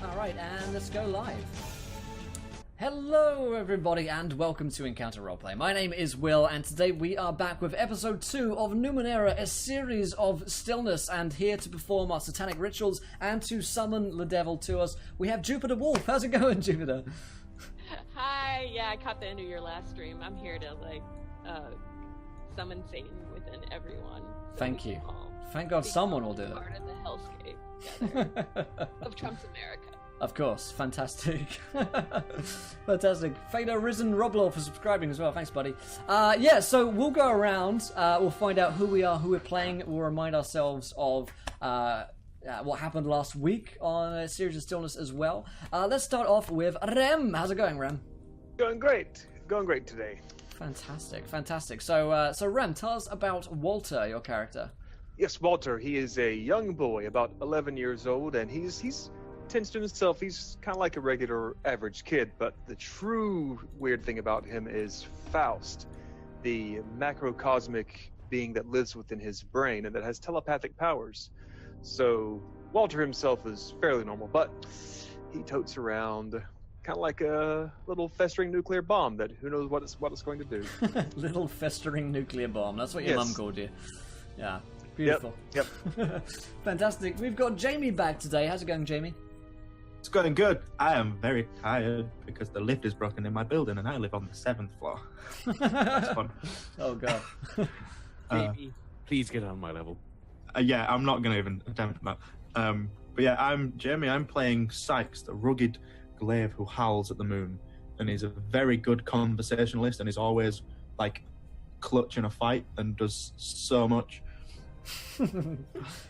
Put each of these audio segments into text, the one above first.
Alright, and let's go live. Hello everybody and welcome to Encounter Roleplay. My name is Will and today we are back with episode 2 of Numenera, a series of Stillness, and here to perform our satanic rituals and to summon the devil to us, we have Jupiter Wolf. How's it going, Jupiter? Hi, yeah, I caught the end of your last stream. I'm here to summon Satan within everyone. So Thank you. Thank God someone will do it. Part of the hellscape of Trump's America. Of course, fantastic. Fantastic. Fader Risen Roblo for subscribing as well. Thanks, buddy. So we'll go around. We'll find out who we are, who we're playing. We'll remind ourselves of what happened last week on a series of Stillness as well. Let's start off with Rem. How's it going, Rem? Going great. Going great today. Fantastic, fantastic. So Rem, tell us about Walter, your character. Yes, Walter. He is a young boy, about 11 years old, and he's tends to himself. He's kind of like a regular average kid, but the true weird thing about him is Faust, the macrocosmic being that lives within his brain and that has telepathic powers. So Walter himself is fairly normal, but he totes around kind of like a little festering nuclear bomb that who knows what it's going to do. Little festering nuclear bomb. That's what your mum called you. Yeah. Beautiful. Yep. Fantastic. We've got Jamie back today. How's it going, Jamie? It's going good. I am very tired because the lift is broken in my building and I live on the 7th floor. That's fun. Oh, God. Jamie, please get on my level. Yeah, I'm not going to even attempt that. But yeah, I'm Jamie. I'm playing Sykes, the rugged glaive who howls at the moon. And he's a very good conversationalist and he's always, like, clutching a fight and does so much.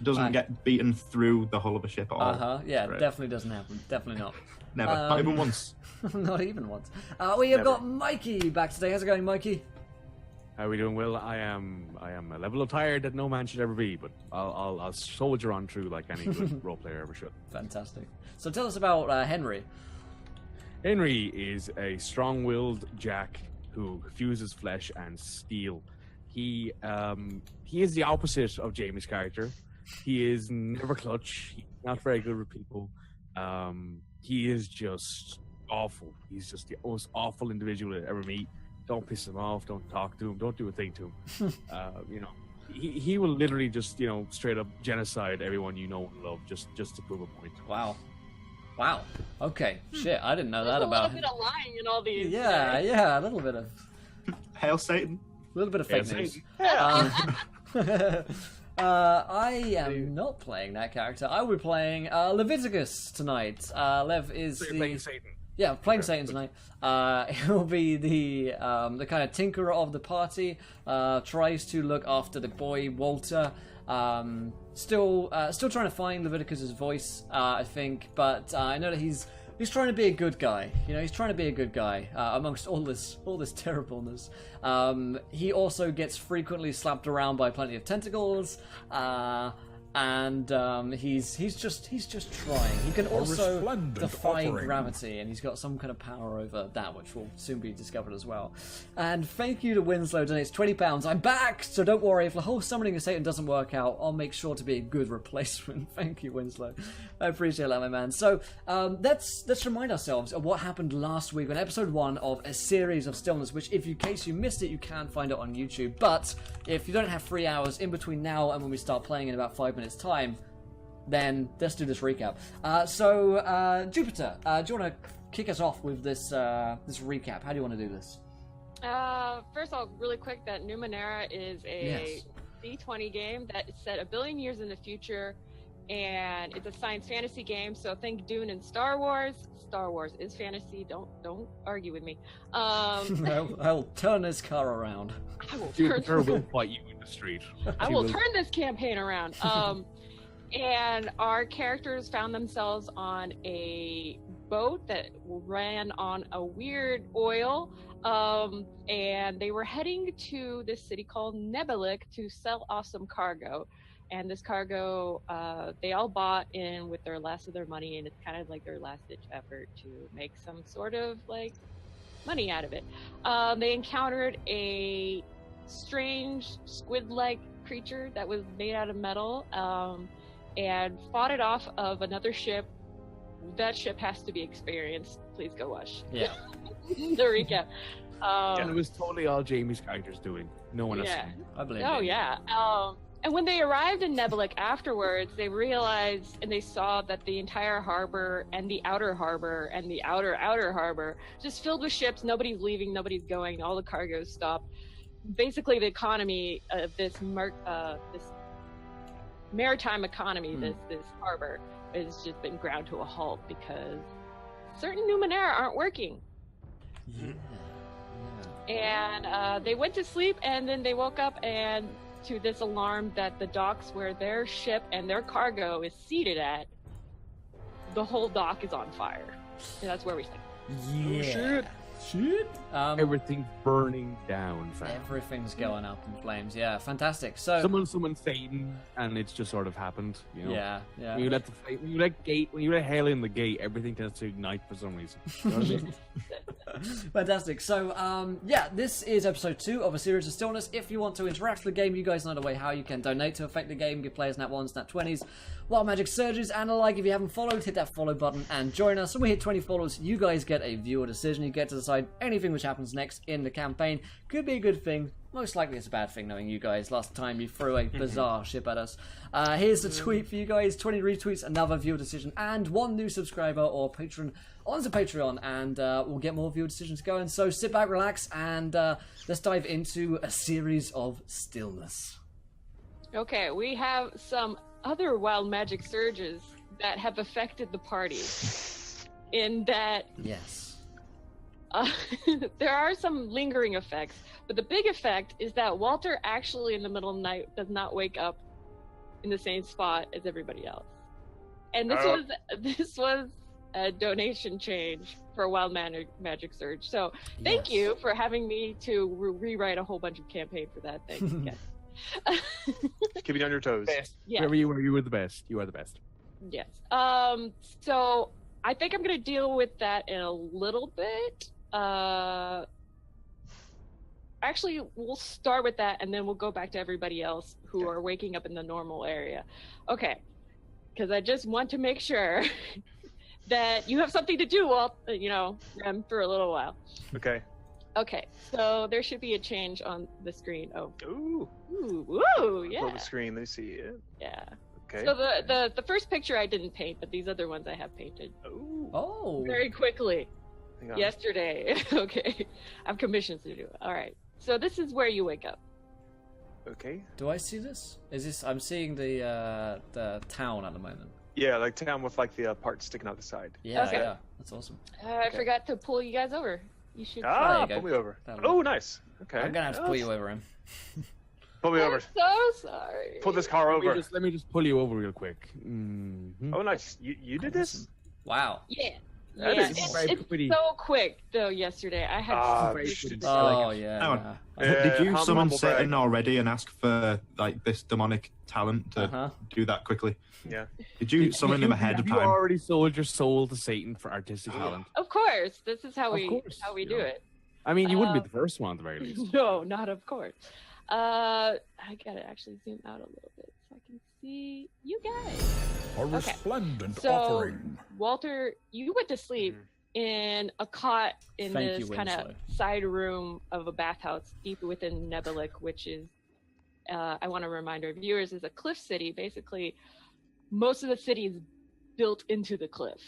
Doesn't get beaten through the hull of a ship at all. Yeah, right. Definitely doesn't happen. Definitely not. Never. Not even once. Not even once. We have got Mikey back today. How's it going, Mikey? How are we doing, Will? I am a level of tired that no man should ever be, but I'll soldier on through like any good role player ever should. Fantastic. So tell us about Henry. Henry is a strong-willed Jack who fuses flesh and steel. He is the opposite of Jamie's character. He is never clutch. He's not very good with people. He is just awful. He's just the most awful individual I ever meet. Don't piss him off. Don't talk to him. Don't do a thing to him. He will literally just straight up genocide everyone you know and love just to prove a point. Wow. Okay. Shit, I didn't know that about him. There's a little bit of lying in all these. Yeah, a little bit of. Hail Satan. A little bit of fake news. I am not playing that character. I will be playing Leviticus tonight. Lev is So you're playing Satan. Yeah, playing Satan tonight. He'll be the kind of tinkerer of the party. Tries to look after the boy Walter. Still trying to find Leviticus's voice, I think. But I know that he's trying to be a good guy. He's trying to be a good guy amongst all this terribleness. He also gets frequently slapped around by plenty of tentacles. And he's just trying. He can also defy gravity, and he's got some kind of power over that, which will soon be discovered as well. And thank you to Winslow, donates £20. I'm back, so don't worry. If the whole summoning of Satan doesn't work out, I'll make sure to be a good replacement. Thank you, Winslow. I appreciate that, my man. So let's remind ourselves of what happened last week on episode 1 of a series of Stillness, which, in case you missed it, you can find it on YouTube. But if you don't have 3 hours in between now and when we start playing in about 5 minutes time, then let's do this recap. Jupiter, do you want to kick us off with this recap? How do you want to do this? First of all, really quick, that Numenera is a D20 game that is set 1 billion years in the future, and it's a science fantasy game. So think Dune and Star Wars. Star Wars is fantasy. Don't argue with me. I'll turn this car around. I will Jupiter will fight you in the street. I will turn this campaign around. And our characters found themselves on a boat that ran on a weird oil. And they were heading to this city called Nebelik to sell off some cargo. And this cargo, they all bought in with their last of their money, and it's kind of like their last-ditch effort to make some sort of, money out of it. They encountered a strange squid-like creature that was made out of metal, and fought it off of another ship that ship has to be experienced. Please go watch Yeah. the recap. And it was totally all Jamie's character's doing. No one else. Yeah. I believe Oh you. yeah. And when they arrived in Nebelik afterwards, they realized and they saw that the entire harbor and the outer harbor and the outer harbor just filled with ships. Nobody's leaving, nobody's going. All the cargo's stopped. Basically, the economy of this maritime economy, this harbor, has just been ground to a halt because certain Numenera aren't working. Yeah. And they went to sleep, and then they woke up and to this alarm that the docks where their ship and their cargo is seated at, the whole dock is on fire. And that's where we stand. Yeah. Shit. Everything's burning down, fam. Everything's going up in flames. Yeah, fantastic. So Someone's Satan, and it's just sort of happened. You know? yeah. When you let hail in the gate, everything tends to ignite for some reason. You know what I mean? Fantastic. So, this is episode 2 of a series of Stillness. If you want to interact with the game, you guys know the way how you can donate to affect the game, give players nat 1s, nat 20s, Wild Magic Surges, and a like. If you haven't followed, hit that follow button and join us. When we hit 20 followers, you guys get a viewer decision. You get to decide anything which happens next in the campaign. Could be a good thing. Most likely it's a bad thing, knowing you guys. Last time you threw a bizarre ship at us. Here's the tweet for you guys. 20 retweets, another viewer decision, and 1 new subscriber or patron onto Patreon, and we'll get more viewer decisions going. So sit back, relax, and let's dive into a series of Stillness. Okay, we have some other wild magic surges that have affected the party. In that, Yes. there are some lingering effects, but the big effect is that Walter actually in the middle of the night does not wake up in the same spot as everybody else. And this was a donation change for Wild Magic Surge. So thank you for having me to rewrite a whole bunch of campaign for that. Thank you, guys. Keep you on your toes. Yes. Wherever you were the best. You are the best. Yes. So I think I'm going to deal with that in a little bit. Actually, we'll start with that, and then we'll go back to everybody else who are waking up in the normal area. Okay. Because I just want to make sure that you have something to do while, Rem, for a little while. Okay. Okay, so there should be a change on the screen. Oh. Ooh. Ooh, yeah. Pull the screen. Let me see it. Yeah. Okay. So the first picture I didn't paint, but these other ones I have painted Ooh. Oh. very quickly Hang on. yesterday. Okay, I have commissions to do. All right. So this is where you wake up. Okay. Do I see this? Is this? I'm seeing the town at the moment. Yeah, like town with like the parts sticking out the side. Yeah, Okay. yeah. That's awesome. I forgot to pull you guys over. You should. Ah, There you pull go. me over. That'll Oh, work. nice. Okay. I'm gonna have to pull you over him. Pull me I'm over. so sorry. Pull this car over. Let me just pull you over real quick. Mm-hmm. Oh, nice. You did this? Wow. Yeah. That Yeah, is it's pretty. so quick though. Yesterday, I had. Ah, very shit. pretty. Oh yeah. Hang on. nah. Yeah, Did you humble summon brag. Satan already and ask for like this demonic talent to Uh-huh. do that quickly? Yeah. Did you summon him ahead of You time? already sold your soul to Satan for artistic talent. Of course, this is how Of we course, do yeah. it. I mean, you wouldn't be the first one at the very least. No, not of course. I gotta actually zoom out a little bit so I can see you guys. A Okay. resplendent So, offering. Walter, you went to sleep in a cot in Thank this you, kind of Winslow. side room of a bathhouse deep within Nebelik, which is, I want to remind our viewers, is a cliff city. Basically, most of the city is built into the cliff.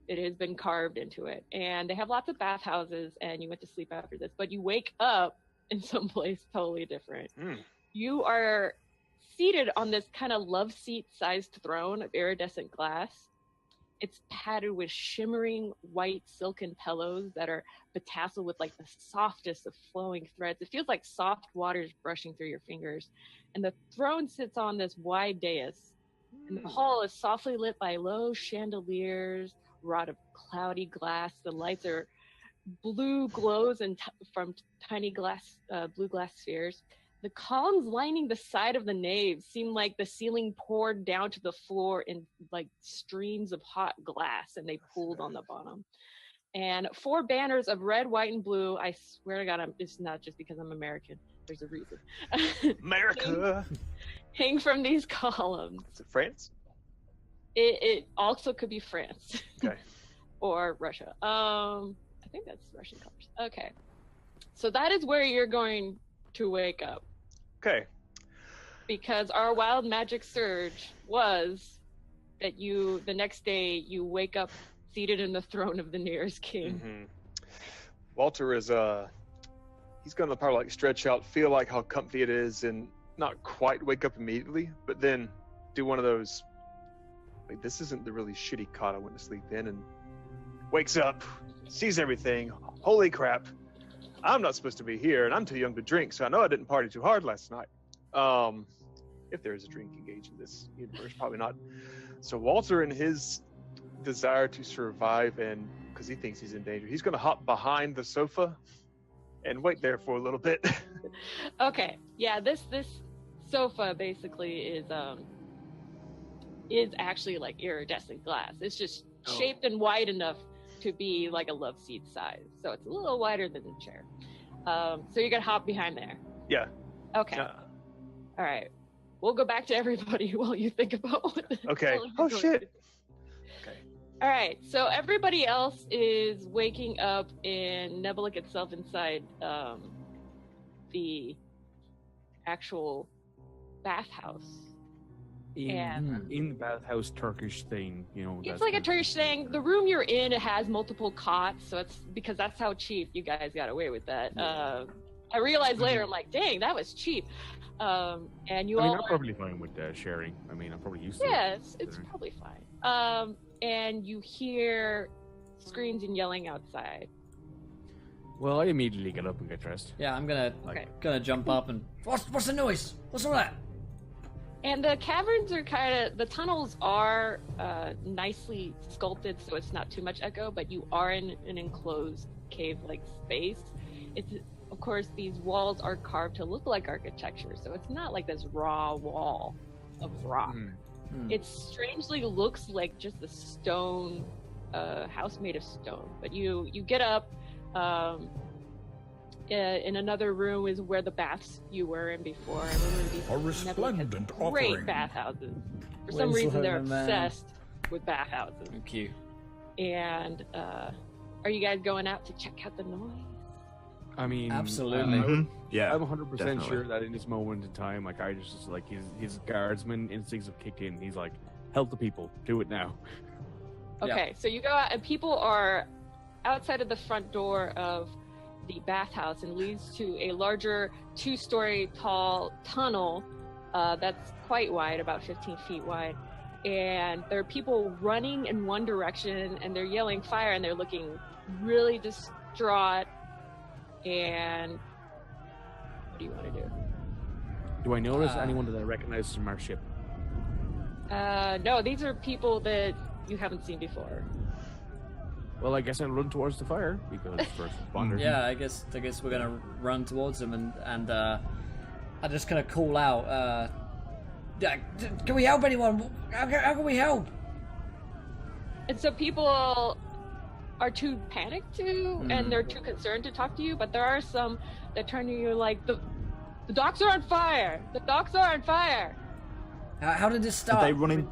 It has been carved into it. And they have lots of bathhouses, and you went to sleep after this. But you wake up in some place totally different. Mm. You are seated on this kind of love seat-sized throne of iridescent glass. It's padded with shimmering white silken pillows that are betasseled with like the softest of flowing threads. It feels like soft waters brushing through your fingers. And the throne sits on this wide dais. And the hall is softly lit by low chandeliers, wrought of cloudy glass. The lights are blue glows and from tiny blue glass spheres. The columns lining the side of the nave seem like the ceiling poured down to the floor in like streams of hot glass, and they pooled on the bottom. And 4 banners of red, white, and blue. I swear to God, it's not just because I'm American. There's a reason. America. Hang from these columns. Is it France? It also could be France. Okay. Or Russia. I think that's Russian colors. Okay. So that is where you're going to wake up. Okay. Because our wild magic surge was that the next day, you wake up seated in the throne of the nearest king. Mm-hmm. Walter is, he's going to probably like stretch out, feel like how comfy it is, and not quite wake up immediately, but then do one of those, like, this isn't the really shitty cot I went to sleep in, and wakes up, sees everything. Holy crap. I'm not supposed to be here, and I'm too young to drink, so I know I didn't party too hard last night. If there is a drinking age in this universe, probably not. So Walter, in his desire to survive, and because he thinks he's in danger, he's going to hop behind the sofa and wait there for a little bit. Okay. Yeah, this sofa basically is actually like iridescent glass. It's just shaped and wide enough to be like a love seat size. So it's a little wider than the chair. So you're going to hop behind there. Yeah. Okay. All right. We'll go back to everybody while you think about what the Okay. hell you're Oh, going shit. to do. All right. So everybody else is waking up in Nebulic itself inside the actual bathhouse. In the bathhouse Turkish thing, It's like a Turkish thing. The room you're in, it has multiple cots, so it's because that's how cheap you guys got away with that. I realized later, I'm like, dang, that was cheap. And you all I'm probably fine with sharing. I'm probably used to it. yeah, it's probably fine. And you hear screams and yelling outside. Well, I immediately get up and get dressed. Yeah, I'm gonna jump up and what's the noise? What's all that? And the caverns are the tunnels are nicely sculpted, so it's not too much echo, but you are in an enclosed cave-like space. It's, of course, these walls are carved to look like architecture, so it's not like this raw wall of rock. It strangely looks like just a stone, house made of stone. But you get up, in another room is where the baths you were in before. I remember these A resplendent great offering. bathhouses. For some reason, they're Winslow, man. obsessed with bathhouses. Thank you. And are you guys going out to check out the noise? Absolutely. Yeah. I'm 100% definitely. sure that in this moment in time, like I just like his guardsman instincts have kicked in. He's like, help the people, do it now. Okay, so you go out, and people are outside of the front door of the bathhouse, and leads to a larger 2-story tall tunnel that's quite wide, about 15 feet wide. And there are people running in one direction, and they're yelling fire, and they're looking really distraught. And what do you want to do? Do I notice anyone that I recognize from our ship? No, these are people that you haven't seen before. Well, I guess I'll run towards the fire because first responder. Yeah, I guess we're gonna run towards them and I just kind of call out. Can we help anyone? How can we help? And so people are too panicked to, and they're too concerned to talk to you, but there are some that turn to you like, the docks are on fire! The docks are on fire! How did this start? Are they running?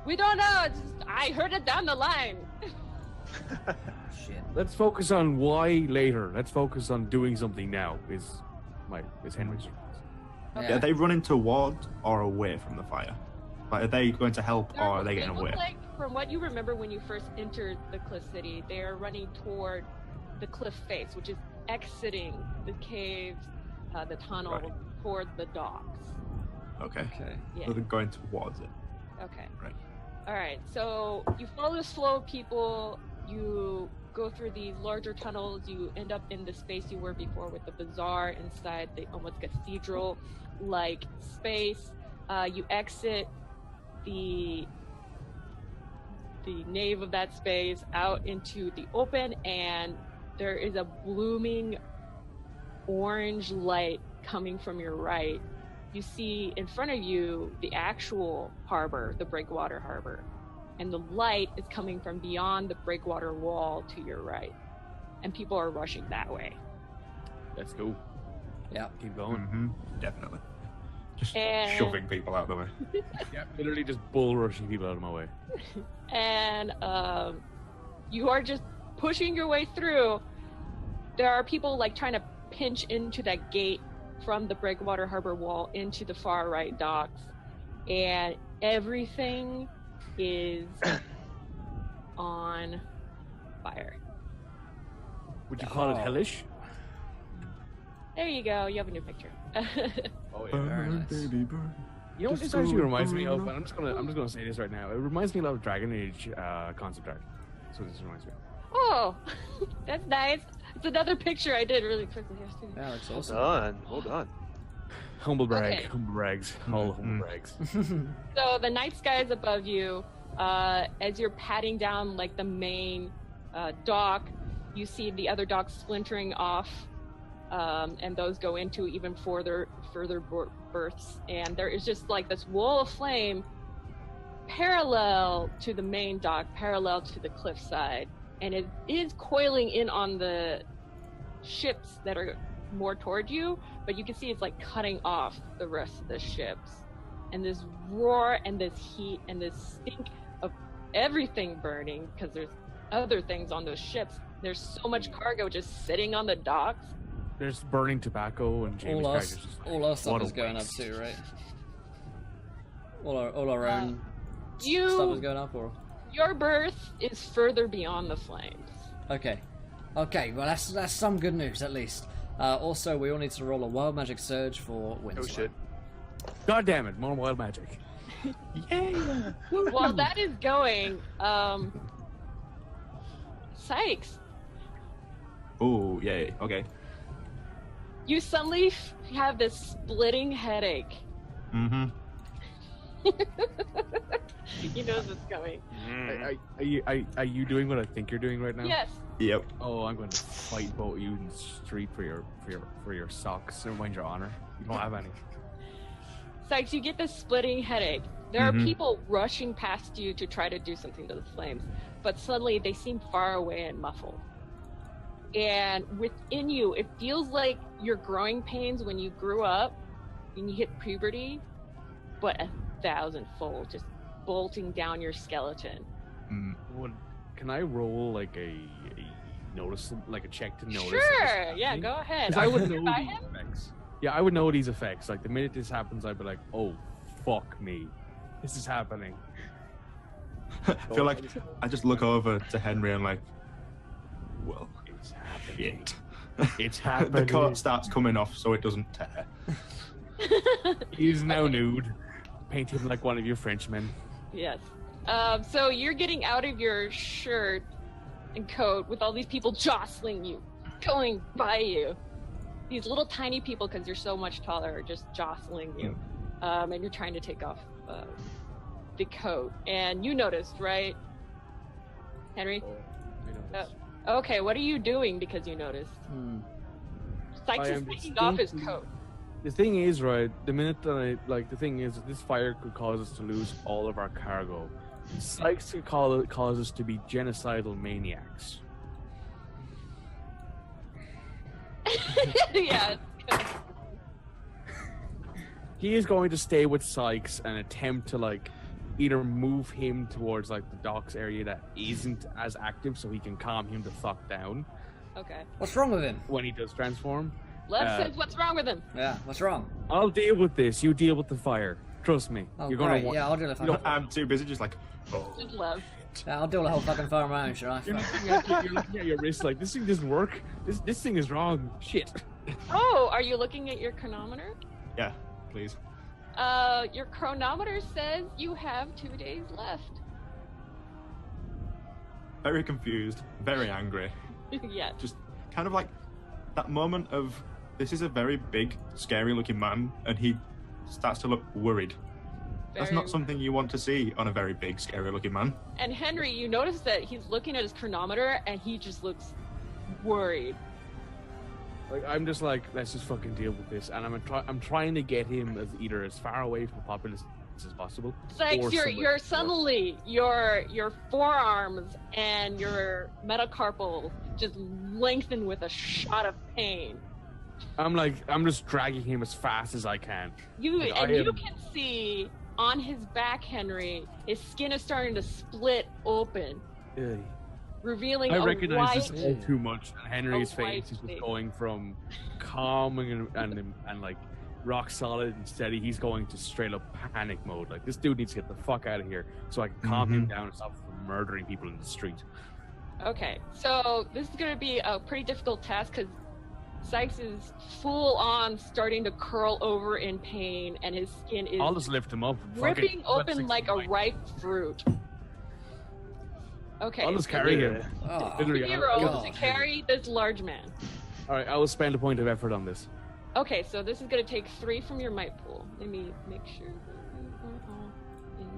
We don't know, I heard it down the line. Shit. Let's focus on why later. Let's focus on doing something now. Is Henry's response. Yeah. Are they running towards or away from the fire? Like, are they going to help or are they getting It away? looks like, from what you remember when you first entered the cliff city, they are running toward the cliff face, which is exiting the caves, the tunnel, Right. toward the docks. Okay. Okay. Yeah. So they're going towards it. Okay. Right. All right. So you follow this flow of people. You go through these larger tunnels. You end up in the space you were before with the bazaar inside the almost cathedral-like space. You exit the nave of that space out into the open, and there is a blooming orange light coming from your right. You see in front of you the actual harbor, the breakwater harbor, and the light is coming from beyond the breakwater wall to your right, and people are rushing that way. Let's go. Yeah. Keep going. Mm-hmm. Definitely. Just And- shoving people out of the way. Yeah, literally just bull rushing people out of my way. and you are just pushing your way through. There are people like trying to pinch into that gate from the Breakwater Harbor wall into the far right docks, and everything is on fire. Would you call it hellish? There you go. You have a new picture. Oh yeah. Very nice. Baby burn. You know what this Just actually go reminds me of? burn And I'm just gonna say this right now. It reminds me a lot of Dragon Age concept art. That's what this reminds me of. Oh, that's nice. It's another picture I did really quickly here too. Yeah, looks Well awesome. done. Well done. Humble brag, Okay. humble brags, all humble brags. So the night sky is above you. As you're padding down like the main dock, you see the other docks splintering off, and those go into even further berths. And there is just like this wall of flame parallel to the main dock, parallel to the cliffside, and it is coiling in on the ships that are more toward you, but you can see it's like cutting off the rest of the ships. And this roar and this heat and this stink of everything burning, because there's other things on those ships. There's so much cargo just sitting on the docks. There's burning tobacco and James all our characters just like, all our stuff what a is going up waste. too, right? All our own stuff is You, going up, or your berth is further beyond the flames. okay. Well, that's some good news at least. Also, we all need to roll a wild magic surge for Oh Winslow. shit. God damn it, more wild magic. Yeah. While that is going, Sykes, Oh, yay. Okay. you suddenly have this splitting headache. Mm-hmm. You know this is coming. Are you doing what I think you're doing right now? Yes. Yep. Oh, I'm going to fight both you in the street for your socks. Never mind your honor. You don't have any. Sykes, you get this splitting headache. There are Mhm. people rushing past you to try to do something to the flames, but suddenly they seem far away and muffled. And within you, it feels like your growing pains when you grew up and you hit puberty, but 1,000-fold, just bolting down your skeleton. Can I roll like a notice, like a check to notice? Sure, yeah, go ahead. Because I would know By these him? effects. Yeah, I would know these effects. Like the minute this happens, I'd be like, "Oh, fuck me, this is happening." I feel like I just look over to Henry and like, well, It's happening. shit. It's The happening. coat starts coming off so it doesn't tear. He's now nude. Paint him like one of your Frenchmen. Yes. So you're getting out of your shirt and coat with all these people jostling you, going by you. These little tiny people, because you're so much taller, are just jostling you. And you're trying to take off the coat. And you noticed, right, Henry? I know this. Okay, what are you doing because you noticed? Sykes I is am taking off his distinctly- coat. The thing is, right, the minute that the thing is, this fire could cause us to lose all of our cargo. Sykes could cause us to be genocidal maniacs. Yeah. He is going to stay with Sykes and attempt to, like, either move him towards, like, the docks area that isn't as active so he can calm him the fuck down Okay. What's wrong with him? when he does transform. Lev says, what's wrong with him? Yeah, what's wrong? I'll deal with this. You deal with the fire. Trust me. Oh, You're gonna great. want. Yeah, I'll do it. I'm too busy just like, oh. Just Lev. Yeah, I'll do the whole fucking fire on my own, should I? You're looking at your wrist like this thing doesn't work. This thing is wrong. Shit. Oh, are you looking at your chronometer? Yeah, please. Your chronometer says you have 2 days left. Very confused, very angry. Yes. Just kind of like that moment of this is a very big, scary looking man, and he starts to look worried. That's Very- not something you want to see on a very big, scary looking man. And Henry, you notice that he's looking at his chronometer and he just looks worried. Like I'm just like, let's just fucking deal with this, and I'm trying to get him as far away from the populace as possible. Sykes, or you're somewhere- suddenly your forearms and your metacarpal just lengthen with a shot of pain. I'm just dragging him as fast as I can. You can see on his back, Henry, his skin is starting to split open, revealing I a recognize white. this all too much, and Henry's a white face is face. just going from calm and like rock solid and steady. He's going to straight up panic mode. Like, this dude needs to get the fuck out of here so I can calm him down and stop him from murdering people in the street. Okay, so this is going to be a pretty difficult task because Sykes is full on starting to curl over in pain, and his skin is I'll just lift him up. ripping open like a ripe fruit. Okay, I'll just carry him. Oh, Literally, Hero God. to carry this large man. All right, I will spend a point of effort on this. Okay, so this is going to take 3 from your might pool. Let me make sure that you are all in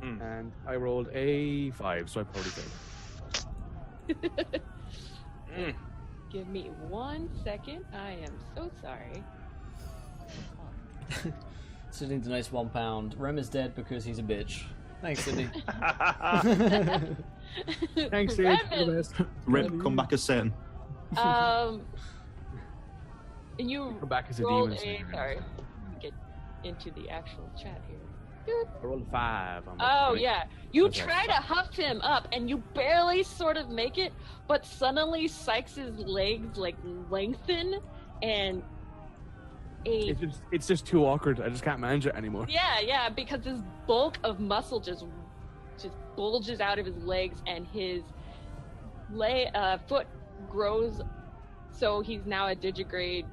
damn. And I rolled a 5, so I probably failed. Give me 1 second. I am so sorry. Sydney's the nice £1. Rem is dead because he's a bitch. Thanks, Sydney. Thanks, Sid. You're the best. Rip, come back as Satan. And you Come back as a rolled demon. sorry. Let me get into the actual chat here. I rolled a 5. On my Oh point. yeah, you Okay. try to huff him up, and you barely sort of make it, but suddenly Sykes's legs like lengthen, and It's just too awkward. I just can't manage it anymore. yeah, because this bulk of muscle just bulges out of his legs, and his foot grows, so he's now a digigrade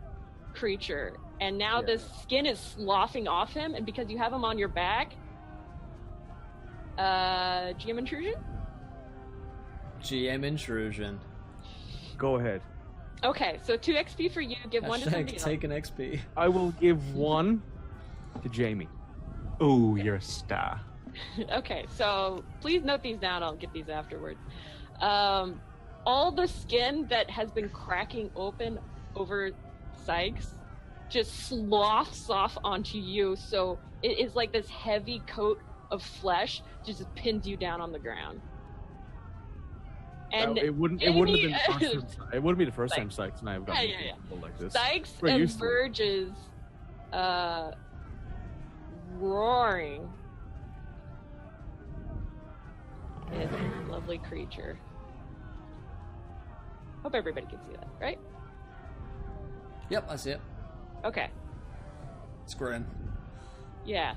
creature. And now Yeah. this skin is sloughing off him, and because you have him on your back, GM intrusion? GM intrusion. Go ahead. Okay, so 2 XP for you, give 1 to somebody else. Take an XP. I will give 1 to Jamie. Oh, you're a star. Okay, so please note these down, I'll get these afterwards. All the skin that has been cracking open over Sykes just sloughs off onto you, so it is like this heavy coat of flesh just pins you down on the ground. And it wouldn't have been the first time. It wouldn't be the first time Sykes and I have gotten Yeah. people like this. Sykes We're used to it. emerges roaring. It's a lovely creature. Hope everybody can see that, right? Yep, I see it. Okay. It's grin. Yeah.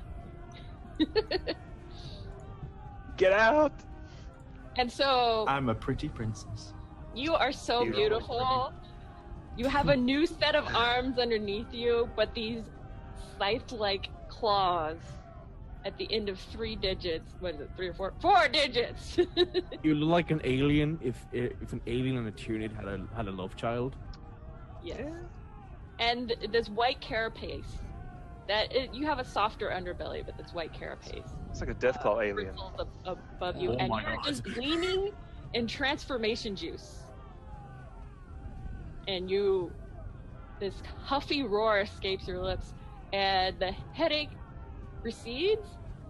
Get out! And so I'm a pretty princess. you are so You're beautiful. You have a new set of arms underneath you, but these scythe-like claws at the end of 3 digits. What is it? 3 or 4? 4 digits. You look like an alien if an alien in a Tyrannid had a love child. Yes. And this white carapace. You have a softer underbelly, but this white carapace. It's like a Deathclaw alien. Bristles above you, Oh and my you're God. just gleaming in transformation juice. And this huffy roar escapes your lips, and the headache recedes.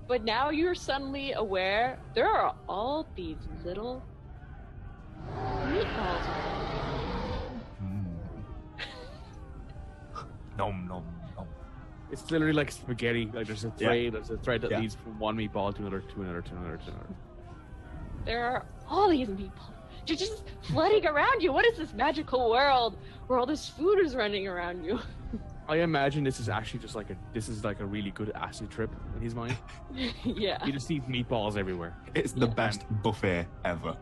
But now you're suddenly aware there are all these little meatballs. Nom nom nom. It's literally like spaghetti. Like there's a thread. There's a thread that Yeah. leads from one meatball to another, to another, to another, to another. There are all these meatballs. They're just flooding around you. What is this magical world where all this food is running around you? I imagine this is actually just like a really good acid trip in his mind. Yeah. He just sees meatballs everywhere. It's the best buffet ever.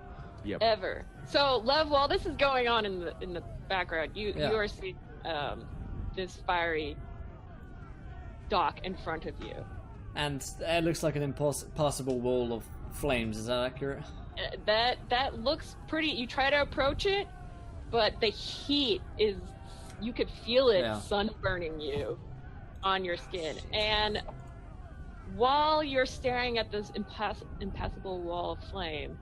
Yep. Ever. So, Lev, while this is going on in the background, you Yeah. are seeing this fiery dock in front of you. And it looks like an impassable wall of flames. Is that accurate? That looks pretty. You try to approach it, but the heat is. You could feel it sunburning you on your skin. And while you're staring at this impassable wall of flame,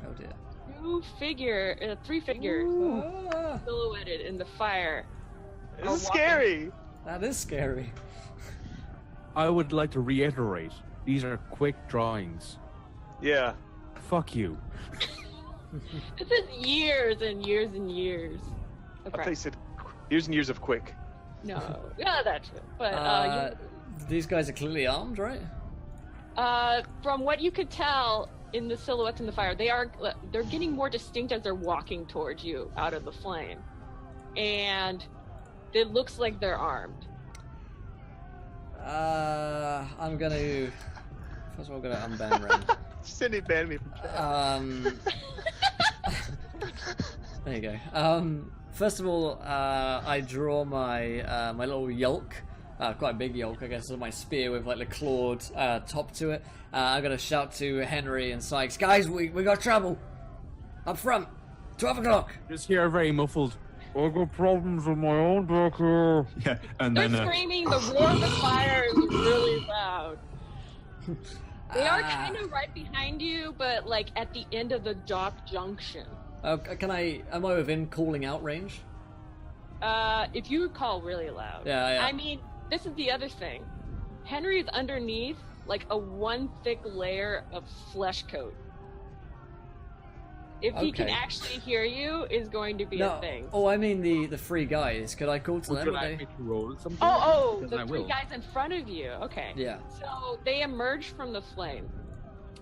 Oh dear. 3 figures Ah, silhouetted in the fire. This is scary! that is scary. I would like to reiterate, these are quick drawings. Yeah. Fuck you. This is years and years and years. I thought you said years and years of quick. No, yeah, that's true. But these guys are clearly armed, right? from what you could tell in the silhouettes in the fire, they're getting more distinct as they're walking towards you out of the flame, and it looks like they're armed. I'm gonna first of all gonna unban Ren. Cindy banned me from chat. There you go. First of all, I draw my my little yolk, quite a big yolk, I guess, of my spear with like the clawed top to it. I'm gonna shout to Henry and Sykes, guys, we got trouble up front. 12 o'clock. Just hear very muffled. I got problems with my own back here. Yeah, and They're then screaming. The roar of the fire is really loud. They are kind of right behind you, but like at the end of the dock junction. Am I within calling out range? If you call really loud. Yeah. I mean, this is the other thing. Henry's underneath like a one thick layer of flesh coat. If he can actually hear you, is going to be a thing. Oh, I mean the three guys. Could I call to them? Would you like me to roll something? Oh, Because I the three will. guys in front of you. Okay. Yeah. So they emerge from the flame.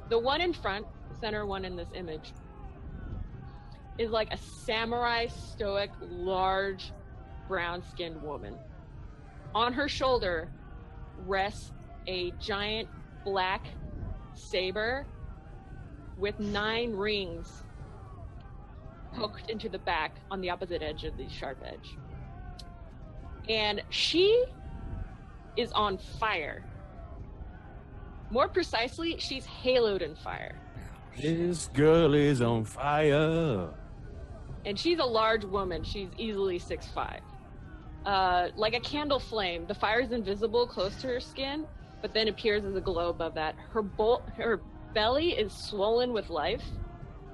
The one in front, the center one in this image, is like a samurai stoic, large, brown-skinned woman. On her shoulder rests a giant black saber with 9 rings hooked into the back on the opposite edge of the sharp edge. And she is on fire. More precisely, she's haloed in fire. This girl is on fire. And she's a large woman. She's easily 6'5". Like a candle flame, the fire is invisible close to her skin, but then appears as a glow above that. Her belly is swollen with life,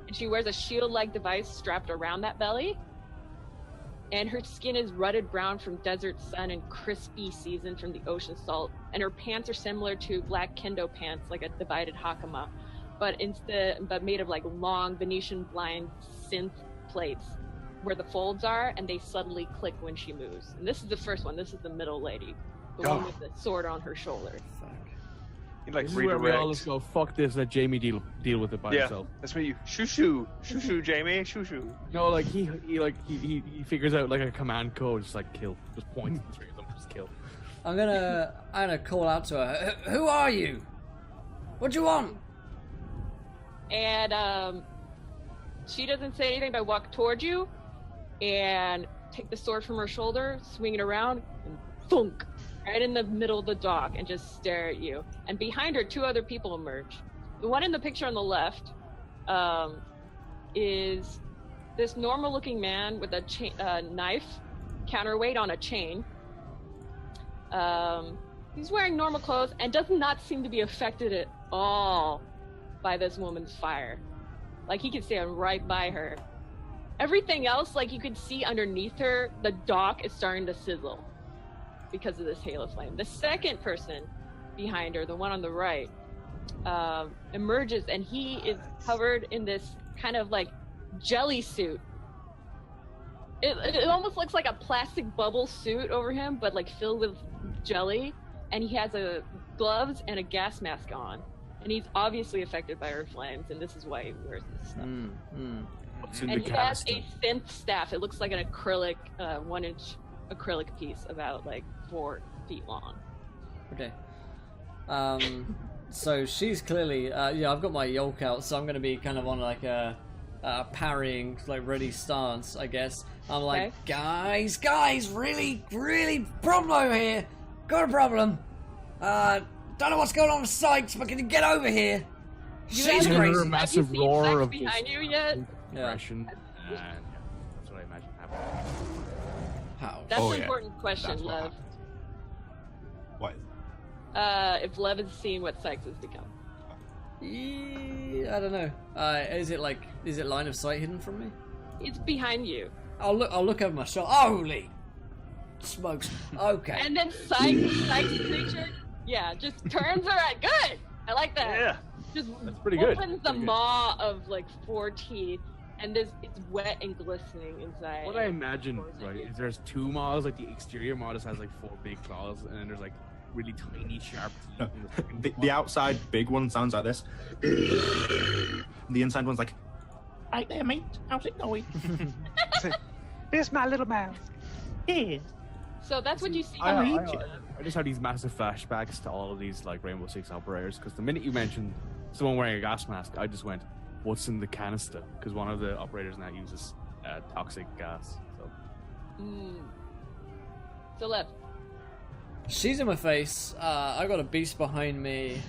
and she wears a shield-like device strapped around that belly. And her skin is rutted brown from desert sun and crispy seasoned from the ocean salt. And her pants are similar to black kendo pants, like a divided hakama, but made of like long Venetian blind synth plates where the folds are, and they suddenly click when she moves. And this is the first one. This is the middle lady, the one with the sword on her shoulder. You like This is where we all just redirect. go, fuck this, let Jamie deal with it by Yeah, himself. that's what you shoo, Jamie, shoo. No, like he figures out like a command code, just like kill, just point at the three of them, just kill. I'm gonna call out to her. Who are you? What do you want? And she doesn't say anything, but walk towards you and take the sword from her shoulder, swing it around, and thunk, right in the middle of the dock, and just stare at you. And behind her, 2 other people emerge. The one in the picture on the left is this normal-looking man with a knife, counterweight on a chain. He's wearing normal clothes and does not seem to be affected at all by this woman's fire. Like, he could stand right by her. Everything else, like, you could see underneath her, the dock is starting to sizzle because of this halo flame. The second person behind her, the one on the right, emerges, and he is covered in this kind of like jelly suit. It almost looks like a plastic bubble suit over him, but like filled with jelly, and he has gloves and a gas mask on, and he's obviously affected by her flames, and this is why he wears this stuff. What's in And the he has canister? a synth staff. It looks like an acrylic, 1-inch acrylic piece, about like 4 feet long. Okay. So she's clearly, I've got my yolk out, so I'm gonna be kind of on like a parrying, like ready stance, I guess. I'm like, Okay. guys, really problem over here. Got a problem. Don't know what's going on with Sykes, but can you get over here? She's haven't Hear crazy. a massive Have you seen roar Sykes of behind just you yet? depression, and that's what I imagine happening. How? That's Oh, an yeah. important question, That's what Lev. happened. What? If Lev has seen what Sykes has become. I don't know. Is it line of sight hidden from me? It's behind you. I'll look over my shoulder. Holy smokes. Okay. And then Sykes creature, just turns around. Good! I like that. Yeah. Just That's pretty good. opens the Pretty good. maw of like 4 teeth and it's wet and glistening inside. What I imagine, right, is there's 2 maws, like the exterior maw just has like 4 big claws, and then there's like really tiny, sharp teeth. The outside big one sounds like this. The inside one's like, "Right there, mate. How's it going?" Here's my little mouse. Yes. So that's what you see. I just have these massive flashbacks to all of these like Rainbow Six operators, because the minute you mentioned someone wearing a gas mask, I just went, "What's in the canister?" Because one of the operators now uses toxic gas. So. So Lev. She's in my face. I got a beast behind me.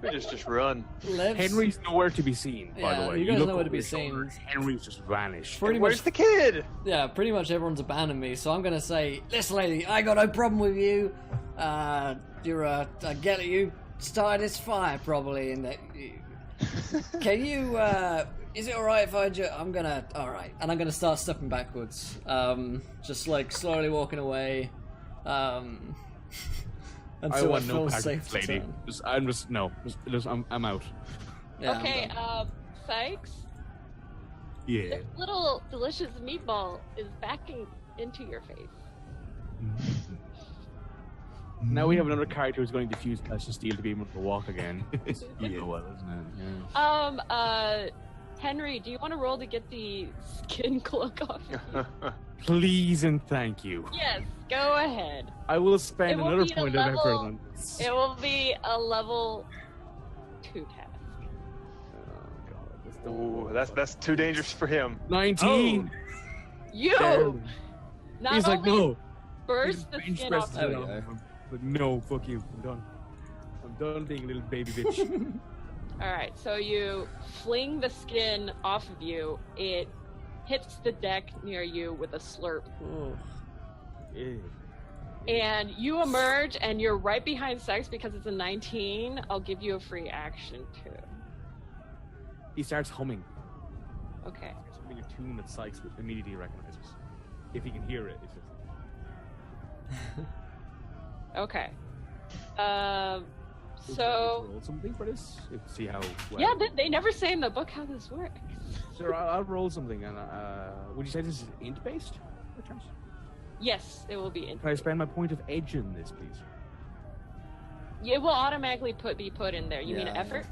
Just run. Lev's... Henry's nowhere to be seen, by Yeah, the way. you guys look know where to over be your shoulder, seen. Henry's just vanished. Pretty Where's much, the kid? yeah, pretty much everyone's abandoned me. So I'm gonna say, listen, lady, I got no problem with you. You're I get it. You started this fire probably, and that. Can you? Is it alright if I'm gonna. Alright, and I'm gonna start stepping backwards. Just like slowly walking away. Until I feel safe to turn. I'm out. Yeah, Okay, Sykes. Yeah. This little delicious meatball is backing into your face. Now we have another character who's going to defuse Flesh and Steel to be able to walk again. Yeah. Well, isn't it? Yeah. Henry, do you want to roll to get the skin cloak off of you? Please and thank you. Yes, go ahead. I will spend It will another be a point of effort level- on this. It will be a level 2 task. Oh, God, Ooh, that's too dangerous for him. 19. You Barely. not He's like, only no. burst the Bench skin press off. it There we off. go. But no, fuck you. I'm done. I'm done being a little baby bitch. All right, so you fling the skin off of you. It hits the deck near you with a slurp, Yeah. and you emerge, and you're right behind Sykes because it's a 19. I'll give you a free action too. He starts humming. Okay. He starts humming a tune that Sykes immediately recognizes. If he can hear it, it's just... Okay. Would you So roll something for this? See how well. yeah, they never say in the book how this works. Sure, I'll roll something. And would you say this is int based? Perchance? Yes, it will be. Can I spend my point of edge in this, please? It will automatically be put in there. You mean Yeah, effort?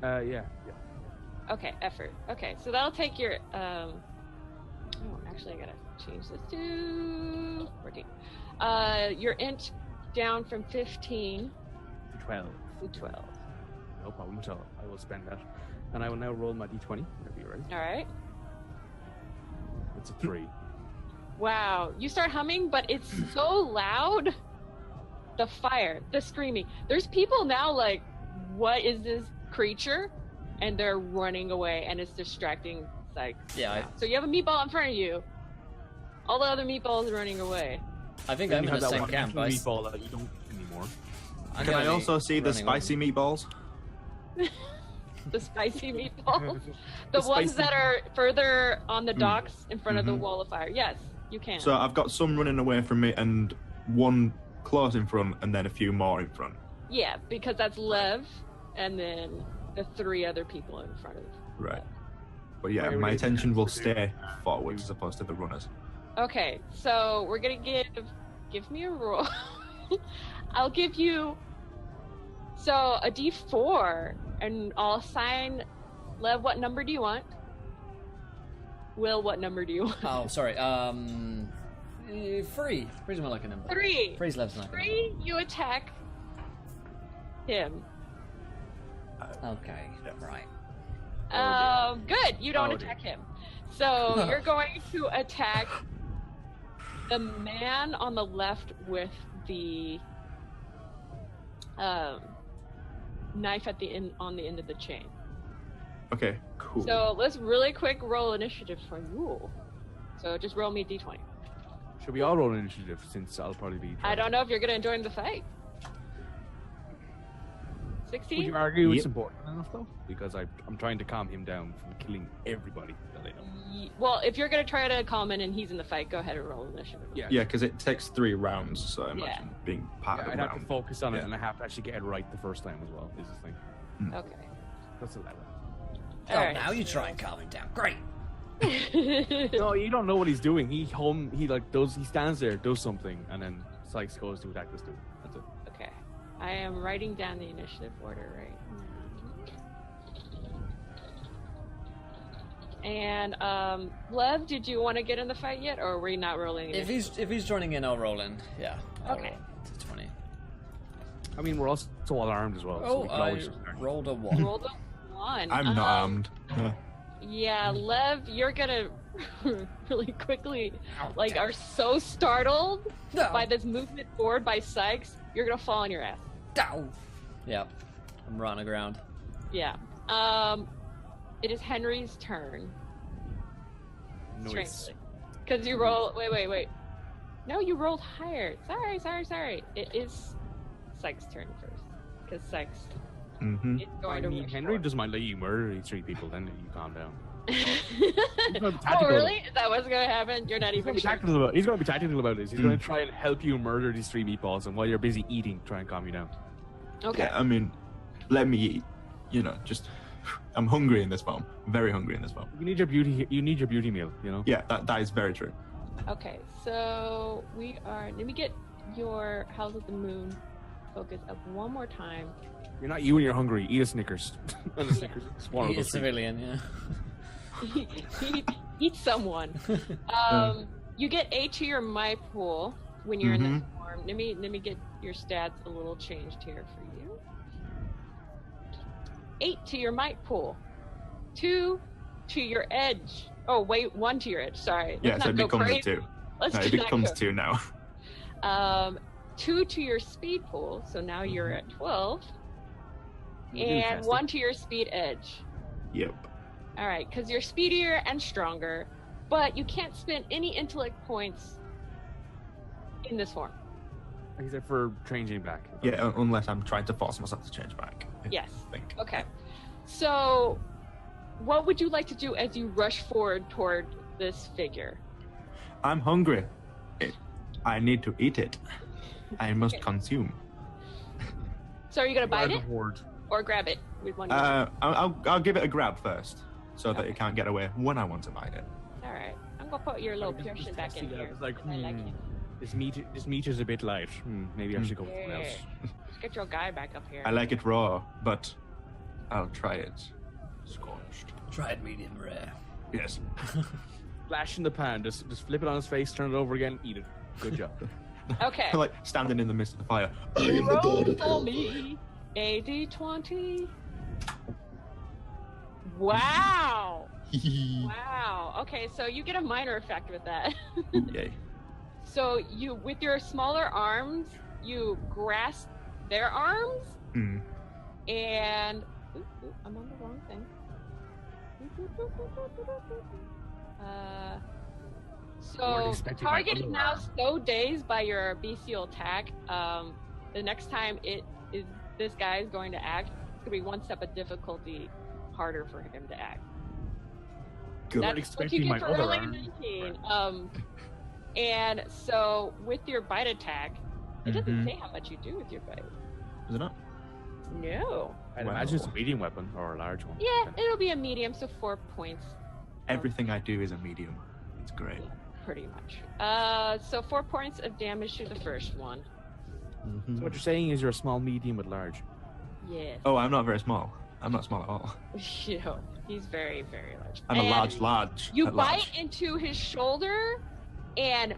Yeah. Okay, effort. Okay, so that'll take your Oh, actually, I gotta change this to 14. Your int down from 15 To 12. to 12. No problem at all. I will spend that. And I will now roll my d20. Whenever you're ready. All right. It's a 3. Wow, you start humming, but it's so loud. The fire, the screaming. There's people now like, what is this creature? And they're running away, and it's distracting Sykes. Yeah, So you have a meatball in front of you. All the other meatballs are running away. I think Then I'm you in have the that same one camp. meatball that you don't anymore. I'm Can gonna I be also see the running away. spicy meatballs? The spicy meatballs. The The ones spicy- that are further on the docks in front of the wall of fire. Yes, you can. So I've got some running away from me and one close in front and then a few more in front. Yeah, because that's Lev, and then the 3 other people in front of. Right. But yeah, Wait, my wait, attention will wait. stay forwards as opposed to the runners. Okay, so we're gonna give me a roll. I'll give you so a D4, and I'll assign Lev. What number do you want? Will, what number do you want? Oh, sorry. 3. 3's more like a number. 3. 3's less like a 3. You attack him. number. Okay, right. Good. You don't Oh, dear. attack him. So you're going to attack the man on the left with the knife at the end on the end of the chain. Okay, cool. So let's really quick roll initiative for you. So just roll me a d20. Should we all roll initiative since I'll probably be. I don't know if you're gonna join the fight. Would 16? you argue it's Yep. important enough though? Because I'm trying to calm him down from killing everybody that I know. Well, if you're gonna try to calm in and he's in the fight, go ahead and roll initiative. Yeah. Yeah, because it takes 3 rounds, so I imagine Yeah. being part Yeah, of I'd the have to round. focus on it, Yeah. and I have to actually get it right the first time as well. Is the thing. Okay. That's 11. Oh, Alright, now you try and calm him down. Great. No, you don't know what he's doing. He stands there, does something, and then Sykes goes to attack this dude. That's it. Okay. I am writing down the initiative order right now. And Lev, did you want to get in the fight yet, or are we not rolling? If he's joining in, I'll roll in. Yeah. I'll Okay. roll to 20. I mean, we're also all armed as well. so Oh, we can I always just start. rolled a 1. Rolled a 1. I'm not armed. Yeah, Lev, you're gonna really quickly, Ow, like, are so startled No. by this movement forward by Sykes, you're gonna fall on your ass. Ow. Yep. I'm running aground. Yeah. It is Henry's turn. Nice. Because you roll. Wait. No, you rolled higher. Sorry. It is Sykes' turn first. Because Sykes Mm-hmm. is going to rush Henry forward. doesn't mind letting you murder these 3 people, then you calm down. Oh, tactical. really? Is that what's gonna happen? You're not He's even going sure. to be tactical about this. He's going to try and help you murder these 3 meatballs, and while you're busy eating, try and calm you down. Okay. Yeah, I mean, let me eat. You know, just I'm hungry in this film. Very hungry in this film. You need your beauty meal, you know? Yeah, that is very true. Okay. So we are. Let me get your House of the Moon focus up one more time. You're not you when you're hungry. Eat a Snickers. And a Snickers. It's one of He's a those 3. civilian, yeah. Eat someone. You get 8 to your my pool when you're in this form. Let me get your stats a little changed here for you. 8 to your might pool. 2 to your edge. Oh wait, 1 to your edge. Sorry. Yeah, Let's so it not go becomes a crazy. 2. Let's No, it do not becomes go- 2 now. 2 to your speed pool. So now you're at 12. You do And fantastic. 1 to your speed edge. Yep. All right, because you're speedier and stronger, but you can't spend any intellect points in this form. Except for changing back. Yeah, unless I'm trying to force myself to change back. Yes. I think. Okay. So, what would you like to do as you rush forward toward this figure? I'm hungry. I need to eat it. I must Okay. consume. So, are you gonna bite By it the horde. or grab it with one? I'll give it a grab first, so that Okay. it can't get away when I want to bite it. All right. I'm gonna put your little piercing back in here. It's like, I like it. this meat is a bit light. Maybe I should go with something else. Yeah. Let's get your guy back up here. I like it raw, but I'll try it scorched. Tried medium rare. Yes. Flash in the pan. Just flip it on his face, turn it over again, eat it. Good job. Okay. like standing in the midst of the fire. Roll for me. A D20. Wow. Wow. Okay, so you get a minor effect with that. Yay. So you, with your smaller arms, you grasp their arms, Mm. and I'm on the wrong thing. So expecting my target is other now arm. so dazed by your bestial attack. The next time this guy is going to act, it's gonna be 1 step of difficulty harder for him to act. Good. That's what expecting you my get for other rolling arm. 19. And so with your bite attack, it doesn't Mhm. say how much you do with your bite. Is it not? No. I'd Wow. imagine it's a medium weapon or a large one. Yeah, it'll be a medium, so 4 points, Everything I do is a medium. It's great. pretty much. So 4 points of damage to the first one. Mhm. So what you're saying is you're a small, medium, with large. Yes. Oh, I'm not very small. I'm not small at all. You know, he's very, very large. I'm a And large. You at bite large. into his shoulder and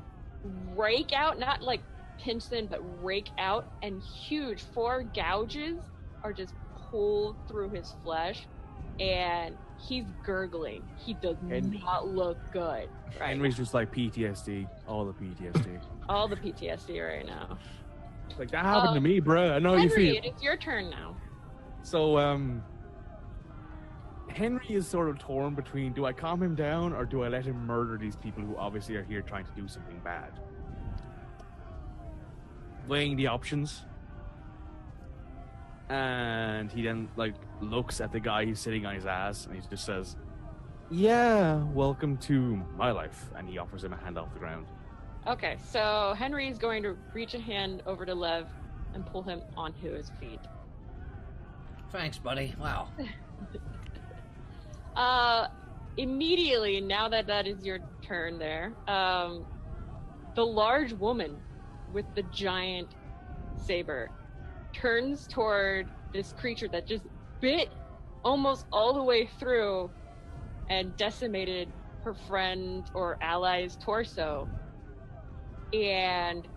rake out, not like pinch in, but rake out, and huge 4 gouges are just pulled through his flesh, and he's gurgling. He does And- not look good. Right. Henry's just like PTSD, all the PTSD. All the PTSD right now. Like that happened to me, bruh. I know how you Henry, feel. it is your turn now. So, Henry is sort of torn between: do I calm him down or do I let him murder these people who obviously are here trying to do something bad? Weighing the options, and he then looks at the guy who's sitting on his ass, and he just says, "Yeah, welcome to my life," and he offers him a hand off the ground. Okay, so Henry is going to reach a hand over to Lev and pull him onto his feet. Thanks, buddy. Wow. Immediately, now that is your turn there, the large woman with the giant saber turns toward this creature that just bit almost all the way through and decimated her friend or ally's torso, and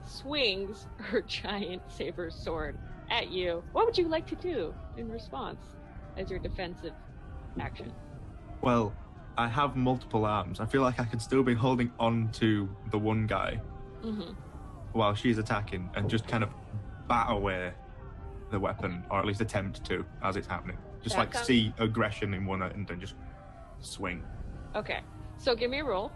swings her giant saber sword at you. What would you like to do in response as your defensive action? Well, I have multiple arms. I feel like I can still be holding on to the one guy while she's attacking and just kind of bat away the weapon, or at least attempt to, as it's happening. Just see aggression in one and then just swing. Okay, so give me a roll.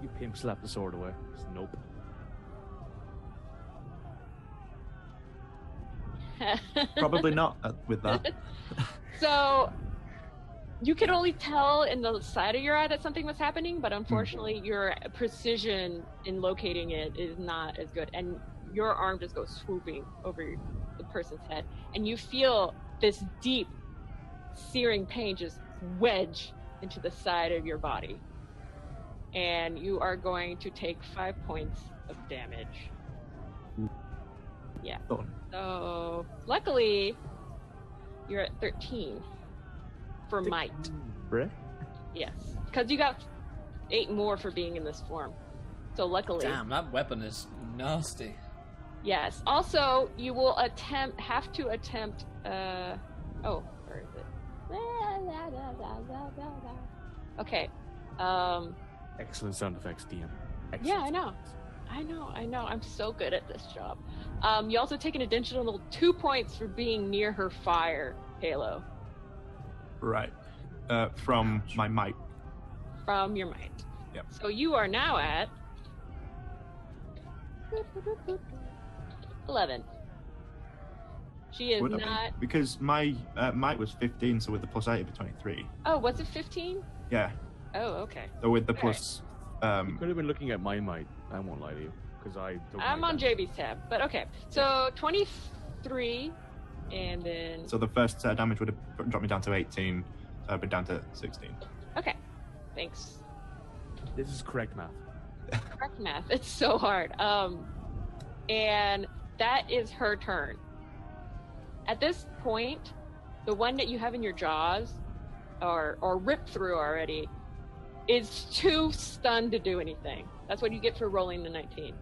You pimp slap the sword away. Nope. Probably not with that. So you could only tell in the side of your eye that something was happening, but unfortunately your precision in locating it is not as good, and your arm just goes swooping over the person's head, and you feel this deep searing pain just wedge into the side of your body, and you are going to take 5 points of damage. Yeah. So luckily you're at 13 for might. Right? Yes, because you got 8 more for being in this form. So luckily. Damn, that weapon is nasty. Yes. Also, you will have to attempt. Oh, where is it? Okay. Excellent sound effects, DM. Excellent. Yeah, I know. I'm so good at this job. You also take an additional 2 points for being near her fire halo. Right. From my might. From your might. Yep. So you are now at 11. She is Would I not. be? Because my might was 15, so with the plus 8 it'd be 23. Oh, was it 15? Yeah. Oh, okay. So with the All plus. You could have been looking at my might. I won't lie to you, because I'm on JB's tab, but okay. So 23, and then. So the first damage would have dropped me down to 18, so I've been down to 16. Okay, thanks. This is correct math. Correct math. It's so hard. And that is her turn. At this point, the one that you have in your jaws, or ripped through already, is too stunned to do anything. That's what you get for rolling the 19.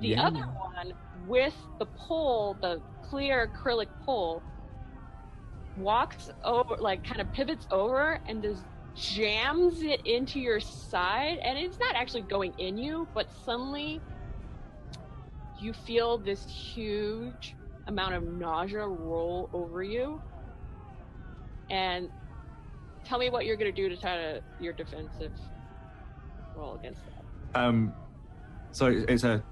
The other one, with the pole, the clear acrylic pole, walks over, like kind of pivots over and just jams it into your side, and it's not actually going in you, but suddenly you feel this huge amount of nausea roll over you. And tell me what you're going to do to try to your defensive roll against that. So it's a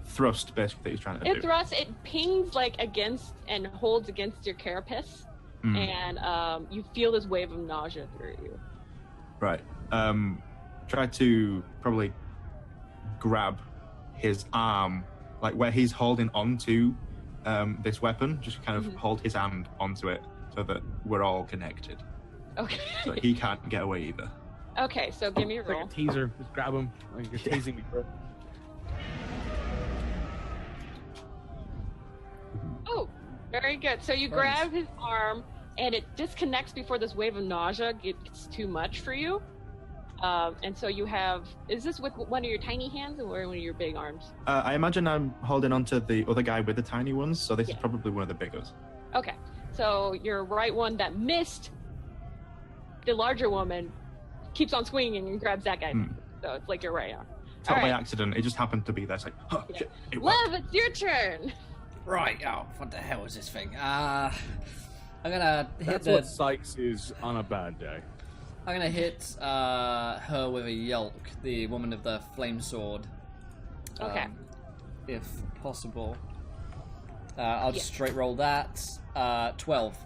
thrust basically that he's trying to do. It thrusts, it pings like against and holds against your carapace, and you feel this wave of nausea through you. Right. Try to probably grab his arm, like where he's holding onto this weapon, just kind of hold his hand onto it so that we're all connected. Okay. So he can't get away either. Okay, so give me a It's like roll. a teaser. Just grab him. Like you're teasing me. Oh, very good. So you grab his arm, and it disconnects before this wave of nausea gets too much for you. And so you have, is this with one of your tiny hands or one of your big arms? I imagine I'm holding onto the other guy with the tiny ones, so this is probably one of the big ones. Okay, so your right one that missed the larger woman keeps on swinging and grabs that guy. So it's like your right arm. It's not by accident, it just happened to be there. It's like, oh, shit, it worked. Lev, it's your turn. Right, oh, what the hell is this thing? I'm gonna hit That's what Sykes is on a bad day. I'm gonna hit her with a yelk, the woman of the flame sword. Okay. If possible. I'll just straight roll that. 12.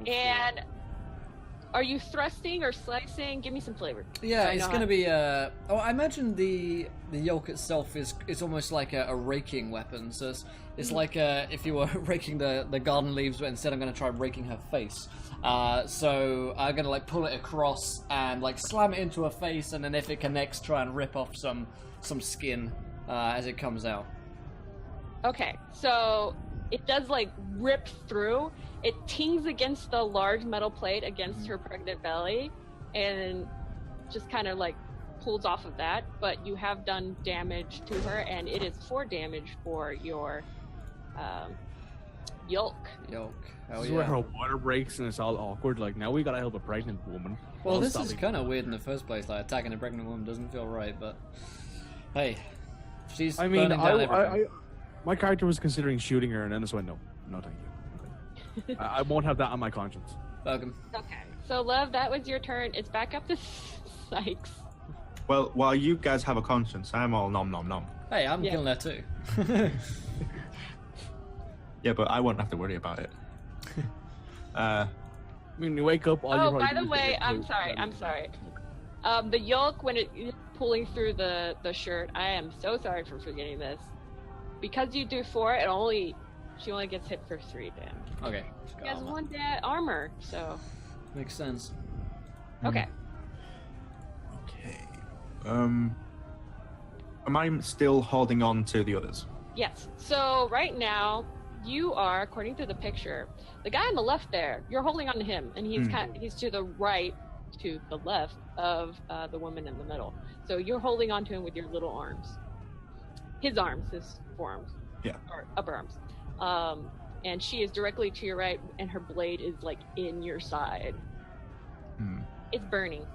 And are you thrusting or slicing? Give me some flavor. Yeah, it's gonna be. I imagine the yoke itself is almost like a raking weapon. So it's like if you were raking the garden leaves, but instead I'm going to try raking her face. So I'm going to like pull it across and like slam it into her face, and then if it connects, try and rip off some skin as it comes out. Okay, so it does like rip through. It tings against the large metal plate against her pregnant belly, and just kind of like pulls off of that. But you have done damage to her, and it is 4 damage for your yolk. Hell This is yeah. where her water breaks and it's all awkward. Like, now we gotta help a pregnant woman. Well, while this is stopping- kind of weird in the first place. Like attacking a pregnant woman doesn't feel right, but hey, she's burning down everything. My character was considering shooting her, and then just went, no, thank you. I won't have that on my conscience. Welcome. Okay, so Love, that was your turn. It's back up to Sykes. Well, while you guys have a conscience, I'm all nom nom nom. Hey, I'm Yeah. killing her too. Yeah, but I won't have to worry about it. I mean, you wake up, all Oh, you're by probably the doing way, is I'm sorry. The yolk, when it is pulling through the shirt, I am so sorry for forgetting this. Because you do 4, she only gets hit for 3 damage. Okay. She has 1 armor, so Makes sense. okay. Okay. Am I still holding on to the others? Yes. So right now, you are, according to the picture, the guy on the left there. You're holding on to him, and he's to the right, to the left of the woman in the middle. So you're holding on to him with your little arms. His arms, his forearms. Yeah. Or upper arms. And she is directly to your right, and her blade is like in your side. It's burning.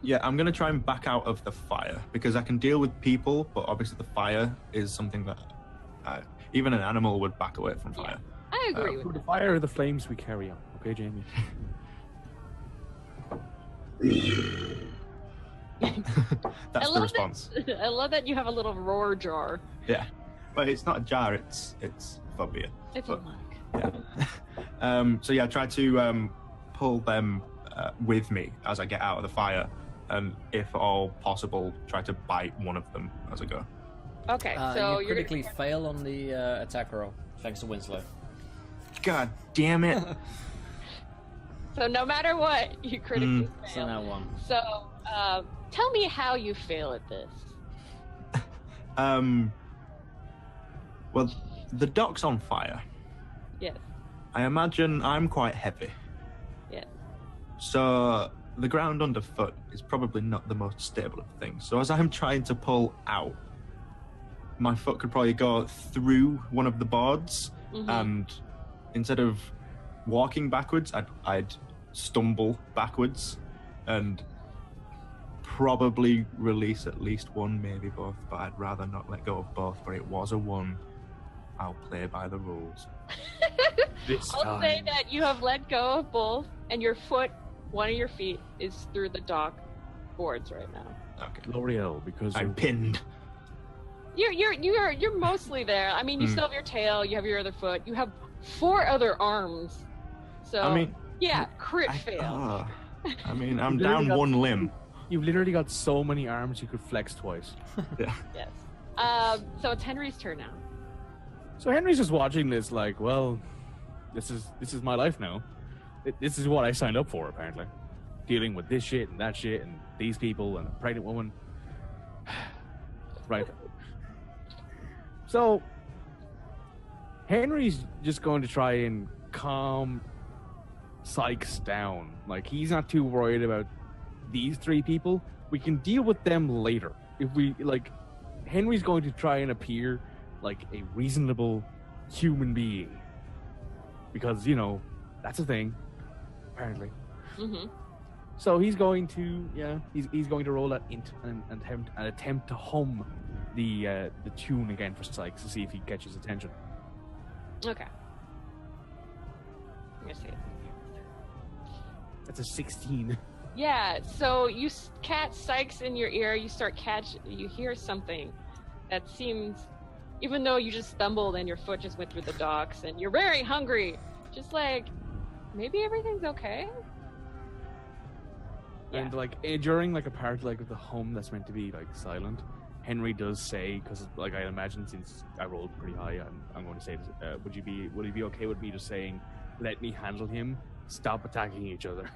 Yeah, I'm gonna try and back out of the fire because I can deal with people, but obviously the fire is something that even an animal would back away from fire. I agree Through with the that. fire or the flames we carry on. Okay, Jamie? That's the response. I love that you have a little roar jar. Yeah, but it's not a jar; it's phobia. It's a But- mug. Yeah. So yeah, try to pull them with me as I get out of the fire, and if at all possible, try to bite one of them as I go. Okay, so you you're critically fail on the attack roll, thanks to Winslow. God damn it! so no matter what, you critically So fail. now 1. So tell me how you fail at this. Well, the dock's on fire. Yes. I imagine I'm quite heavy. Yes. So the ground underfoot is probably not the most stable of things. So as I'm trying to pull out, my foot could probably go through one of the boards, and instead of walking backwards, I'd stumble backwards and probably release at least one, maybe both, but I'd rather not let go of both. But it was a 1. I'll play by the rules. I'll say that you have let go of both, and your foot, one of your feet, is through the dock boards right now. Okay. L'Oreal, because I'm pinned. You're mostly there. I mean, you still have your tail, you have your other foot, you have 4 other arms. So I mean, yeah, crit fail. I mean, I'm Literally down got- 1 limb. you've literally got so many arms you could flex twice. Yeah. Yes. So it's Henry's turn now. So Henry's just watching this like, well, this is my life now. This is what I signed up for, apparently. Dealing with this shit and that shit and these people and a pregnant woman. Right. So Henry's just going to try and calm Sykes down. Like, he's not too worried about these 3 people. We can deal with them later. If we, like, Henry's going to try and appear like a reasonable human being. Because, you know, that's a thing, apparently. Mm-hmm. So he's going to, he's going to roll that int and attempt to hum the tune again for Sykes to see if he catches attention. Okay. I'm gonna say it. That's a 16. Yeah, so you catch Sykes in your ear, you hear something that seems, even though you just stumbled and your foot just went through the docks and you're very hungry, just like, maybe everything's okay? And like during like a part like of the hum that's meant to be like silent, Henry does say, because like I imagine since I rolled pretty high, I'm going to say, would you be okay with me just saying, let me handle him, stop attacking each other?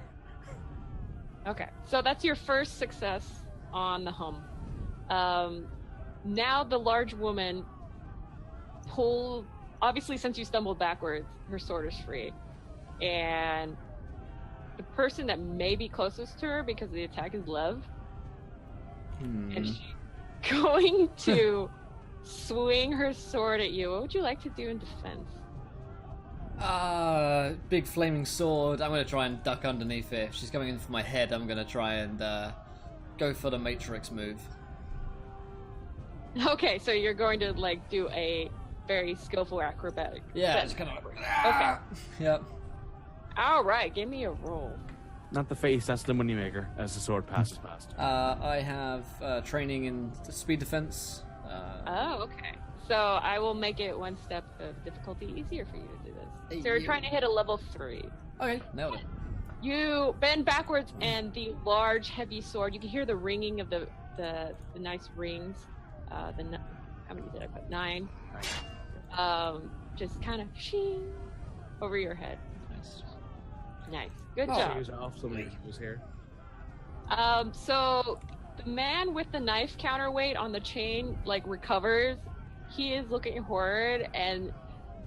Okay, so that's your first success on the hum. Now the large woman obviously since you stumbled backwards, her sword is free. And the person that may be closest to her because the attack is Lev. And she's going to swing her sword at you. What would you like to do in defense? Big flaming sword. I'm gonna try and duck underneath it. If she's coming in for my head, I'm gonna try and go for the Matrix move. Okay, so you're going to like do a very skillful acrobatic. Yeah, it's kind of like... Okay. Yep. All right, give me a roll. Not the face, that's the moneymaker, as the sword passes past. I have training in speed defense. Oh, okay. So I will make it one step of difficulty easier for you to do this. So you're trying to hit a level 3. Okay, nailed it. You bend backwards, and the large, heavy sword. You can hear the ringing of the nice rings. How many did I put? 9. Just kind of shing over your head. Nice. Good job. She was off, somebody was here. So the man with the knife counterweight on the chain like recovers. He is looking horrid and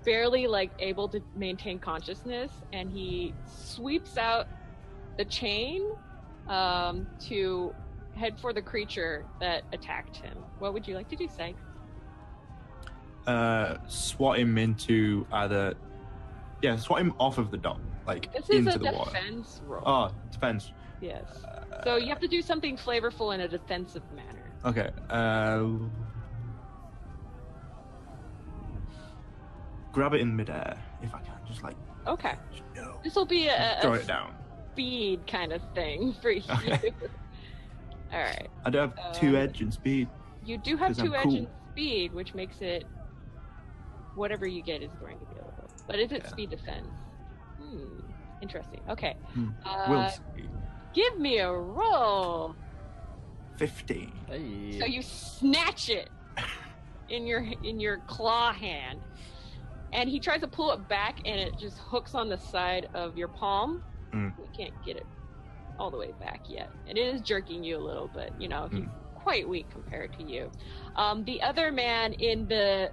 barely like able to maintain consciousness, and he sweeps out the chain to head for the creature that attacked him. What would you like to do, Sykes? Swat him into either... Yeah, swat him off of the dock, like this is into a the water. defense roll. Oh, defense. Yes. So you have to do something flavorful in a defensive manner. Okay. Grab it in midair, if I can. Just like... Okay. No. This will be Throw a it down. speed kind of thing for you. Okay. All right. I do have 2 edge and speed. You do have 'Cause I'm 2 edge cool. and speed, which makes it whatever you get is going to be a little. But is it speed defense? Interesting. Okay. Will speed. Give me a roll. 50. Hey. So you snatch it in your claw hand, and he tries to pull it back, and it just hooks on the side of your palm. We can't get it all the way back yet, and it is jerking you a little, but you know he's quite weak compared to you. The other man in the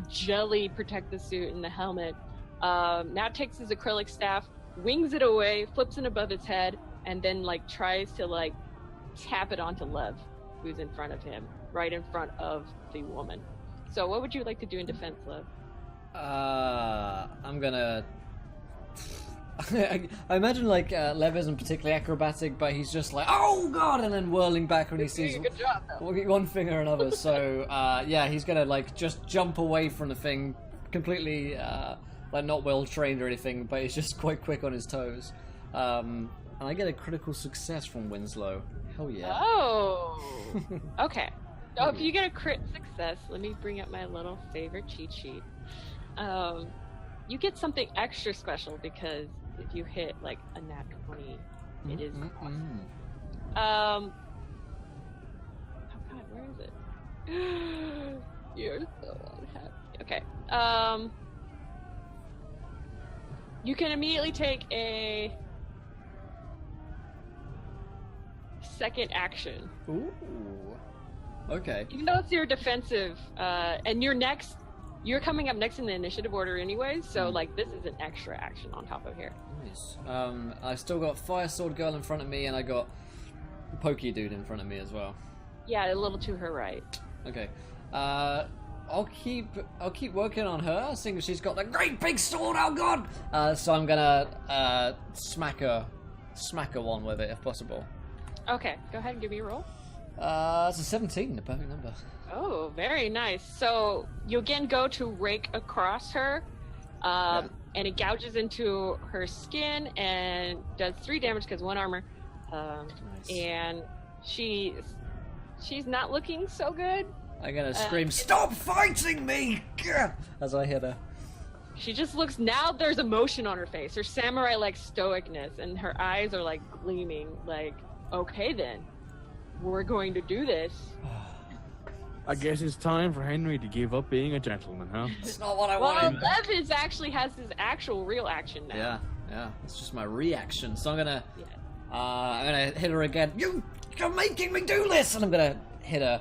jelly protective suit and the helmet now takes his acrylic staff, wings it away, flips it above his head, and then like tries to like tap it onto Lev, who's in front of him, right in front of the woman. So what would you like to do in defense, Lev? I'm gonna... I imagine like Lev isn't particularly acrobatic, but he's just like, oh god, and then whirling back when he sees Good job, though. one thing or another. So yeah, he's gonna like just jump away from the thing, completely like not well trained or anything, but he's just quite quick on his toes. And I get a critical success from Winslow. Hell yeah. Oh, okay. So if you get a crit success, let me bring up my little favorite cheat sheet. You get something extra special because if you hit like a nat 20, it is awesome. Oh god, where is it? You're so unhappy. Okay. You can immediately take a second action. Ooh. Okay. Even though it's your defensive, and you're coming up next in the initiative order anyways, so like this is an extra action on top of here. Nice. I still got Fire Sword Girl in front of me, and I got Pokey Dude in front of me as well. Yeah, a little to her right. Okay. I'll keep working on her, seeing as she's got the great big sword. Oh god! So I'm gonna smack her one with it if possible. Okay, go ahead and give me a roll. It's a 17, the perfect number. Oh, very nice. So you again go to rake across her, and it gouges into her skin and does 3 damage because 1 armor. Nice. And she's not looking so good. I'm gonna scream, "Stop fighting me!" as I hit her. She just looks, now there's emotion on her face, her samurai-like stoicness, and her eyes are like gleaming, like, okay then, we're going to do this. I guess it's time for Henry to give up being a gentleman, huh? It's not what I Well, wanted. Lev is actually has his actual real action now. Yeah. It's just my reaction. So I'm gonna Yeah. hit her again. You're making me do this, and I'm gonna hit her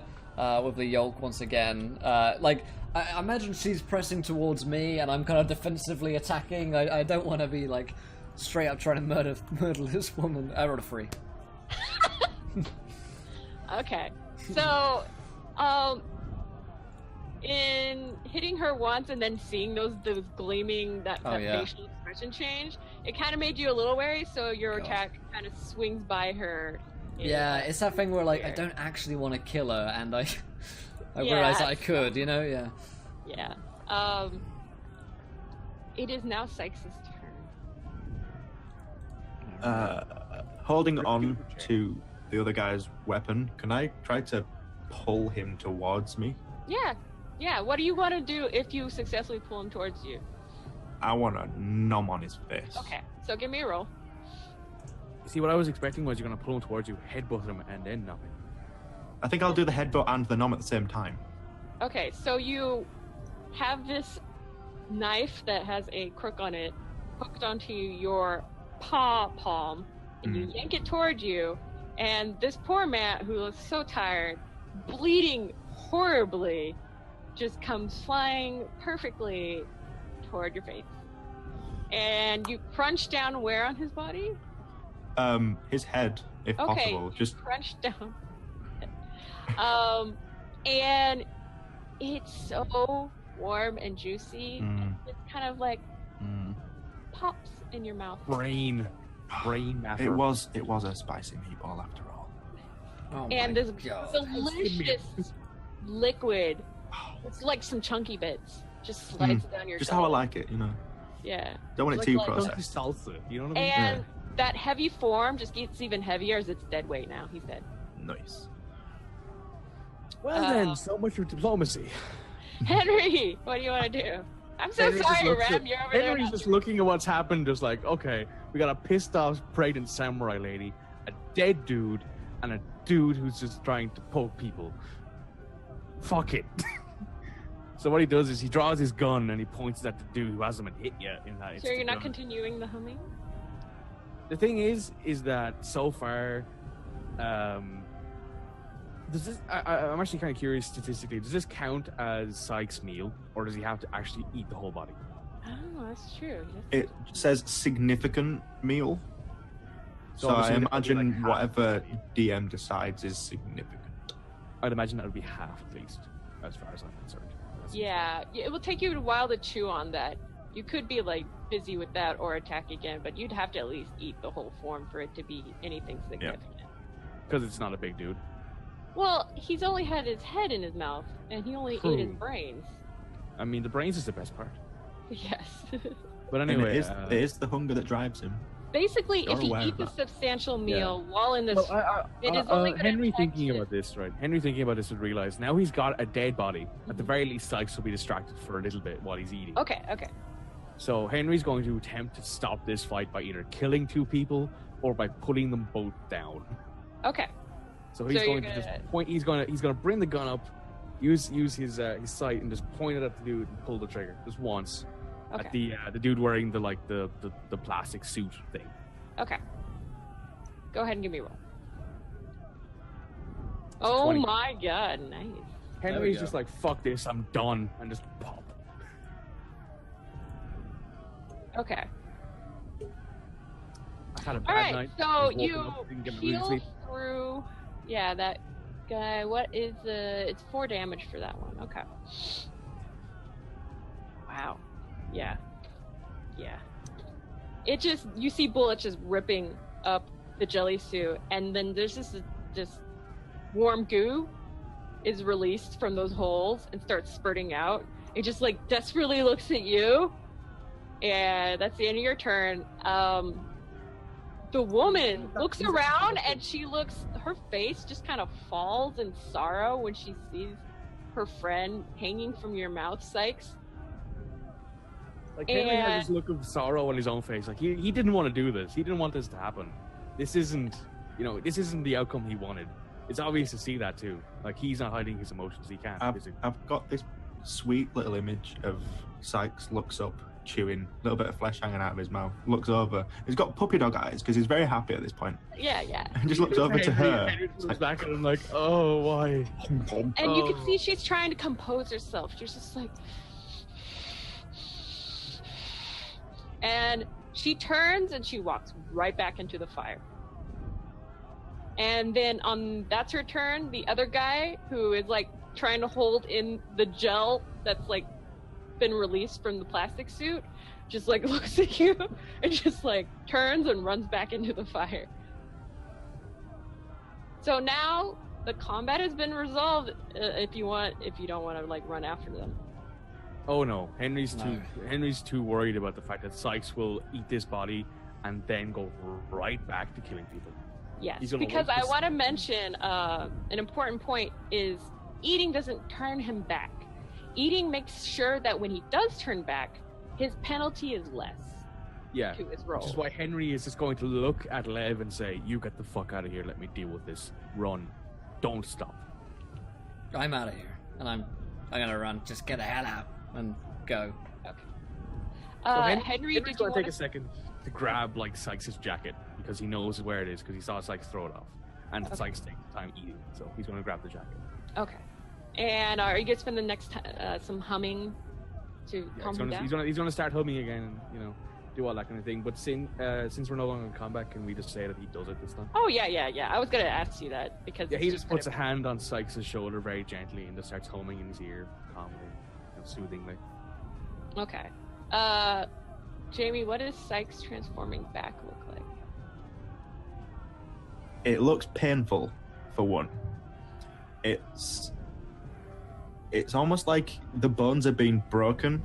with the yoke once again. Like I imagine she's pressing towards me, and I'm kind of defensively attacking. I don't want to be like straight up trying to murder this woman. I rolled a 3. Okay. So, in hitting her once and then seeing those gleaming that facial expression change, it kind of made you a little wary. So your attack kind of swings by her. Yeah, it's that thing where like I don't actually want to kill her, and I realized that I could. You know? Yeah. Yeah. It is now Sykes' turn. Holding on to the other guy's weapon, can I try to pull him towards me? Yeah. What do you want to do if you successfully pull him towards you? I want to nom on his face. Okay, so give me a roll. See, what I was expecting was you're going to pull him towards you, headbutt him, and then nothing. I think I'll do the headbutt and the nom at the same time. Okay, so you have this knife that has a crook on it hooked onto your palm, and you yank it toward you, and this poor man who looks so tired, bleeding horribly, just comes flying perfectly toward your face. And you crunch down where on his body? His head, if possible. Just crunch down. And it's so warm and juicy. And it's kind of like pops in your mouth. Brain matter. It was a spicy meatball after all. Oh and my this God. delicious liquid, it's like some chunky bits, just slides down your Just gullet. how I like it, you know. Yeah. Don't want it too processed. Salsa, you know what I mean? And that heavy form just gets even heavier as it's dead weight now. He's dead. Nice. Well then, so much for diplomacy. Henry, what do you want to do? I'm so Henry just sorry, looks Ram. at- You're over there. Henry's just looking at what's happened, just like, okay, we got a pissed off pregnant samurai lady, a dead dude, and a dude who's just trying to poke people. Fuck it. So what he does is he draws his gun and he points it at the dude who hasn't been hit yet. In that Sure, you're not gun. continuing the humming? The thing is that so far, does this? I'm actually kind of curious statistically. Does this count as Sykes' meal, or does he have to actually eat the whole body? Oh, that's true. It says significant meal. So I obviously that would be imagine like half whatever DM decides is significant. I'd imagine that would be half at least, as far as I'm concerned. Yeah, it will take you a while to chew on that. You could be like busy with that or attack again, but you'd have to at least eat the whole form for it to be anything significant. Because it's not a big dude. Well, he's only had his head in his mouth, and he only ate his True. brains. I mean, the brains is the best part. Yes. But And anyway, it is the hunger that drives him. Basically, You're if he aware of eats a that. substantial meal while in this, well, it is only going to Henry thinking about this, right? Henry thinking about this would realize now he's got a dead body. At the very least, Sykes will be distracted for a little bit while he's eating. Okay. So Henry's going to attempt to stop this fight by either killing two people or by putting them both down. Okay. So he's So going you're to just gonna- point. He's going to bring the gun up, use his sight, and just point it at the dude and pull the trigger just once at the dude wearing the plastic suit thing. Okay. Go ahead and give me a roll. Oh 20. my god, nice. Henry's just like, fuck this, I'm done, and just pop. Okay. I had a bad All right, night. I so was woken you up, didn't get a really peel sleep. through. Yeah, that guy. What is it's 4 damage for that one. Okay. Wow. Yeah. It just you see bullets just ripping up the jelly suit, and then there's just warm goo is released from those holes and starts spurting out. It just like desperately looks at you. And that's the end of your turn. The woman looks around and her face just kind of falls in sorrow when she sees her friend hanging from your mouth, Sykes. Like Henry had this look of sorrow on his own face. Like he didn't want to do this. He didn't want this to happen. This isn't the outcome he wanted. It's obvious to see that too. Like he's not hiding his emotions. He can't. I've got this sweet little image of Sykes looks up, chewing, a little bit of flesh hanging out of his mouth, looks over. He's got puppy dog eyes because he's very happy at this point. Yeah. And just looks over to her. Henry looks back at him like, oh, why? And you can see she's trying to compose herself. She's just like... And she turns and she walks right back into the fire. And then that's her turn. The other guy who is like trying to hold in the gel that's like been released from the plastic suit just like looks at you and just like turns and runs back into the fire. So now the combat has been resolved. If you don't want to like run after them. Oh no, Henry's too worried about the fact that Sykes will eat this body and then go right back to killing people. Yes, because I want to mention an important point is eating doesn't turn him back. Eating makes sure that when he does turn back, his penalty is less. Yeah, to his role. Which is why Henry is just going to look at Lev and say, "You get the fuck out of here. Let me deal with this. Run, don't stop." I'm out of here, and I'm gonna run. Just get the hell out and go. Okay. So Henry's going to take a second to grab like Sykes' jacket because he knows where it is because he saw Sykes throw it off, and Sykes takes time eating, so he's going to grab the jacket. Okay. And are you going to spend the next some humming to calm him down? He's going to start humming again, and do all that kind of thing. But since we're no longer in combat, can we just say that he does it this time? Oh yeah. I was going to ask you that because he just puts a hand on Sykes' shoulder very gently and just starts humming in his ear calmly, soothingly. Okay. Jamie, what does Sykes transforming back look like? It looks painful, for one. It's almost like the bones are being broken,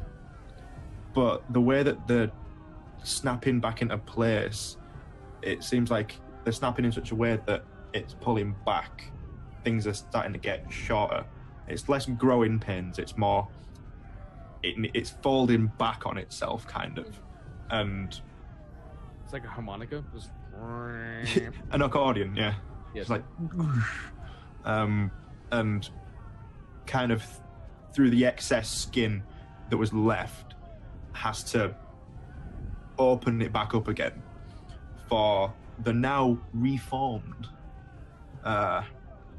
but the way that they're snapping back into place, it seems like they're snapping in such a way that it's pulling back. Things are starting to get shorter. It's less growing pains, it's more... It's folding back on itself, kind of. And... It's like a harmonica? Just... An accordion, yeah. Yes. It's like... and kind of through the excess skin that was left has to open it back up again for the now reformed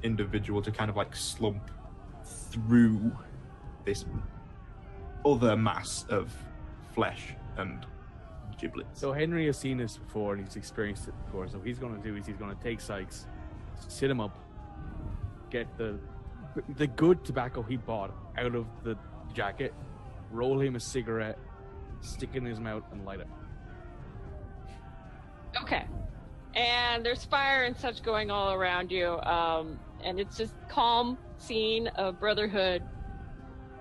individual to kind of like slump through this other mass of flesh and giblets. So Henry has seen this before and he's experienced it before, so he's going to take Sykes, sit him up, get the good tobacco he bought out of the jacket, roll him a cigarette, stick it in his mouth, and light it. Okay. And there's fire and such going all around you, and it's just calm scene of brotherhood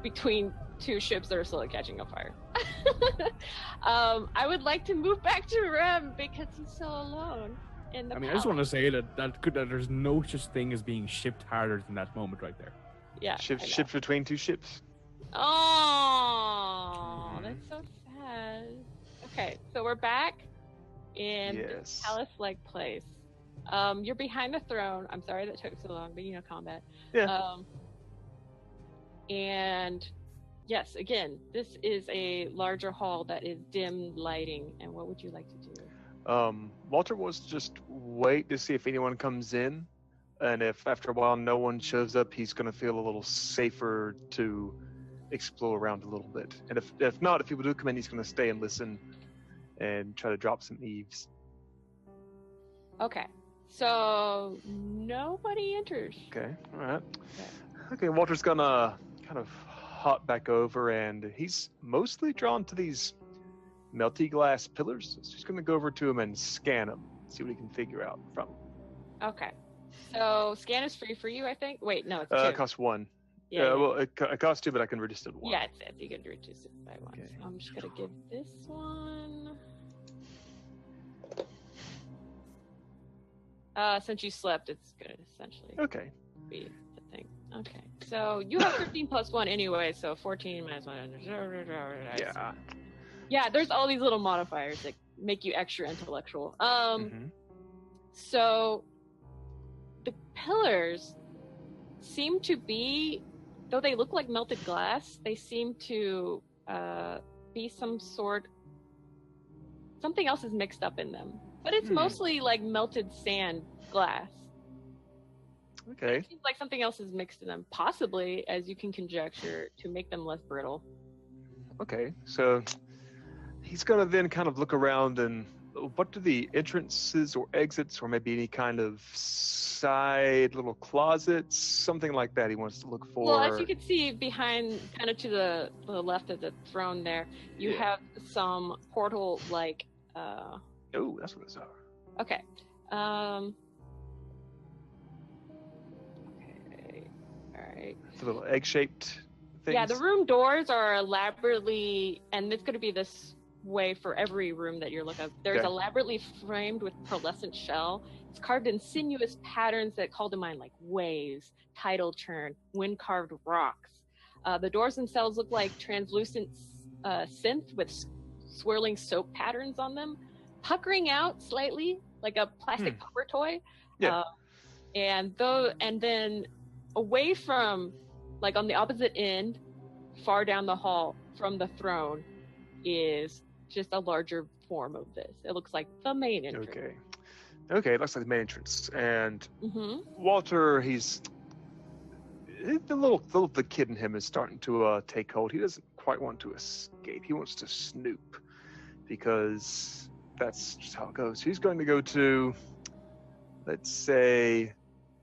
between two ships that are slowly catching on fire. I would like to move back to Rem because he's so alone. I just want to say that there's no such thing as being shipped harder than that moment right there. Yeah. Shipped between two ships. Oh, that's so sad. Okay, so we're back in this palace-like place. You're behind the throne. I'm sorry that took so long, but combat. Yeah. And yes, again, this is a larger hall that is dim lighting. And what would you like to do? Walter wants to just wait to see if anyone comes in, and if after a while no one shows up, he's going to feel a little safer to explore around a little bit. And if not, if people do come in, he's going to stay and listen and try to drop some eaves. Okay, so nobody enters. Okay, all right. Okay, Walter's going to kind of hop back over, and he's mostly drawn to these melty glass pillars. So he's going to go over to him and scan them, see what he can figure out from them. Okay. So scan is free for you, I think. Wait, no, it's two. It costs one. Yeah. Well, it costs two, but I can reduce it to one. Yeah, it's you can reduce it by one. Okay. So I'm just going to give this one. Since you slept, it's going to essentially be the thing. Okay. So you have 13 plus 1 anyway, so 14 minus 1. Yeah. Yeah, there's all these little modifiers that make you extra intellectual. So pillars seem to be, though they look like melted glass, they seem to be something else is mixed up in them. But it's mostly like melted sand glass. Okay. It seems like something else is mixed in them, possibly, as you can conjecture, to make them less brittle. Okay, so he's gonna then kind of look around and what do the entrances or exits or maybe any kind of side little closets, something like that he wants to look for. Well, as you can see behind, kind of to the left of the throne there, you have some portal-like... Oh, that's what it's are. Okay. Okay. All right. It's a little egg-shaped things. Yeah, the room doors are elaborately, and it's going to be this way for every room that you're looking at. There's elaborately framed with pearlescent shell. It's carved in sinuous patterns that call to mind like waves, tidal churn, wind-carved rocks. The doors themselves look like translucent synth with swirling soap patterns on them, puckering out slightly like a plastic pupper toy. Yeah. And then away from, like on the opposite end, far down the hall from the throne, is just a larger form of this. It looks like the main entrance. Okay, it looks like the main entrance. And Walter, the kid in him is starting to take hold. He doesn't quite want to escape. He wants to snoop because that's just how it goes. He's going to go to, let's say,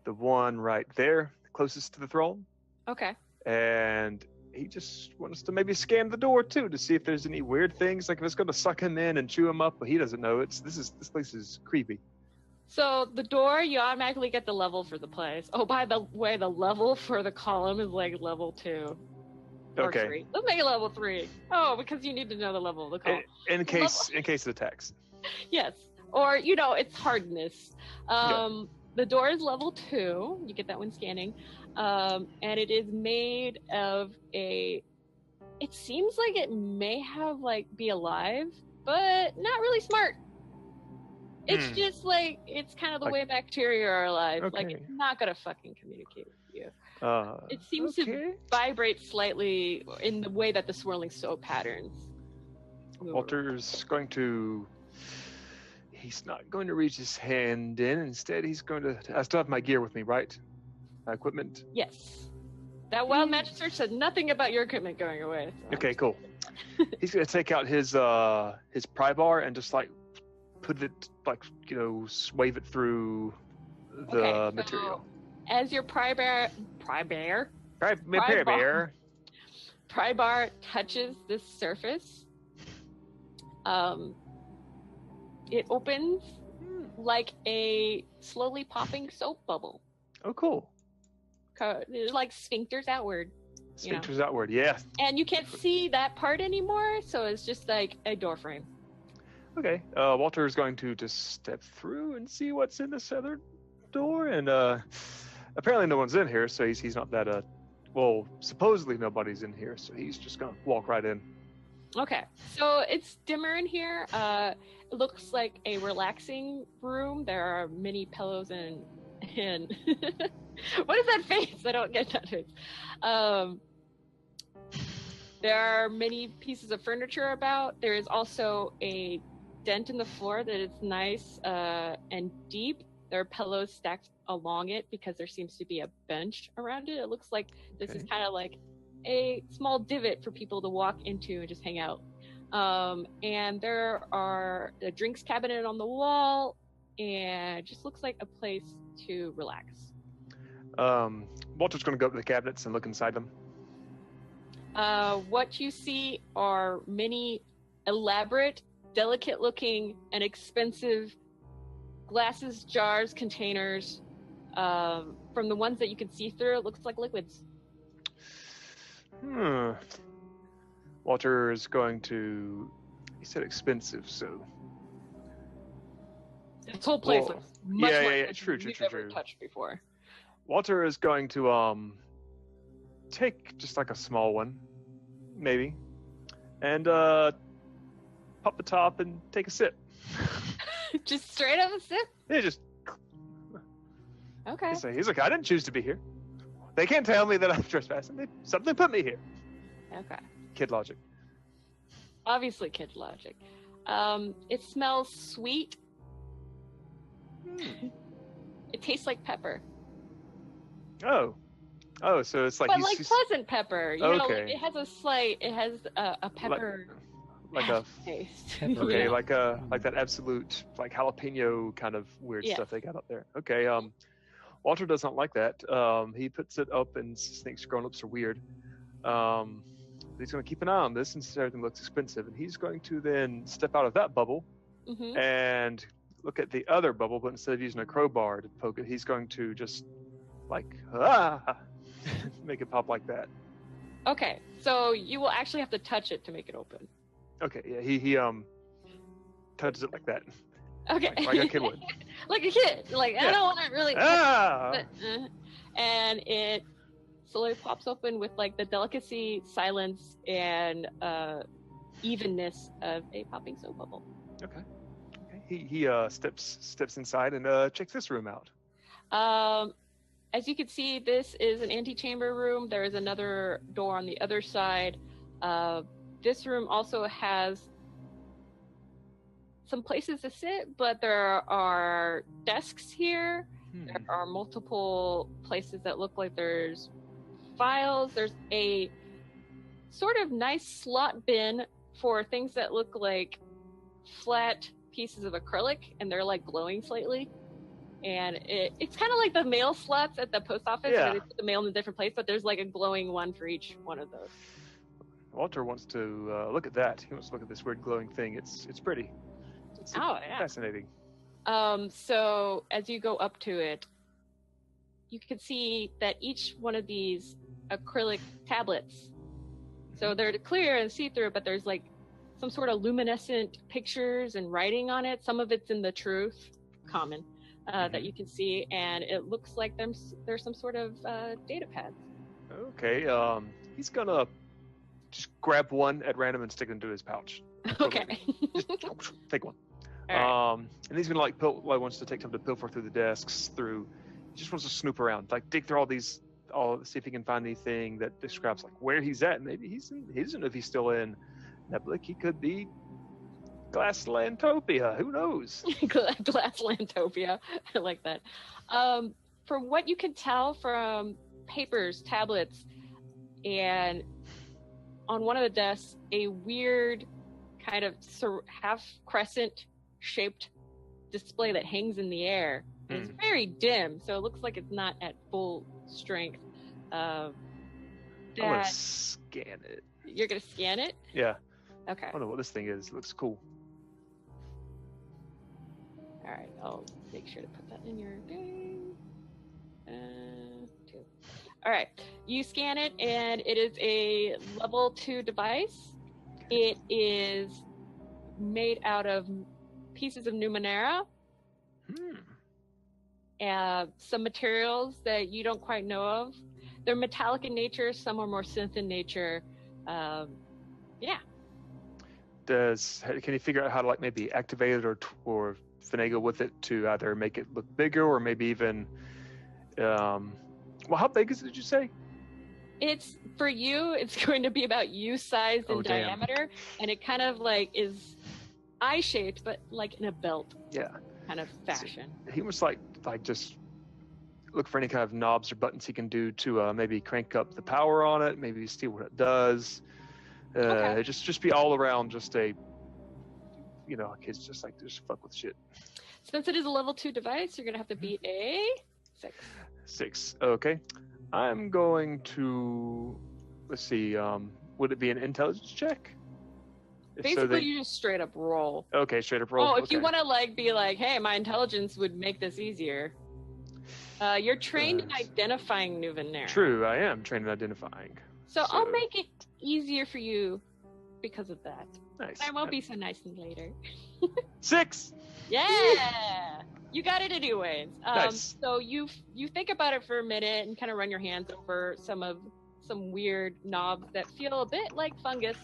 the one right there, closest to the throne. Okay. And he just wants to maybe scan the door too to see if there's any weird things, like if it's going to suck him in and chew him up, but he doesn't know. This place is creepy. So the door, you automatically get the level for the place. Oh, by the way, the level for the column is like level 2. Or 3. Let's make it level 3. Oh, because you need to know the level of the column. In case of attacks. Yes. Or, it's hardness. The door is level 2. You get that when scanning. And it is made of it seems like it may have be alive, but not really smart. It's just it's kind of the way bacteria are alive. Okay. It's not gonna fucking communicate with you. It seems to okay. vibrate slightly in the way that the swirling soap patterns. Walter's he's not going to reach his hand in. Instead, he's going to... I still have my gear with me, right? My equipment? Yes. That wild magic search said nothing about your equipment going away. So. Okay, cool. He's going to take out his pry bar and just put it, wave it through the material. As your pry bar touches this surface, it opens like a slowly popping soap bubble. Oh, cool. It's like sphincters outward. Sphincters outward, yeah. And you can't see that part anymore, so it's just like a door frame. Okay. Walter is going to just step through and see what's in this other door, and apparently no one's in here, so he's not that supposedly nobody's in here, so he's just gonna walk right in. Okay, so it's dimmer in here. It looks like a relaxing room. There are many pillows and what is that face? I don't get that face. There are many pieces of furniture about. There is also a dent in the floor that is nice and deep. There are pillows stacked along it because there seems to be a bench around it. It looks like this is kind of like a small divot for people to walk into and just hang out. And there are a drinks cabinet on the wall, and it just looks like a place to relax. Walter's going to go up to the cabinets and look inside them. What you see are many elaborate, delicate-looking, and expensive glasses, jars, containers. From the ones that you can see through, it looks like liquids. Walter is going to... He said expensive, so... This whole place looks much like true. Never touched before. Walter is going to take just like a small one, maybe, and pop the top and take a sip. Just straight up a sip? Yeah, just... Okay. He's like, I didn't choose to be here. They can't tell me that I'm trespassing. Something put me here. Okay. Kid logic. Obviously, kid logic. It smells sweet. It tastes like pepper. Oh, so it's like But like pleasant pepper. You know, like Okay. it has a pepper like a taste. okay, Yeah. like that absolute like jalapeno kind of weird Yeah. stuff they got up there. Okay, Walter does not like that. He puts it up and thinks grown-ups are weird. He's going to keep an eye on this and see everything looks expensive, and he's going to then step out of that bubble Mhm. and look at the other bubble, but instead of using a crowbar to poke it, he's going to just like make it pop like that. Okay, so you will actually have to touch it to make it open. Okay, yeah, he touches it like that, Okay. like a kid would. Like a kid. Like I Yeah. don't want to really. Ah! And it slowly pops open with like the delicacy, silence, and evenness of a popping soap bubble. Okay. He steps inside and checks this room out. As you can see, this is an antechamber room. There is another door on the other side. This room also has some places to sit, but there are desks here. There are multiple places that look like there's files. There's a sort of nice slot bin for things that look like flat pieces of acrylic, and they're like glowing slightly. And it's kind of like the mail slots at the post office Yeah. where they put the mail in a different place, but there's like a glowing one for each one of those. Walter wants to look at that. He wants to look at this weird glowing thing. It's pretty. It's fascinating. So as you go up to it, you can see that each one of these acrylic tablets, so they're clear and see-through, but there's like some sort of luminescent pictures and writing on it. Some of it's in the truth common that you can see, and it looks like there's some sort of data pads. Okay, he's gonna just grab one at random and stick it into his pouch. Okay. Just take one. All right. And he's gonna wants to take time to pilfer through the desks. He just wants to snoop around, like dig through all see if he can find anything that describes like where he's at. Maybe he doesn't know if he's still in Neblik. He could be Glasslandtopia. Who knows? Glasslandtopia. I like that. From what you can tell from papers, tablets, and on one of the desks, a weird kind of half crescent shaped display that hangs in the air. And it's very dim, so it looks like it's not at full strength. I'm gonna scan it. You're gonna scan it? Yeah. Okay. I don't know what this thing is. It looks cool. All right, I'll make sure to put that in your thing. 2. All right, you scan it, and it is a level 2 device. It is made out of pieces of Numenera, some materials that you don't quite know of. They're metallic in nature, some are more synth in nature. Yeah. Can you figure out how to like maybe activate it or finagle with it to either make it look bigger or maybe even how big is it, did you say? It's for you, it's going to be about you-sized in damn. diameter, and it kind of like is eye-shaped, but like in a belt kind of fashion. He was like just look for any kind of knobs or buttons he can do to maybe crank up the power on it, maybe see what it does. Okay. Just be all around just a kids just like just fuck with shit. Since it is a level 2 device, you're gonna have to beat a 6. 6. Okay. I'm going to let's see, would it be an intelligence check? If so, Basically, you just straight up roll. Okay, straight up roll. Oh, if okay. you want to like be like, hey, my intelligence would make this easier. You're trained in identifying Numenera. True, I am trained in identifying. So I'll make it easier for you because of that. Nice. I won't be so nice and later. 6. Yeah, you got it anyways. Nice. So you think about it for a minute and kind of run your hands over some weird knobs that feel a bit like fungus,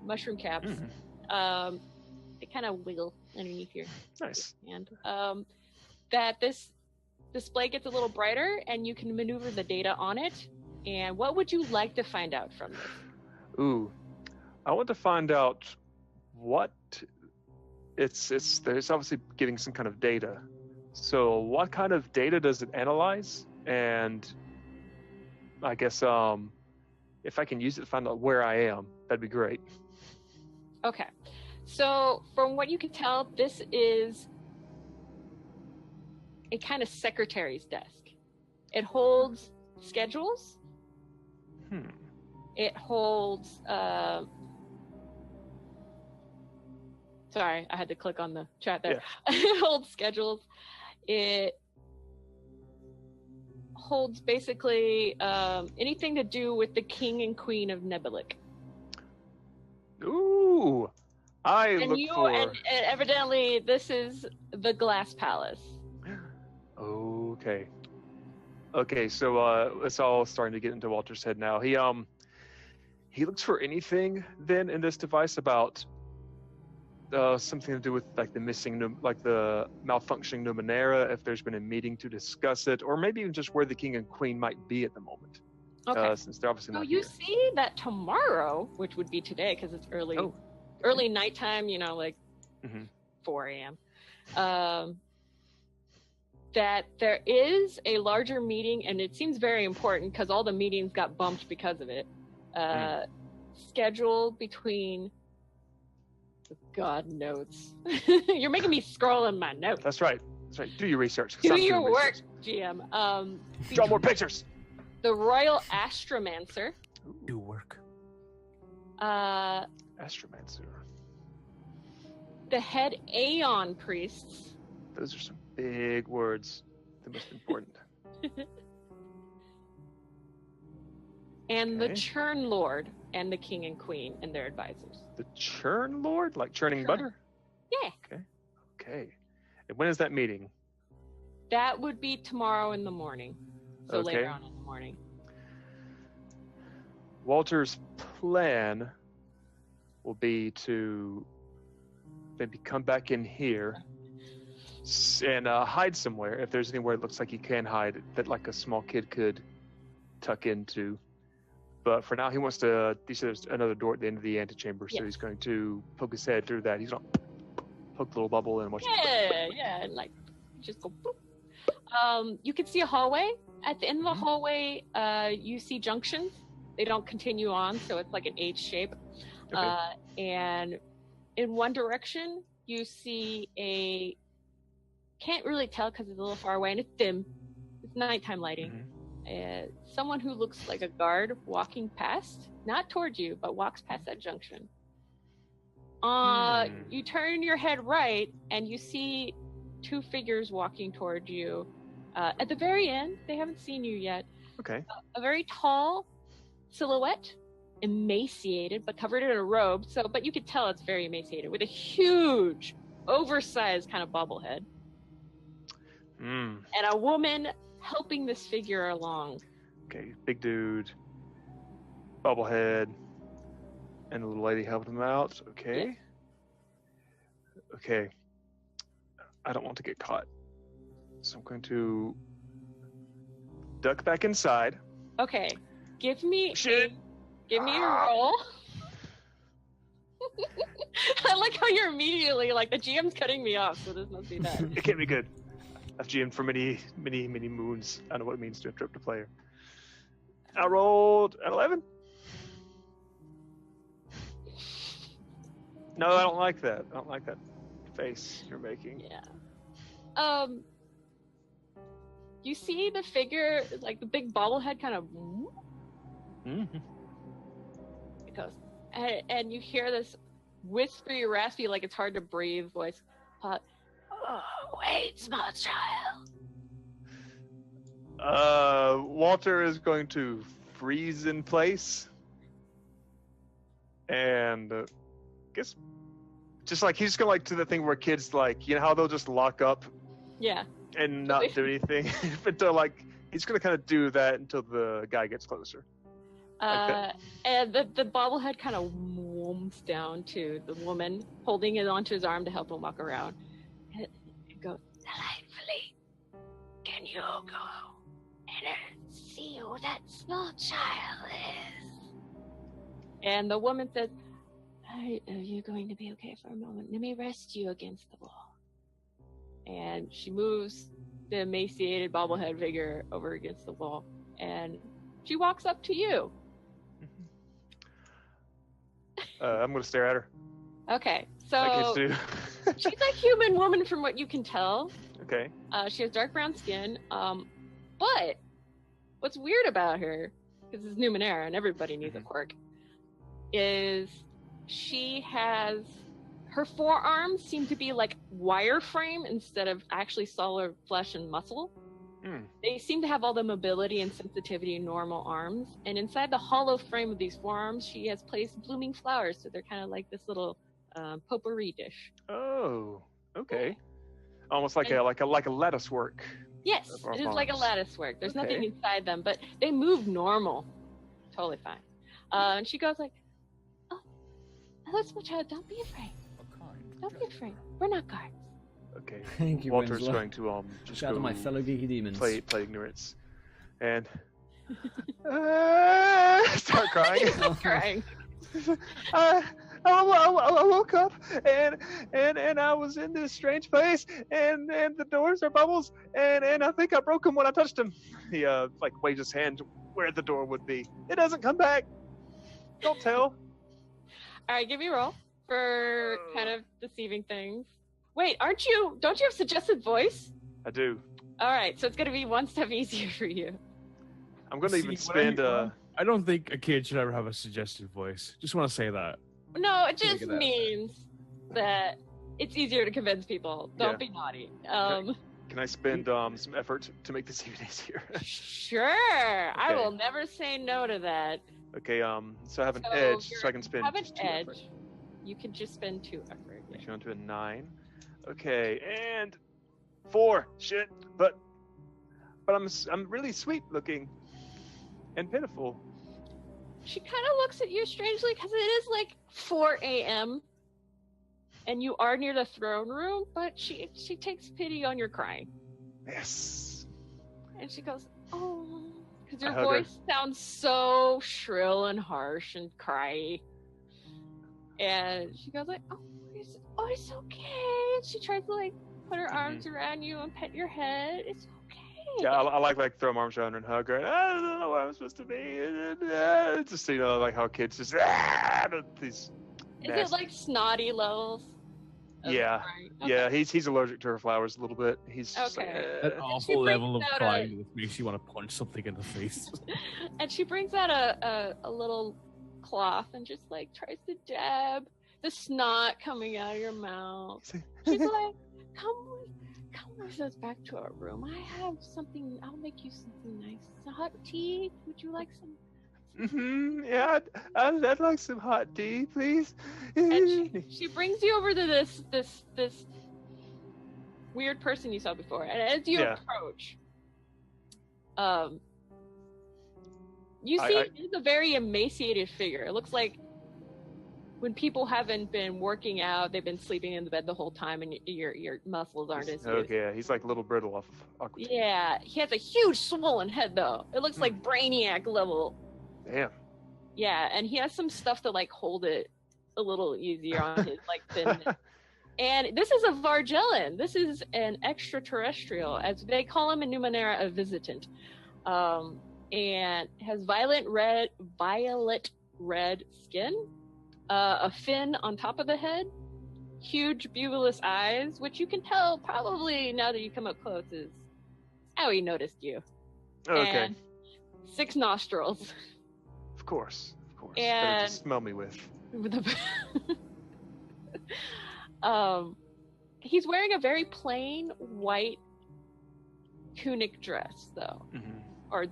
mushroom caps. They kind of wiggle underneath your Nice. hand. That this display gets a little brighter, and you can maneuver the data on it. And what would you like to find out from this? Ooh, I want to find out what it's obviously giving some kind of data. So what kind of data does it analyze? And I guess if I can use it to find out where I am, that'd be great. Okay. So from what you can tell, this is a kind of secretary's desk. It holds schedules. It holds sorry, I had to click on the chat there. Yeah. It holds schedules. It holds basically anything to do with the king and queen of Nebulic. Ooh, and evidently this is the Glass Palace. Okay, so it's all starting to get into Walter's head now. He looks for anything then in this device about something to do with like the malfunctioning Numenera, if there's been a meeting to discuss it, or maybe even just where the king and queen might be at the moment. Okay. Since they're obviously not you here. See that tomorrow, which would be today because it's early nighttime, like 4 a.m. That there is a larger meeting, and it seems very important because all the meetings got bumped because of it. Scheduled between God notes. You're making me scroll in my notes. That's right. Do your research. Do your work, GM. Draw more pictures. The Royal Astromancer. Do work. Astromancer. The head Aeon priests. Those are some big words. They're most important. And the Churn Lord and the King and Queen and their advisors. The Churn Lord? Like churning butter? Yeah. Okay. And when is that meeting? That would be tomorrow in the morning. So later on in the morning. Walter's plan will be to maybe come back in here and hide somewhere. If there's anywhere it looks like he can hide that like a small kid could tuck into. But for now, he wants to. He said there's another door at the end of the antechamber, so he's going to poke his head through that. He's going to poke the little bubble and watch. Yeah, and like just go. Boop. You can see a hallway. At the end of the hallway, you see junctions. They don't continue on, so it's like an H shape. Okay. And in one direction, you see a. Can't really tell because it's a little far away and it's dim. It's nighttime lighting. Someone who looks like a guard walking past, not towards you, but walks past that junction. You turn your head right and you see two figures walking towards you. At the very end, they haven't seen you yet. Okay. A very tall silhouette, emaciated, but covered in a robe. But you could tell it's very emaciated, with a huge, oversized kind of bobblehead. And a woman helping this figure along. Okay, big dude, bobblehead, and the little lady helping him out. Okay. Yeah. Okay. I don't want to get caught, so I'm going to duck back inside. Okay, give me a roll. I like how you're immediately like the GM's cutting me off, so this must be bad. It can't be good. I've GM'd for many moons. I know what it means to interrupt a player. I rolled an 11. No, I don't like that. I don't like that face you're making. Yeah. You see the figure, like the big bobblehead kind of... It goes, and you hear this whispery, raspy, like it's hard to breathe voice. Wait, small child. Walter is going to freeze in place, and guess just like he's gonna do the thing where kids how they'll just lock up, and not do anything. But he's gonna kind of do that until the guy gets closer. And the bobblehead kind of warms down to the woman holding it onto his arm to help him walk around. It goes, delightfully. Get Can you go and see who that small child is? And the woman said, are you going to be okay for a moment? Let me rest you against the wall. And she moves the emaciated bobblehead figure over against the wall. And she walks up to you. I'm going to stare at her. Okay, Like so kids do. she's a human woman from what you can tell. Okay. She has dark brown skin. But what's weird about her, because it's Numenera and everybody needs a quirk, is she has her forearms seem to be like wireframe instead of actually solid flesh and muscle. They seem to have all the mobility and sensitivity in normal arms. And inside the hollow frame of these forearms, she has placed blooming flowers, so they're kind of like this little potpourri dish. Oh, okay. Almost like a lattice work. Yes, of our it is like a farms. lattice work. There's nothing Okay. inside them, but they move normal. Totally fine. And she goes like, "Oh, hello, small child. Don't be afraid. Don't be afraid. We're not guards." Okay. Thank you, Walter's Winslow. going to just Shout out go to my fellow geeky demons. play ignorance, and start crying. Crying. I woke up and I was in this strange place and the doors are bubbles and I think I broke them when I touched them. He like waves his hand where the door would be. It doesn't come back. Don't tell. All right, give me a roll for kind of deceiving things. Wait, don't you have suggested voice? I do. All right, so it's going to be one step easier for you. I'm gonna even See, when spend I don't think a kid should ever have a suggested voice. Just want to say that. No, it Look just at that. means that it's easier to convince people. Don't Yeah. be naughty. Can I spend some effort to make this even easier? Sure. I Okay. will never say no to that. Okay, so I have an So edge, you're- so I can spend Have an just 2 effort. edge. You can just spend 2 effort. Makes you onto a 9. Okay, and 4. Shit, but I'm really sweet looking and pitiful. She kind of looks at you strangely because it is like 4 a.m. and you are near the throne room, but she takes pity on your crying. Yes. And she goes, "Oh," because your I hug her. voice sounds so shrill and harsh and cryy. And she goes like, it's okay." And she tries to like put her arms around you and pet your head. It's okay. Yeah, I like throw my arms around her and hug her. I don't know where I'm supposed to be. It's just like how kids just these. Is it like snotty levels? of Yeah. crying? Yeah, Okay. he's allergic to her flowers a little bit. He's just Okay. That like, She awful brings level of out crying that makes you want to punch something in the face. And she brings out a little cloth and just like tries to dab the snot coming out of your mouth. She's like, come with us back to our room. I have something, I'll make you something nice. Some hot tea? Would you like some? yeah, I'd like some hot tea, please. And she brings you over to this weird person you saw before. And as you Yeah. approach, you see I- it's a very emaciated figure. It looks like when people haven't been working out, they've been sleeping in the bed the whole time, and your muscles aren't as good. Okay, yeah, he's like a little brittle off of aqua tea. Yeah, he has a huge swollen head though. It looks like Brainiac level. Damn. Yeah, and he has some stuff to like hold it a little easier on his like thinness. And this is a Vargellan. This is an extraterrestrial, as they call him in Numenera, a visitant. And has violet red skin, a fin on top of the head, huge bugulous eyes, which you can tell probably now that you come up close is how he noticed you. Okay, And 6 nostrils. of course. Better And- to smell me with. With he's wearing a very plain white tunic dress though, Mhm. or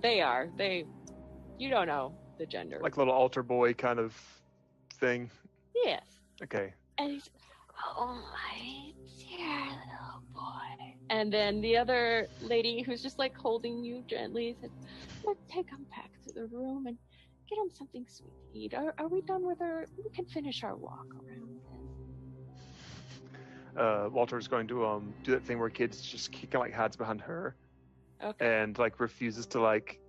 you don't know the gender. Like a little altar boy kind of thing. Yes, Okay. and he's, "Oh my dear little boy," and then the other lady who's just like holding you gently said, "Let's take him back to the room and get him something sweet to eat. Are we done with her? We can finish our walk around then." Walter's going to do that thing where kids just kind of like hides behind her Okay. and like refuses to like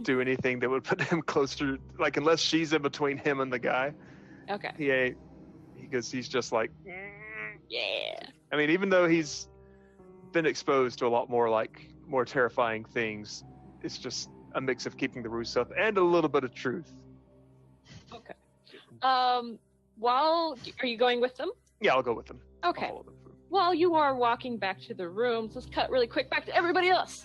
do anything that would put him closer, like unless she's in between him and the guy. Okay. He ain't, because he's just like, Yeah. I mean, even though he's been exposed to a lot more terrifying things, it's just a mix of keeping the ruse stuff and a little bit of truth. Okay. Are you going with them? Yeah, I'll go with them. I'll Okay. follow them through. While you are walking back to the rooms, let's cut really quick back to everybody else.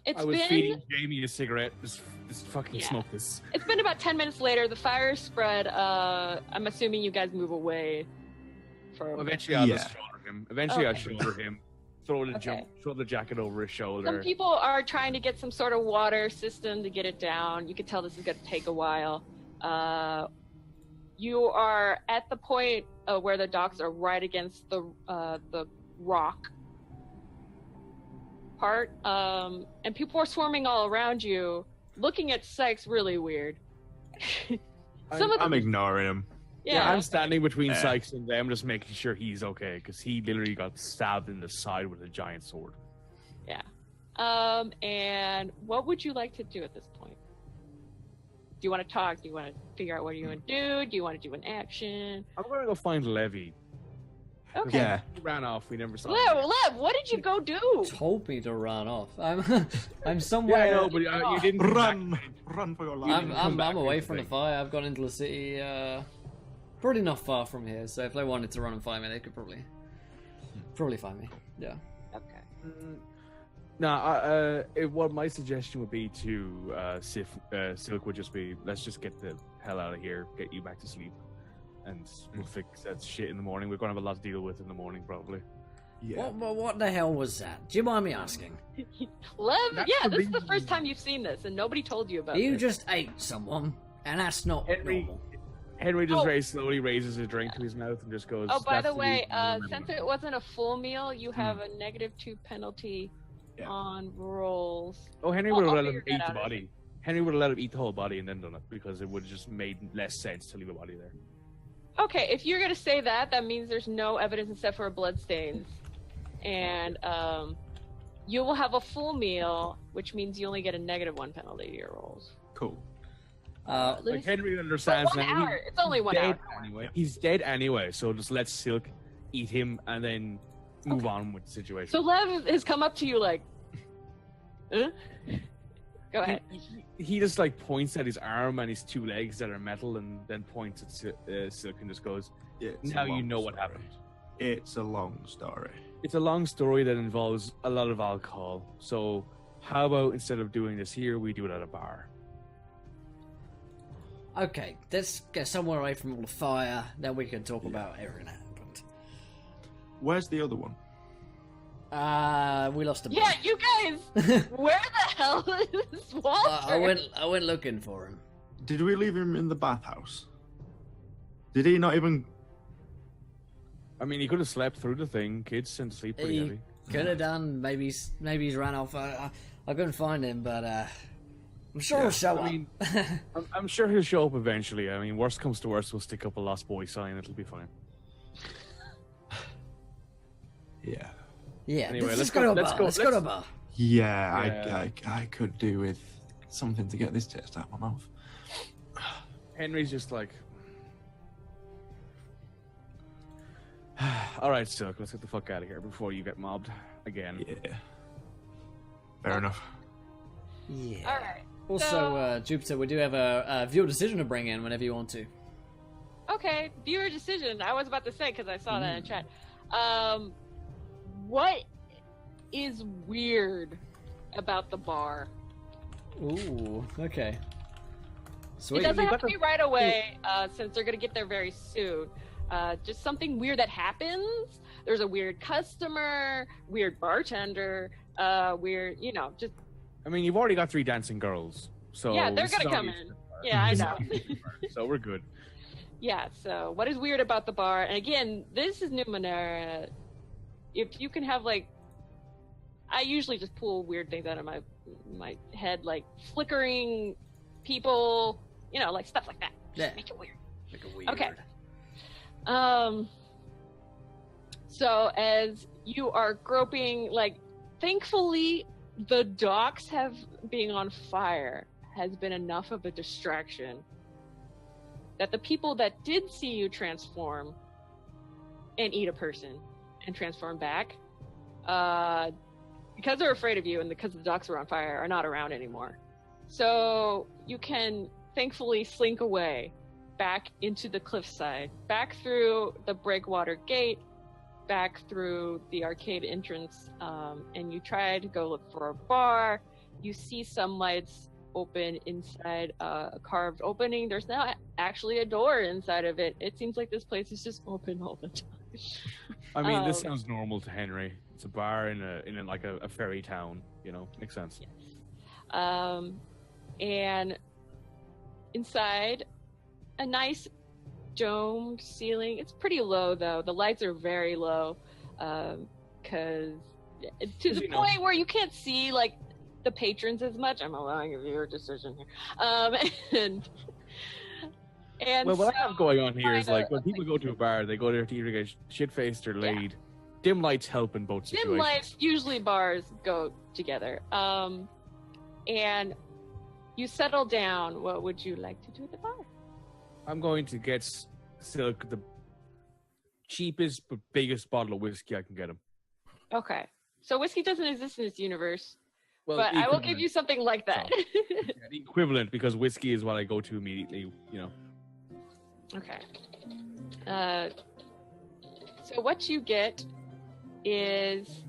It's I was been feeding Jamie a cigarette. Just fucking Yeah. smoke this. it's been about 10 minutes later. The fire spread. I'm assuming you guys move away from. Eventually, I'll Yeah. just shoulder him. Eventually, I'll Okay. shoulder him. Throw the Okay. throw the jacket over his shoulder. Some people are trying to get some sort of water system to get it down. You can tell this is going to take a while. You are at the point where the docks are right against the rock part, and people are swarming all around you, looking at Sykes really weird. Some of I'm them, ignoring him. Yeah, I'm standing between Yeah. Sykes and them, just making sure he's okay, because he literally got stabbed in the side with a giant sword. And what would you like to do at this point? Do you want to talk? Do you want to figure out what you want to do? Do you want to do an action? I'm gonna go find Levy. Okay. Yeah. He ran off. We never saw him. Lev, what did you go do? Told me to run off. I'm somewhere. Yeah, I know, but you didn't come Run! back. Run for your life. I'm, come I'm, back I'm away into from the thing. fire. I've gone into the city. Probably not far from here. So if they wanted to run and find me, they could probably find me. Yeah. Okay. What my suggestion would be to Silk would just be, let's just get the hell out of here, get you back to sleep, and we'll fix that shit in the morning. We're gonna have a lot to deal with in the morning, probably. Yeah. What the hell was that? Do you mind me asking? Lev, That's yeah, the this is the reason- first time you've seen this, and nobody told you about You this. just ate someone, and that's not Henry- normal. Henry just Oh. very slowly raises a drink to his mouth and just goes. Oh, by "That's the way, reason I remember since it." it wasn't a full meal, you have a -2 penalty Yeah. on rolls. Oh, Henry I'll- would have I'll let him figure eat that the out. body. Henry would have let him eat the whole body and then done it, because it would have just made less sense to leave the body there. Okay, if you're gonna say that, that means there's no evidence except for bloodstains, and you will have a full meal, which means you only get a -1 penalty to your rolls. Cool. Like Henry For understands 1 now. hour. It's only 1 dead hour. anyway. He's dead anyway, so just let Silk eat him and then move on with the situation. So Lev has come up to you like, huh? Go ahead. He just like points at his arm and his 2 legs that are metal, and then points at Silk and just goes, It's a "Now you long know what story. happened." It's a long story. It's a long story that involves a lot of alcohol. So how about instead of doing this here, we do it at a bar? Okay, let's get somewhere away from all the fire. Then we can talk about everything that happened. Where's the other one? We lost him. Yeah, you guys. Where the hell is Walter? I went looking for him. Did we leave him in the bathhouse? Did he not even... I mean, he could have slept through the thing. Kids tend to sleep pretty He heavy. could have done. Maybe he's ran off. I couldn't find him, but I'm sure he'll show I up. mean, I'm sure he'll show up eventually. I mean, worst comes to worst, we'll stick up a Lost Boy sign. It'll be fine. Yeah. Yeah, Anyway, let's let's go go- to a let's bar. go- Let's go to a let's- bar. Yeah, Yeah. I could do with something to get this taste out of my mouth. Henry's just like, all right, Silk, let's get the fuck out of here before you get mobbed again. Yeah. Fair enough. Yeah. All right. Also, Jupiter, we do have a viewer decision to bring in whenever you want to. Okay, viewer decision. I was about to say because I saw that in chat. What is weird about the bar? Ooh, okay. It Sweet. doesn't have to be right away, since they're gonna get there very soon. Just something weird that happens. There's a weird customer, weird bartender, weird, just I mean, you've already got 3 dancing girls, so yeah, they're this is gonna come already in. a start. Yeah, I This is know. already a start, so we're good. Yeah. So, what is weird about the bar? And again, this is Numenera. If you can have I usually just pull weird things out of my head, like flickering people, like stuff like that. Just Yeah. make it weird. Like a weird. Okay. So as you are groping, like, thankfully the docks being on fire has been enough of a distraction that the people that did see you transform and eat a person and transform back, because they're afraid of you and because the docks are on fire, are not around anymore. So you can thankfully slink away back into the cliffside, back through the breakwater gate, back through the arcade entrance, and you try to go look for a bar. You see some lights open inside a carved opening. There's now actually a door inside of it. It seems like this place is just open all the time. I mean, this sounds normal to Henry. It's a bar in like a fairy town, you know, makes sense. Yes. And inside, a nice domed ceiling. It's pretty low though. The lights are very low, because to the point where you can't see like the patrons as much. I'm allowing a viewer decision here. And well, what I have going on here is like when people go to a bar, they go there to either get shit-faced or laid. Yeah. Dim lights help in both situations. Dim lights, usually bars go together. And you settle down. What would you like to do at the bar? I'm going to get Silk the cheapest but biggest bottle of whiskey I can get him. Okay. So whiskey doesn't exist in this universe, well, but I will give you something like that. So, yeah, the equivalent, because whiskey is what I go to immediately, you know. Okay. So what you get is...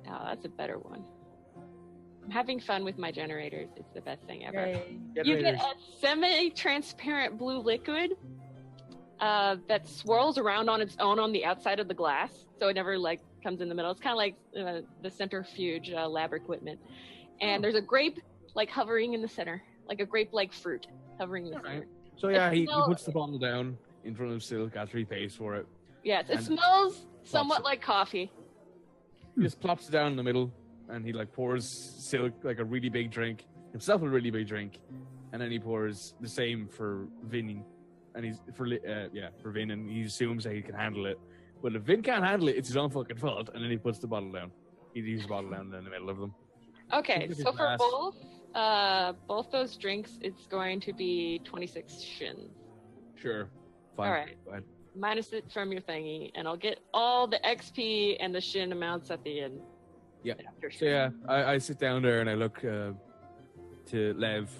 Oh, that's a better one. I'm having fun with my generators. It's the best thing ever. You get a semi-transparent blue liquid that swirls around on its own on the outside of the glass, so it never like comes in the middle. It's kind of like the centrifuge lab equipment. And there's a grape like hovering in the center, like a grape-like fruit hovering in the center. So yeah, he puts the bottle down in front of Silk after he pays for it. Yes, it smells somewhat like coffee. He just plops it down in the middle, and he like pours Silk like a really big drink, himself a really big drink, and then he pours the same for Vin, and he's for Vin, and he assumes that he can handle it. But if Vin can't handle it, it's his own fucking fault, and then he puts the bottle down. He leaves the bottle down in the middle of them. Okay, so for both those drinks, it's going to be 26 shins. Sure. Fine. All right. Fine. Minus it from your thingy, and I'll get all the XP and the shin amounts at the end. Yeah. So yeah, I sit down there and I look to Lev,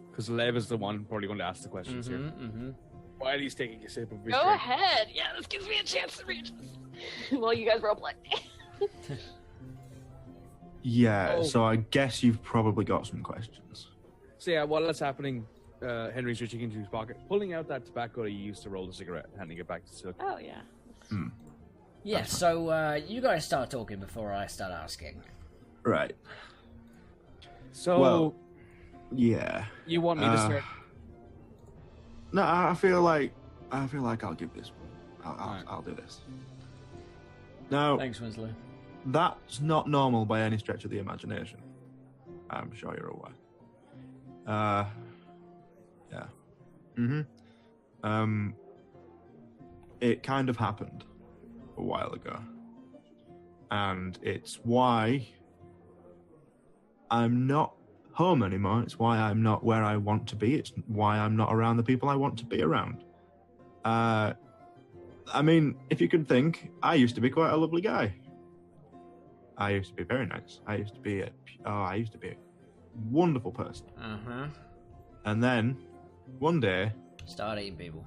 because Lev is the one probably going to ask the questions here. While he's taking a sip of his Go drink. ahead. Yeah, this gives me a chance to read this. Well, you guys roleplay. Yeah, so I guess you've probably got some questions. So yeah, while that's happening, Henry's reaching into his pocket, pulling out that tobacco he used to roll the cigarette, handing it back to Silk. Oh, yeah. Yeah, so you guys start talking before I start asking. Right. So, well, yeah. You want me to start? No, I feel like I'll give this. I'll do this. Now, Thanks, Winslow. That's not normal by any stretch of the imagination. I'm sure you're aware. Yeah. It kind of happened a while ago. And it's why I'm not home anymore. It's why I'm not where I want to be. It's why I'm not around the people I want to be around. I mean, if you could think, I used to be quite a lovely guy. I used to be very nice. I used to be a wonderful person. And then, one day... Start eating people.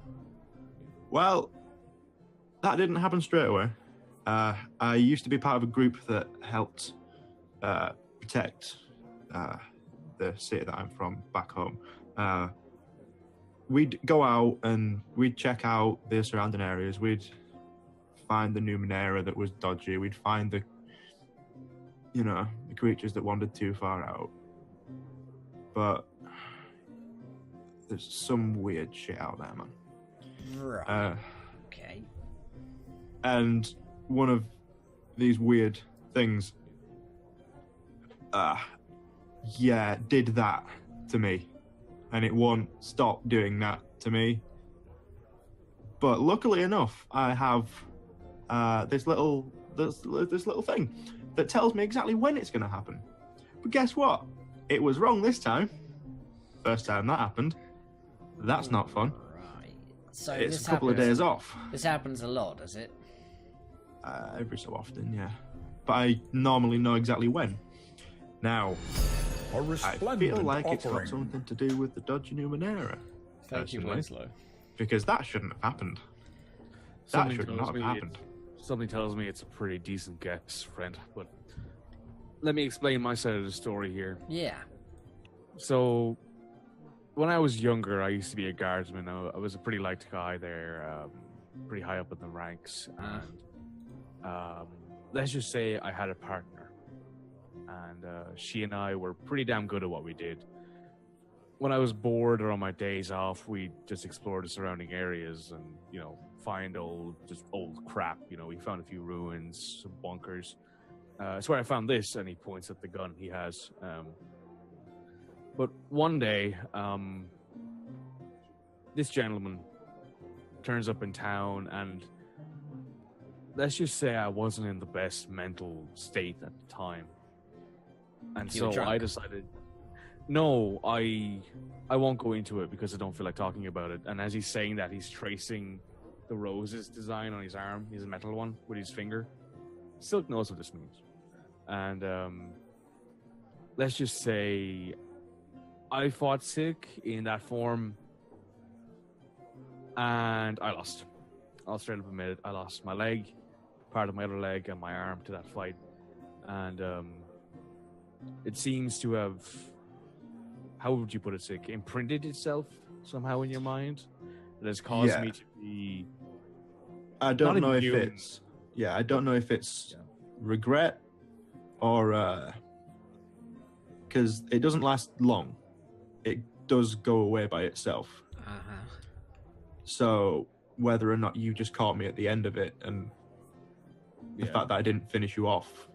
Well, that didn't happen straight away. I used to be part of a group that helped protect the city that I'm from back home. We'd go out and we'd check out the surrounding areas. We'd find the Numenera that was dodgy. We'd find the creatures that wandered too far out. But there's some weird shit out there, man. Right. Okay. And one of these weird things, did that to me. And it won't stop doing that to me. But luckily enough, I have this little this little thing that tells me exactly when it's going to happen. But guess what? It was wrong this time. First time that happened. That's not fun. Right. So It's this a couple of happens- days off. This happens a lot, does it? Every so often, yeah. But I normally know exactly when. Now, A I resplendent feel like it's offering. got something to do with the dodgy Numenera. Thank you, Personally. Winslow. Because that shouldn't have happened. That Something should tells not have me happened. Something tells me it's a pretty decent guess, friend. But let me explain my side of the story here. Yeah. So, when I was younger, I used to be a guardsman. I was a pretty liked guy there, pretty high up in the ranks. And let's just say I had a partner. And she and I were pretty damn good at what we did. When I was bored or on my days off, we just explored the surrounding areas and, you know, find old crap. You know, we found a few ruins, some bunkers. It's where I found this, and he points at the gun he has. But one day, this gentleman turns up in town, and let's just say I wasn't in the best mental state at the time. And You were so drunk? I decided, no, I won't go into it because I don't feel like talking about it. And as he's saying that, he's tracing the roses design on his arm, his metal one, with his finger. Silk knows what this means. And let's just say I fought Silk in that form, and I lost. I'll straight up admit it. I lost my leg, part of my other leg, and my arm to that fight. And it seems to have, how would you put it, Silk, imprinted itself somehow in your mind. It has caused Yeah. me to be. I don't Not know if immune. it's I don't know if it's regret or because it doesn't last long. It does go away by itself. Uh-huh. So whether or not you just caught me at the end of it and the Yeah. fact that I didn't finish you off.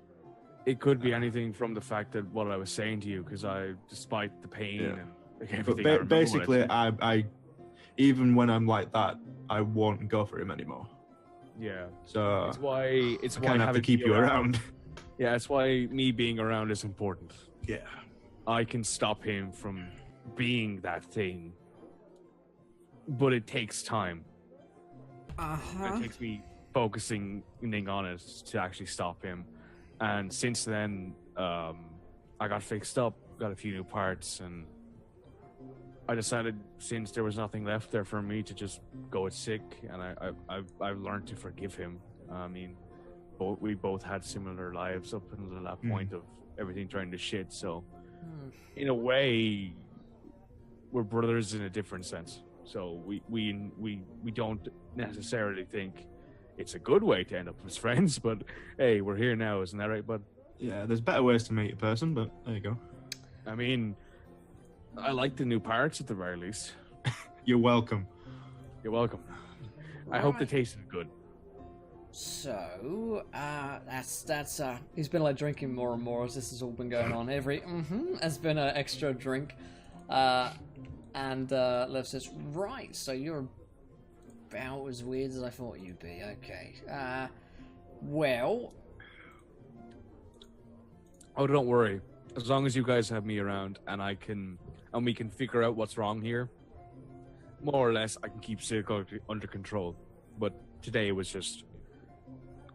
It could be anything from the fact that what I was saying to you, because despite the pain Yeah. and like, But everything, I remember what I basically, said. I even when I'm like that, I won't go for him anymore. Yeah, So it's why I why kind of have to having keep me you around. Yeah, it's why me being around is important. Yeah. I can stop him from being that thing, but it takes time. Uh-huh. It takes me focusing on it to actually stop him. And since then, I got fixed up, got a few new parts, and I decided since there was nothing left there for me to just go with Sick, and I've learned to forgive him. I mean, we both had similar lives up until that point of everything turning to shit. So, in a way, we're brothers in a different sense. So we don't necessarily think it's a good way to end up as friends, but hey, we're here now, isn't that right, bud? Yeah, there's better ways to meet a person, but there you go. I mean, I like the new parts at the very least. You're welcome. You're welcome. I hope the taste is good. So, that's he's been like drinking more and more as this has all been going on. Every has been an extra drink. And Lev says, right, so you're about as weird as I thought you'd be. Okay. Well, Oh, don't worry. As long as you guys have me around and we can figure out what's wrong here, more or less, I can keep Silk under control. But today it was just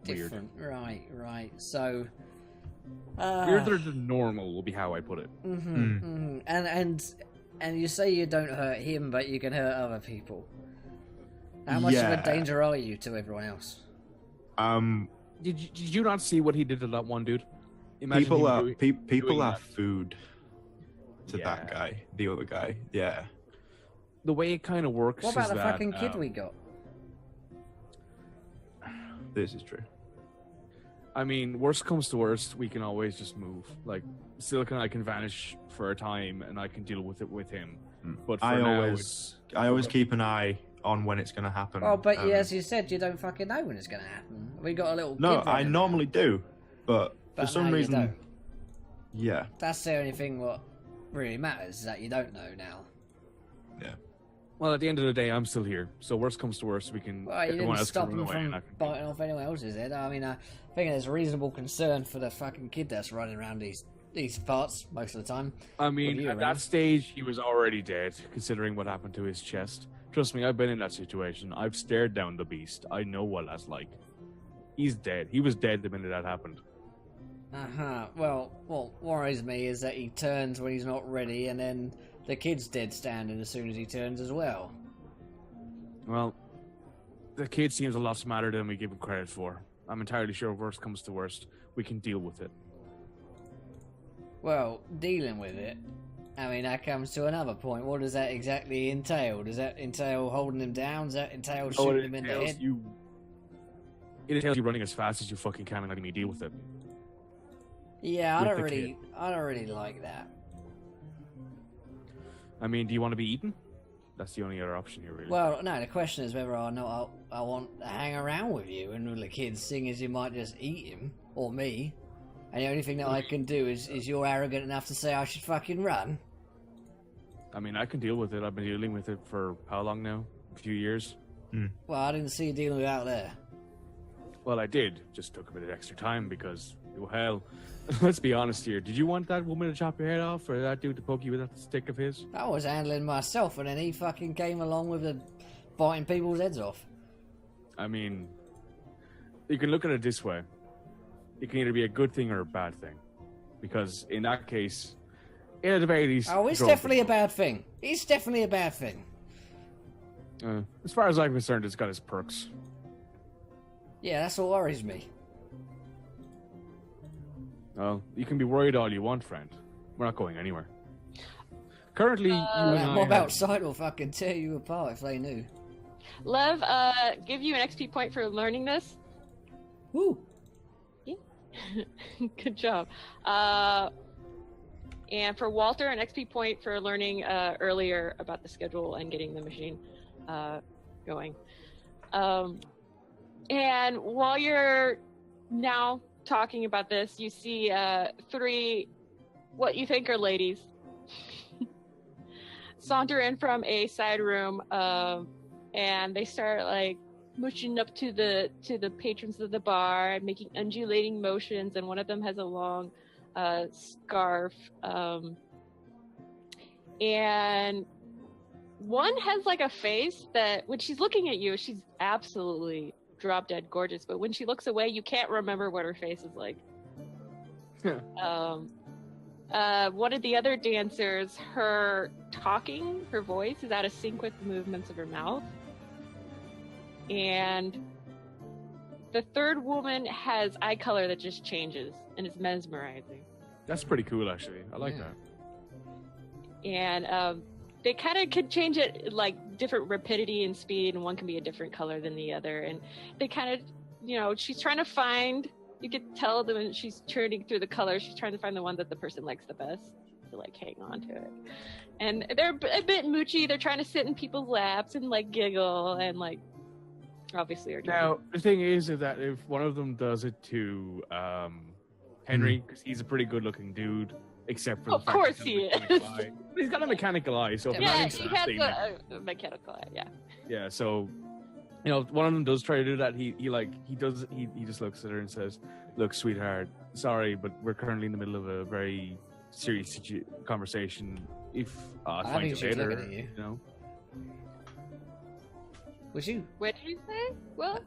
weird. different. Right. So, Weirder than normal will be how I put it. And you say you don't hurt him, but you can hurt other people. How much of Yeah. a danger are you to everyone else? Did you not see what he did to that one dude? Imagine People him are doing people are that. food to that Yeah. guy, the other guy. Yeah. The way it kind of works. What about is the that, fucking kid we got? This is true. I mean, worst comes to worst, we can always just move. Like, Silk and I can vanish for a time, and I can deal with it with him. But for I now, always keep an eye on when it's going to happen. Oh, but as you said, you don't fucking know when it's going to happen. We got a little No, kid I running normally do, but But for some now you reason, don't. yeah, That's the only thing what really matters, is that you don't know now. yeah. Well, at the end of the day, I'm still here. So worst comes to worst, we can. Well, you everyone didn't else stop can him run away. from biting off anyone else's head. I mean, I think there's reasonable concern for the fucking kid that's running around these parts most of the time. I mean, What do you at reckon? that stage, he was already dead, considering what happened to his chest. Trust me, I've been in that situation. I've stared down the beast. I know what that's like. He's dead. He was dead the minute that happened. Uh-huh. Well, what worries me is that he turns when he's not ready, and then the kid's dead standing as soon as he turns as well. Well, the kid seems a lot smarter than we give him credit for. I'm entirely sure if worst comes to worst, we can deal with it. Well, dealing with it, I mean, that comes to another point. What does that exactly entail? Does that entail holding him down? Does that entail shooting him in the head? It entails you running as fast as you fucking can and letting me deal with it. Yeah, With I the don't really like that. I mean, do you want to be eaten? That's the only other option here, really. Well, no, the question is whether or not I want to hang around with you and with the kids, seeing as you might just eat him, or me. And the only thing that I can do is you're arrogant enough to say I should fucking run. I mean, I can deal with it. I've been dealing with it for how long now? A few years? Well, I didn't see you dealing with it out there. Well, I did. Just took a bit of extra time because, well, hell, let's be honest here. Did you want that woman to chop your head off or that dude to poke you with that stick of his? I was handling myself, and then he fucking came along with the biting people's heads off. I mean, you can look at it this way. It can either be a good thing or a bad thing. Because in that case, at the very least... Oh, it's definitely a bad thing. It's definitely a bad thing. As far as I'm concerned, it's got its perks. Yeah, that's what worries me. Well, you can be worried all you want, friend. We're not going anywhere. Currently, you and That I mob have- outside will fucking tear you apart if they knew. Lev, give you an XP point for learning this. Woo! Good job. And for Walter, an XP point for learning earlier about the schedule and getting the machine going. And while you're now talking about this, you see three what you think are ladies saunter in from a side room, and they start like mushing up to the patrons of the bar, making undulating motions, and one of them has a long scarf, and one has like a face that when she's looking at you, she's absolutely drop dead gorgeous, but when she looks away, you can't remember what her face is like. One of the other dancers, her voice is out of sync with the movements of her mouth. And the third woman has eye color that just changes and is mesmerizing. That's pretty cool, actually. I like that. And they kind of can change it like different rapidity and speed, and one can be a different color than the other. And they kind of, she's trying to find, you could tell that when she's turning through the colors, she's trying to find the one that the person likes the best to like hang on to it. And they're a bit moochy. They're trying to sit in people's laps and like giggle and like obviously are doing Now, the thing is that if one of them does it to Henry, because he's a pretty good-looking dude, except for the fact course that he he's got a is. mechanical eye. He's got a mechanical eye, so if yeah, nothing's he has happening- a mechanical eye, yeah. Yeah, so one of them does try to do that. He just looks at her and says, "Look, sweetheart, sorry, but we're currently in the middle of a very serious conversation. If I I find think you she's later, looking at you. Was you? What did you say? What?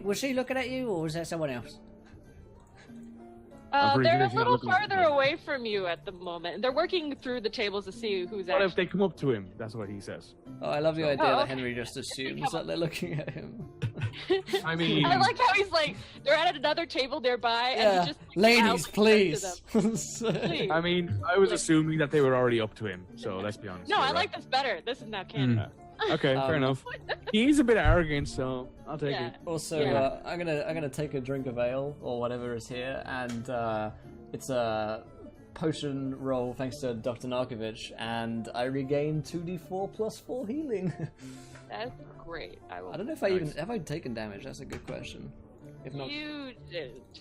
Was she looking at you, or was that someone else? I'm pretty They're sure a she's not little looking at farther me. away from you at the moment. They're working through the tables to see who's What if actually. they come up to him? That's what he says. Oh, I love the idea Oh, that okay. Henry just assumes that they're looking at him. I mean, I like how he's like, they're at another table nearby, and Yeah, he just like, ladies, loudly says please. to them, "Please." I mean, I was assuming that they were already up to him. So let's be honest. No, here, I right? like this better. This is now canon. Okay, fair Um, enough. He's a bit arrogant, so I'll take Yeah. it. Also, Yeah. I'm gonna take a drink of ale or whatever is here, and it's a potion roll thanks to Dr. Narkovich, and I regain 2d4 plus 4 healing. That's great. I I don't know if I even have I taken damage. That's a good question. If not, You didn't.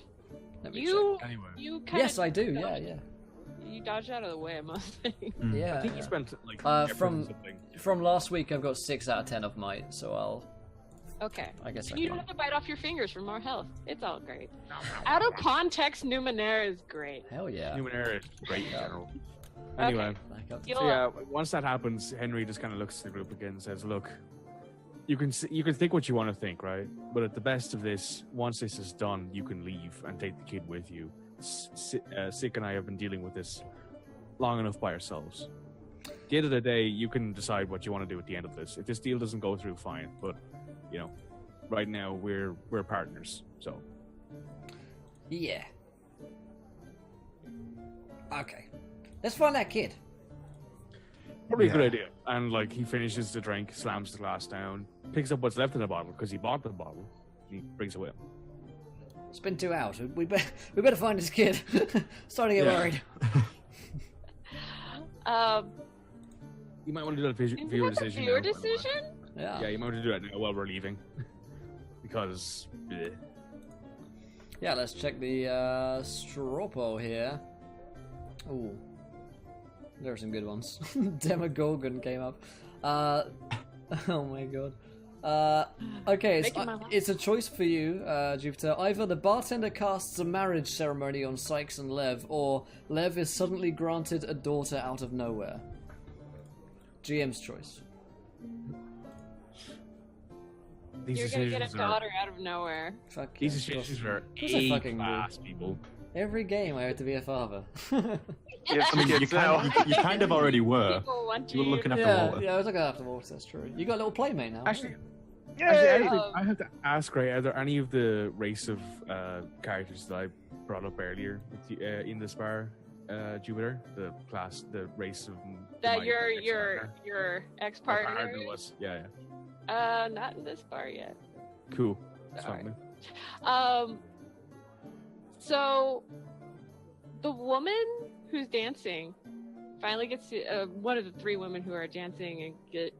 let me You check. Anyway. you kind Yes, I do. Yeah, yeah. You dodged out of the way, I must say. Yeah. I think you spent like from something. from last week, I've got 6 out of 10 of might, so Okay. I guess I You can. don't have to bite off your fingers for more health. It's all great. Out of context, Numenera is great. Hell yeah. Numenera is great in Yeah. general. Anyway, Back up. You'll- so yeah, once that happens, Henry just kind of looks at the group again and says, "Look, you can think what you want to think, right? But at the best of this, once this is done, you can leave and take the kid with you. Sick and I have been dealing with this long enough by ourselves. At the end of the day, you can decide what you want to do at the end of this. If this deal doesn't go through, fine. But you know, right now we're partners. So Yeah. Okay. Let's find that kid. probably a Yeah. good idea." And like he finishes the drink, slams the glass down, picks up what's left in the bottle because he bought the bottle. He brings it with him. It's been 2 hours. We better find this kid. Starting to get Yeah. worried. You might want to do that Is viewer that the decision. viewer now, by the way. decision? Yeah. Yeah, you might want to do that now while we're leaving. Because bleh. Yeah, let's check the Stropo here. Ooh. There are some good ones. Demogorgon came up. Oh my god. Okay, Making my laugh. it's a choice for you, Jupiter. Either the bartender casts a marriage ceremony on Sykes and Lev, or Lev is suddenly granted a daughter out of nowhere. GM's choice. These You're gonna get a decisions are daughter out of nowhere. Fuck these yeah, decisions are course I fucking do. A-class, people. Every game I have to be a father. You have I some mean, kids now. you kind of already were. People want You were you. looking after yeah, Walter. yeah, I was looking after Walter, that's true. You got a little playmate now. Actually, Yay! I have to ask, right? Are there any of the race of characters that I brought up earlier with the, in this bar, Jupiter? The class, the race of That my your ex-partner? ex-partner. My partner was, yeah. Not in this bar yet. Cool. That's Alright. fine. So the woman who's dancing finally gets to one of the 3 women who are dancing and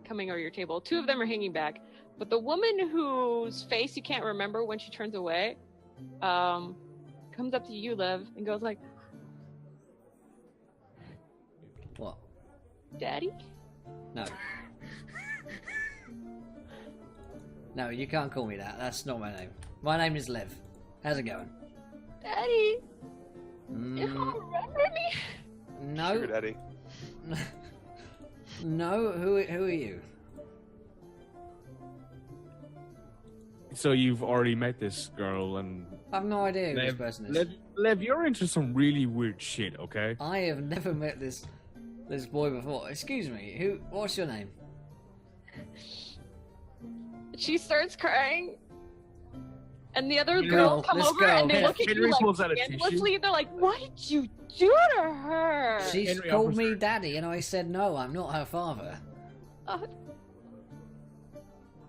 coming over your table. 2 of them are hanging back, but the woman whose face you can't remember when she turns away, comes up to you, Lev, and goes like, What? "Daddy." No. No, you can't call me that. That's not my name. My name is Lev. How's it going? "Daddy, you Mm, remember me?" no. Sugar daddy. No, who are you? So you've already met this girl, and I have no idea who this Lev, person is. Lev, you're into some really weird shit, okay? I have never met this boy before. Excuse me, what's your name? She starts crying, and the other Girl, girls come this over girl. and they look at Henry you pulls out like a tissue. scandalously. They're like, "What did you do to her?" She Henry called offers- me daddy and I said no, I'm not her father.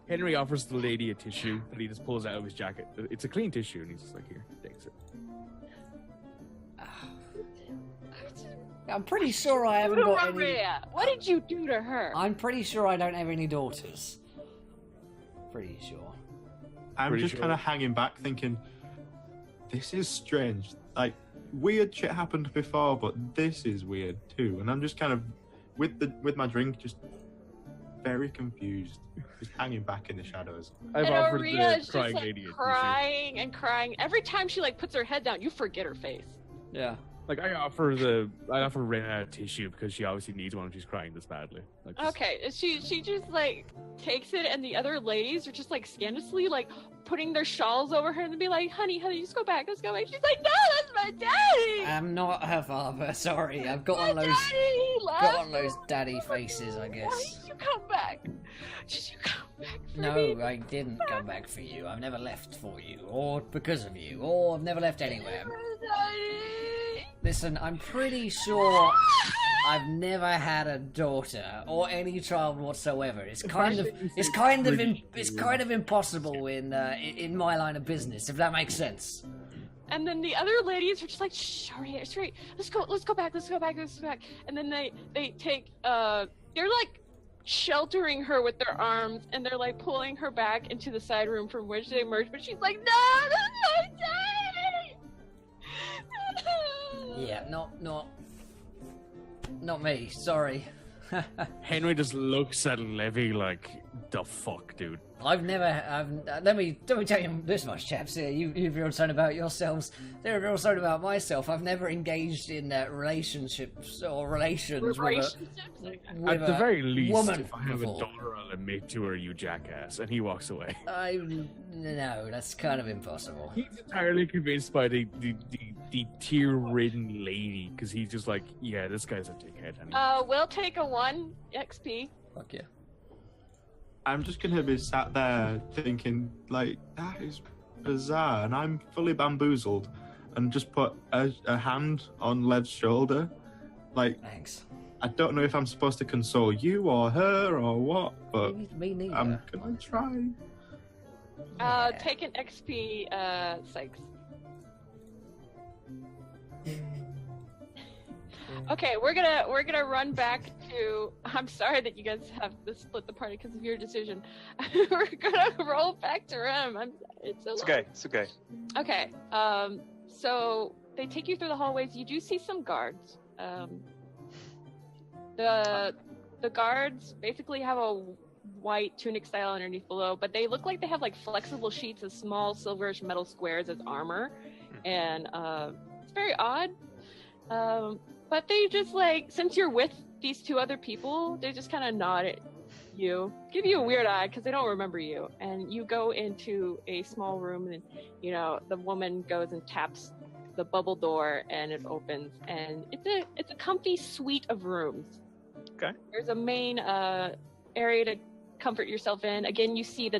Henry offers the lady a tissue that he just pulls out of his jacket. It's a clean tissue, and he's just like, "Here, takes it." I'm pretty sure I haven't got any... Maria, what did you do to her? I'm pretty sure I don't have any daughters. Pretty sure. I'm Pretty just sure. kind of hanging back thinking, this is strange. Like, weird shit happened before, but this is weird too. And I'm just kind of, with my drink, just very confused. Just hanging back in the shadows. I've and offered Maria the is just crying like lady a tissue. crying and crying. Every time she like puts her head down, you forget her face. Yeah. Like I offer Rena a tissue because she obviously needs one when she's crying this badly. Like, just- Okay, she just like takes it, and the other ladies are just like scandalously like putting their shawls over her and be like, honey, just go back, let's go back. She's like, "No, that's my daddy. I'm not her father, sorry. I've got My one of those daddy got one left of those you. daddy faces, I Why guess. did you come back? Did you come back for No, me?" I didn't come back for you. I've never left for you, or because of you, or I've never left anywhere. Daddy. Listen, I'm pretty sure I've never had a daughter or any child whatsoever. It's kind of impossible in my line of business, if that makes sense. And then the other ladies are just like, "Shh, Aria, it's right. Let's go back. And then they take they're like sheltering her with their arms, and they're like pulling her back into the side room from which they emerged. But she's like, "No, that's my daddy." Yeah, not not me. Sorry. Henry just looks at Levy like, the fuck, dude. Let me tell you this much, chaps. Here, you've real concerned about yourselves. They're real concerned about myself. I've never engaged in relationships or relations with At the very least, woman if I have before. a daughter, I'll admit to her, you jackass. And he walks away. No, that's kind of impossible. He's entirely convinced by the tear-ridden lady, because he's just like, yeah, this guy's a dickhead. Anyway. We'll take a 1 XP. Fuck yeah. I'm just gonna be sat there thinking, like, that is bizarre, and I'm fully bamboozled, and just put a hand on Lev's shoulder. Like, Thanks. I don't know if I'm supposed to console you or her or what, but Me neither. I'm gonna try. Take an XP, Sykes. Okay, we're gonna run back to. I'm sorry that you guys have to split the party because of your decision. We're gonna roll back to Rem. It's okay. It's okay. Okay. So they take you through the hallways. You do see some guards. The guards basically have a white tunic style underneath below, but they look like they have like flexible sheets of small silverish metal squares as armor, and it's very odd. But they just like, since you're with these 2 other people, they just kind of nod at you, give you a weird eye because they don't remember you, and you go into a small room, and the woman goes and taps the bubble door, and it opens, and it's a comfy suite of rooms. Okay. There's a main area to comfort yourself in. Again, you see the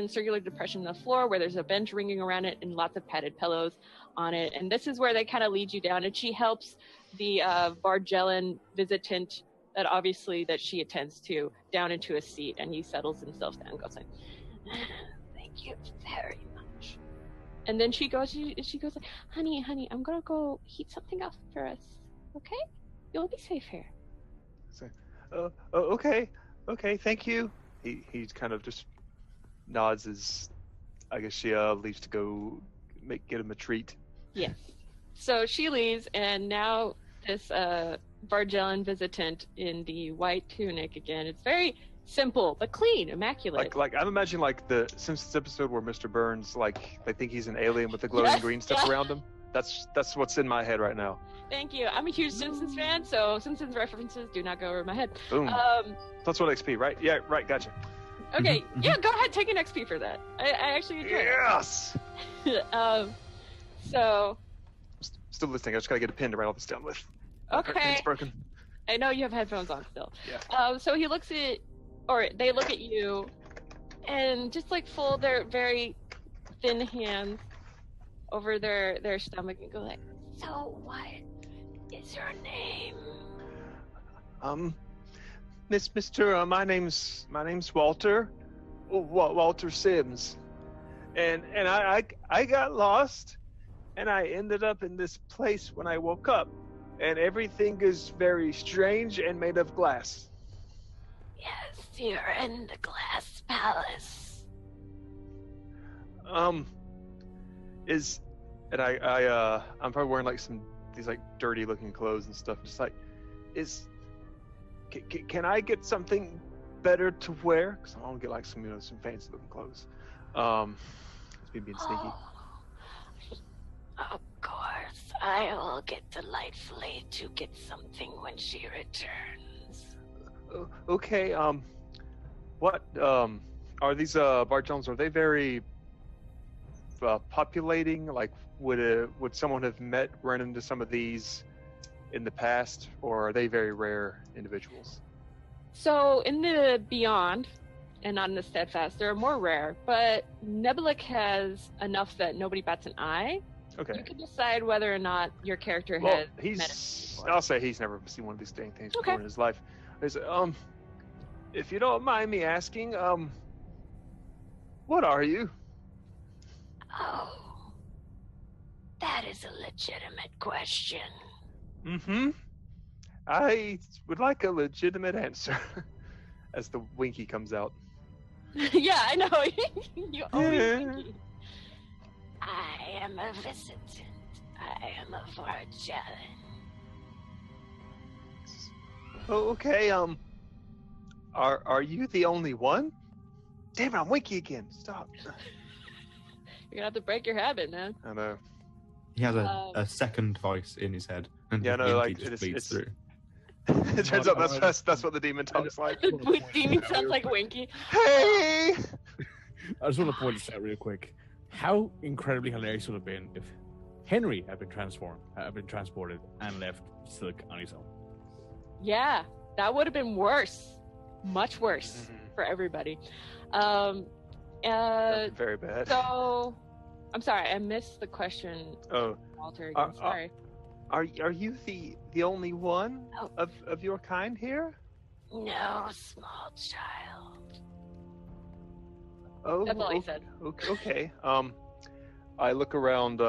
circular depression in the floor where there's a bench ringing around it and lots of padded pillows on it. And this is where they kind of lead you down, and she helps the Vargellan visitant that she attends to down into a seat, and he settles himself down and goes like, thank you very much. And then she goes like, honey, I'm gonna go heat something up for us, okay? You'll be safe here. So, okay, thank you. He kind of just nods as I guess she leaves to go get him a treat. Yes. So she leaves, and now this Vargellan visitant in the white tunic again. It's very simple but clean, immaculate. Like I'm imagining like the Simpsons episode where Mr. Burns, like, they think he's an alien with the glowing green stuff around him. That's what's in my head right now. Thank you. I'm a huge Simpsons fan, so Simpsons references do not go over my head. Boom. That's what XP, right? Yeah, right. Gotcha. Okay. Yeah, go ahead. Take an XP for that. I actually enjoy it. Yes. So. Still listening. I just gotta get a pen to write all this down with. Okay. It's broken. I know you have headphones on still. Yeah. So they look at you, and just like fold their very thin hands over their stomach and go like, so what is your name? Mr. My name's Walter. Walter Sims. And I got lost, and I ended up in this place when I woke up, and everything is very strange and made of glass. Yes, you're in the glass palace. I'm probably wearing like these like dirty looking clothes and stuff. Just like, can I get something better to wear? Because I want to get like some fancy looking clothes. It's me being sneaky. Of course, I will get Delightfully to get something when she returns. Okay. What are these Bartones? Are they very populating? Like, would someone have run into some of these in the past, or are they very rare individuals? So in the Beyond, and not in the Steadfast, they're more rare, but Nebulic has enough that nobody bats an eye. Okay. You can decide whether or not your character Well, has met him before. I'll say he's never seen one of these dang things Okay. before in his life. If you don't mind me asking, what are you? Oh, that is a legitimate question. Mm-hmm. I would like a legitimate answer. As the winky comes out. Yeah, I know. You always Yeah. thinking. I am a visitant. I am a Vargellan. Oh, okay. Are you the only one? Damn it, I'm Winky again. Stop. You're gonna have to break your habit, man. I know. He has a second voice in his head, and Yeah, no, Winky like, just it's- bleeds through. It turns out that's what the demon talks like. The demon sounds like Winky. Hey! I just want to point this out real quick. How incredibly hilarious would it have been if Henry had been transported, and left Silk on his own? Yeah, that would have been worse. Much worse for everybody. Very bad. So, I'm sorry, I missed the question, Oh, Walter. Again. Sorry. are you the only one Oh. of your kind here? No, small child. Oh, That's all he said. Okay. I look around.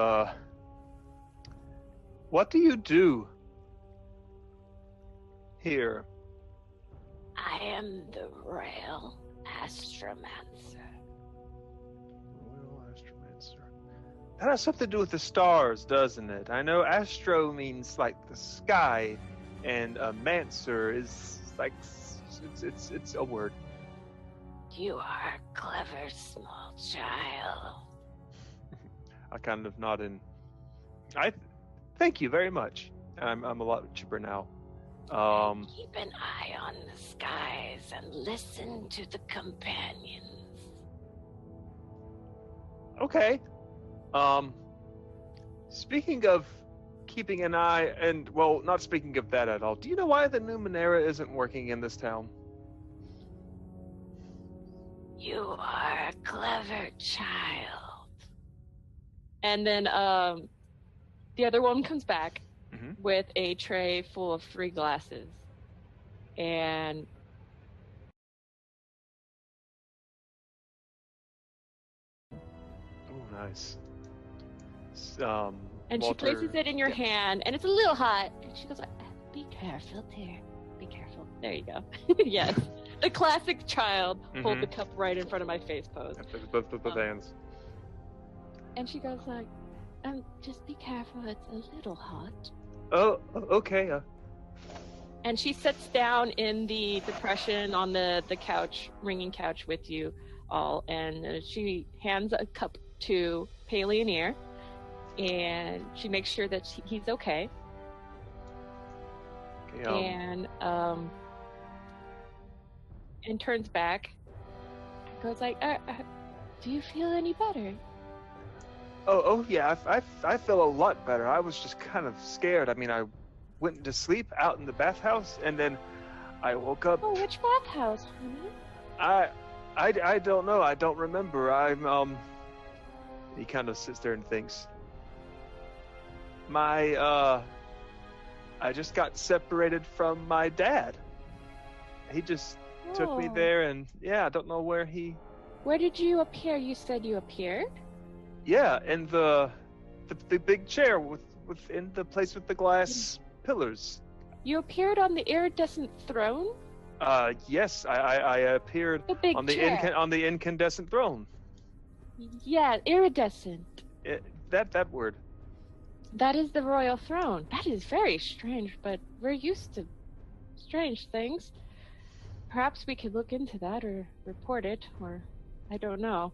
What do you do here? I am the Royal Astromancer. Royal Astromancer. That has something to do with the stars, doesn't it? I know astro means like the sky, and mancer is like it's a word. You are a clever small child. I kind of nod in. Thank you very much. I'm a lot chipper now. Keep an eye on the skies and listen to the companions. Okay. Speaking of keeping an eye, and well, not speaking of that at all. Do you know why the Numenera isn't working in this town? You are a clever child. And then the other woman comes back with a tray full of 3 glasses. And Oh, nice. and she Walter- places it in your hand, and it's a little hot. And she goes, "Be careful, dear. Be careful." There you go. Yes, the classic child hold the cup right in front of my face pose. Both hands. And she goes like, "Just be careful. It's a little hot." Oh, okay. And she sits down in the depression on the couch, ringing couch with you all, and she hands a cup to Paleoneer, and she makes sure that he's okay. Okay. And turns back, and goes like, "Do you feel any better?" Oh yeah. I feel a lot better. I was just kind of scared. I mean, I went to sleep out in the bathhouse, and then I woke up. Oh, which bathhouse, honey? I don't know. I don't remember. He kind of sits there and thinks. I just got separated from my dad. He just took me Oh. there, and yeah, I don't know where he. Where did you appear? You said you appeared? Yeah, in the big chair within the place with the glass pillars. You appeared on the iridescent throne? Yes, I appeared The big on the chair. on the incandescent throne. Yeah, iridescent. That word. That is the royal throne. That is very strange, but we're used to strange things. Perhaps we could look into that or report it, or I don't know.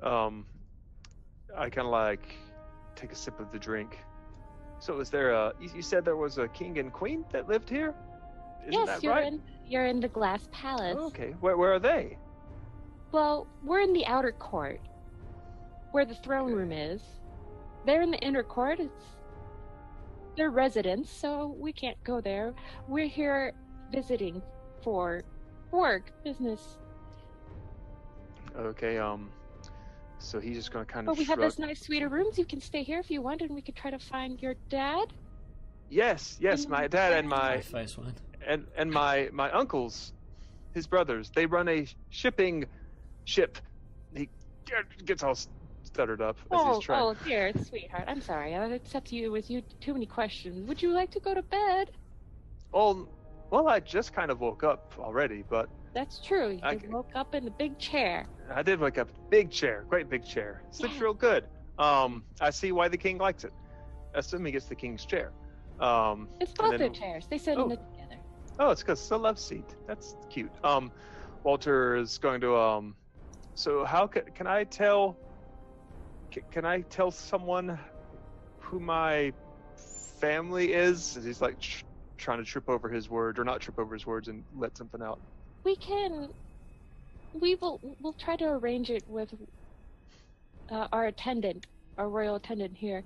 I kind of like take a sip of the drink. So is there you said there was a king and queen that lived here? Isn't Yes, that you're right? you're in the glass palace. Oh, okay. Where are they? Well, we're in the outer court, where the throne room is. They're in the inner court. It's their residence, so we can't go there. We're here visiting for work, business. Okay, so he's just gonna kind But of we have shrug. this nice suite of rooms. You can stay here if you want, and we could try to find your dad. Yes, my dad and My face went. and my uncles, his brothers, they run a shipping ship. He gets all stuttered up as he's trying. Oh, dear, sweetheart. I'm sorry. I accept you with you too many questions. Would you like to go to bed? Well, I just kind of woke up already, but That's true. You Okay. woke up in the big chair. I did wake up. Big chair, great big chair. Sleeps Yeah. real good. I see why the king likes it. Assuming it's the king's chair. It's and both then- their chairs. They sit in Oh. it together. Oh, it's because it's a love seat. That's cute. Walter is going to So how can I tell? Can I tell someone who my family is? As he's like trying to trip over his word, or not trip over his words, and let something out. We'll try to arrange it with our royal attendant here,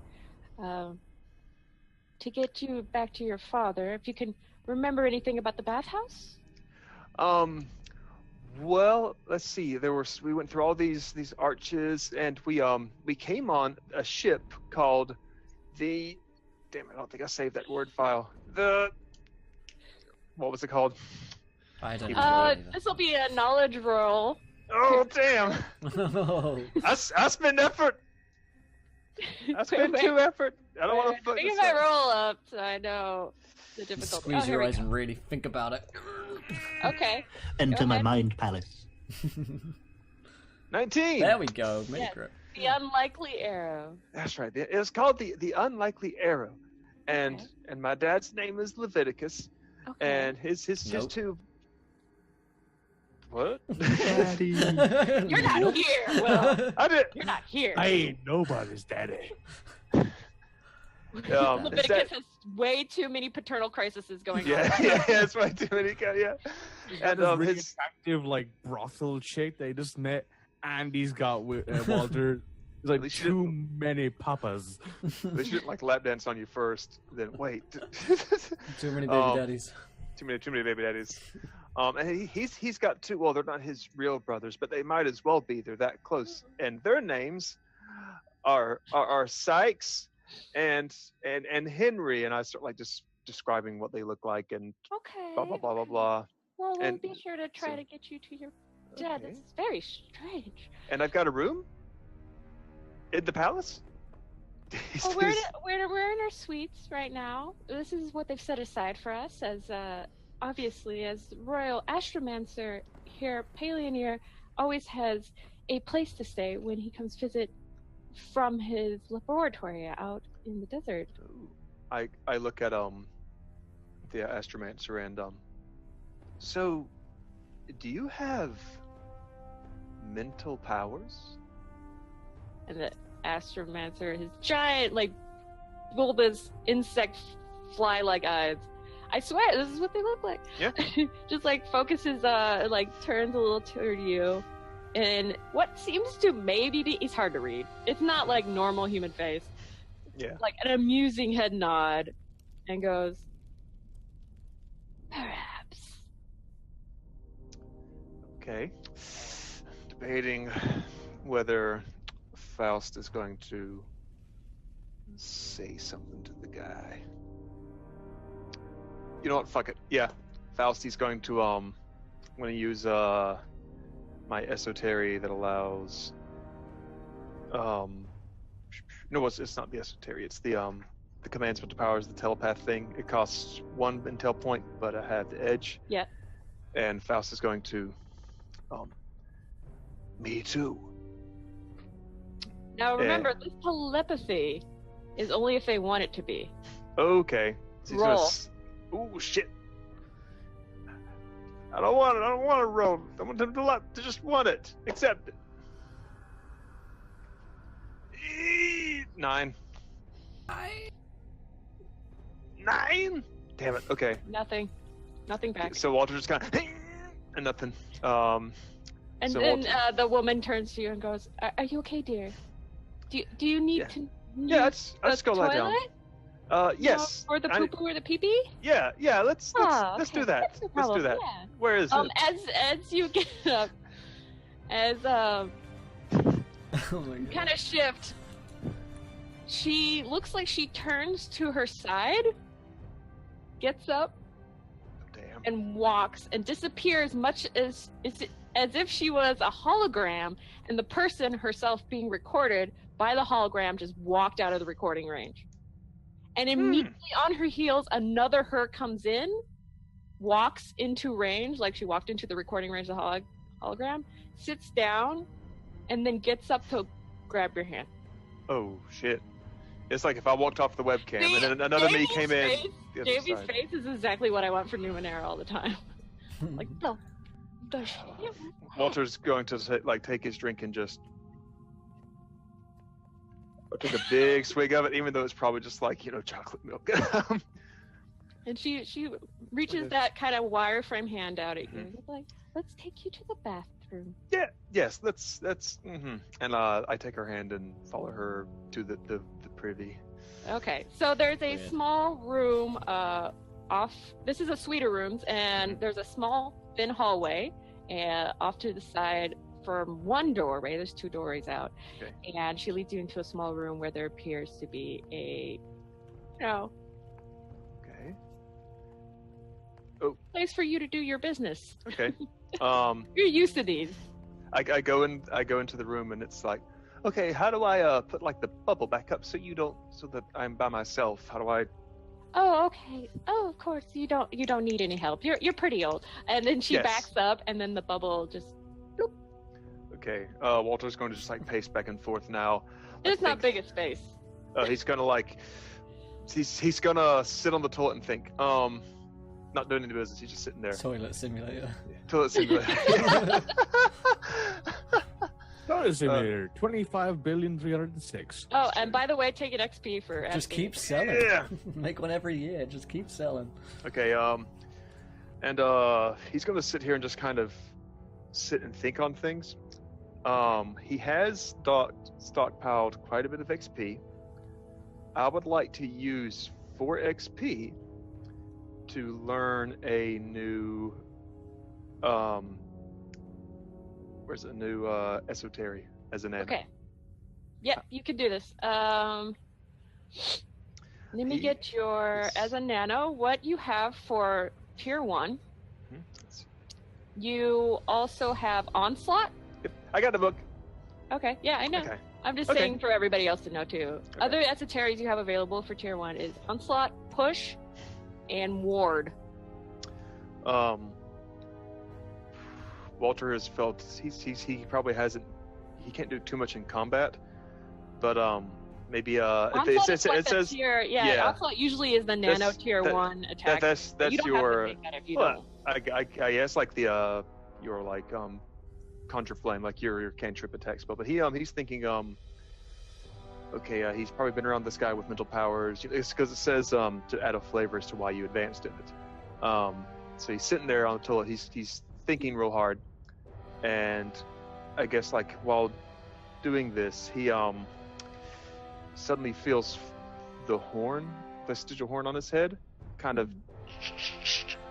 to get you back to your father. If you can remember anything about the bathhouse? Well, let's see. We went through all these arches, and we came on a ship called the. Damn, I don't think I saved that word file. What was it called? I don't know. This will be a knowledge roll. Oh damn! Oh. I spend effort. I spend Wait. 2 effort. I don't want to fuck Get this my up. roll up so I know the difficulty. Squeeze here your we eyes go. and really think about it. Okay. Enter Go my ahead. mind palace. 19. There we go. Make Yes. it. The unlikely arrow. That's right. It was called the Unlikely Arrow, and Okay. and my dad's name is Leviticus, Okay. and his Nope. two. What? Daddy. You're not here. Well, I did. you're not here. I ain't nobody's daddy. Leviticus that- has way too many paternal crises going Yeah, on. yeah, that's right. Too many. Yeah. And And this really his attractive like brothel chick they just met, and he's got with Walter. There's like least she too many papas. they shouldn't like lap dance on you first. Then wait. Too many baby Um, daddies. Too many baby daddies. And he's got 2. Well, they're not his real brothers, but they might as well be. They're that close, and their names are Sykes and Henry. And I start like just describing what they look like and Okay. blah blah blah blah blah. Well, we'll And be sure to try so- to get you to your dad. Okay. This is very strange. And I've got a room in the palace. Well, we're in our suites right now. This is what they've set aside for us as obviously as royal astromancer here. Paleoneer always has a place to stay when he comes visit from his laboratory out in the desert. I look at the astromancer and so do you have mental powers? And the astromancer, his giant, like, bulbous insect fly-like eyes. I swear, this is what they look like. Yeah. Just like focuses, like turns a little toward you, and what seems to maybe be, it's hard to read. It's not like normal human face. Yeah. Like an amusing head nod, and goes, perhaps. Okay. Debating whether Faust is going to say something to the guy. You know what? Fuck it. Yeah. Faust, he's going to I'm going to use my esotery that allows no, it's not the esotery. It's the commands with the powers, the telepath thing. It costs 1 intel point, but I have the edge. Yeah. And Faust is going to me too. Now remember, this telepathy is only if they want it to be. Okay. So he's gonna Roll. Ooh, shit. I don't want it. I don't want to roll. I want them to just want it. Accept it. 9. 9? Damn it. Okay. Nothing back. So Walter just kind of and nothing. And so then Walter- the woman turns to you and goes, "Are you okay, dear? Do you need Yeah. to? Yeah, let's go lie down. Yes. Or the I- poo poo or the pee pee? Yeah. Let's Oh, let's okay. do that. That's no Let's problem. do that. Yeah. Where is it? As you get up, as Oh my god. kind of shift, she looks like she turns to her side, gets up, Damn. and walks and disappears, much as if she was a hologram, and the person herself being recorded by the hologram just walked out of the recording range. And immediately on her heels, another her comes in, walks into range, like she walked into the recording range of the hologram, sits down, and then gets up to grab your hand. Oh shit. It's like if I walked off the webcam and then another me came in. the other Jamie's side. face is exactly what I want for Numenera all the time. Like, no. Walter's going to take his drink and just take a big swig of it, even though it's probably just like chocolate milk. And she reaches that kind of wireframe hand out at you. Like, let's take you to the bathroom. Yeah. Yes. That's. And I take her hand and follow her to the privy. Okay. So there's a small room off. This is a suite of rooms, and there's a small thin hallway, and off to the side from one doorway. There's two doorways out, and she leads you into a small room where there appears to be a, place for you to do your business. Okay. You're used to these. I go into the room and it's like, okay, how do I put like the bubble back up so that I'm by myself? How do I? Oh, okay. Oh, of course. You don't need any help. You're pretty old. And then she backs up, and then the bubble just. Bloop. Okay. Walter's going to just like pace back and forth now. It's not big a space. He's gonna he's gonna sit on the toilet and think. Not doing any business. He's just sitting there. Toilet simulator. Toilet simulator. Toilet simulator. 25,306,000,000. Oh, and by the way, take an XP for. Just asking. keep selling. Yeah. Make one every year. Just keep selling. Okay. And he's gonna sit here and just kind of sit and think on things. He has stockpiled quite a bit of XP. I would like to use 4 XP to learn a new esoteric as an Okay. Yep, you can do this. Let me get your as a nano what you have for tier 1. You also have onslaught. Yep, I got the book. Okay, yeah, I know. Okay. I'm just saying for everybody else to know too. Okay. Other esoterics you have available for tier 1 is onslaught, push, and ward. Walter has felt he probably hasn't. He can't do too much in combat, but maybe Onslaught it is like says tier, Onslaught usually is the nano tier 1 attack. That's you don't your. have to take that if you Well, don't. I guess like the your like conjure flame, like your cantrip attack spell. But he's thinking he's probably been around this guy with mental powers. It's because it says to add a flavor as to why you advanced in it. So he's sitting there on the toilet. He's thinking real hard, and I guess like while doing this, he suddenly feels the vestigial horn on his head, kind of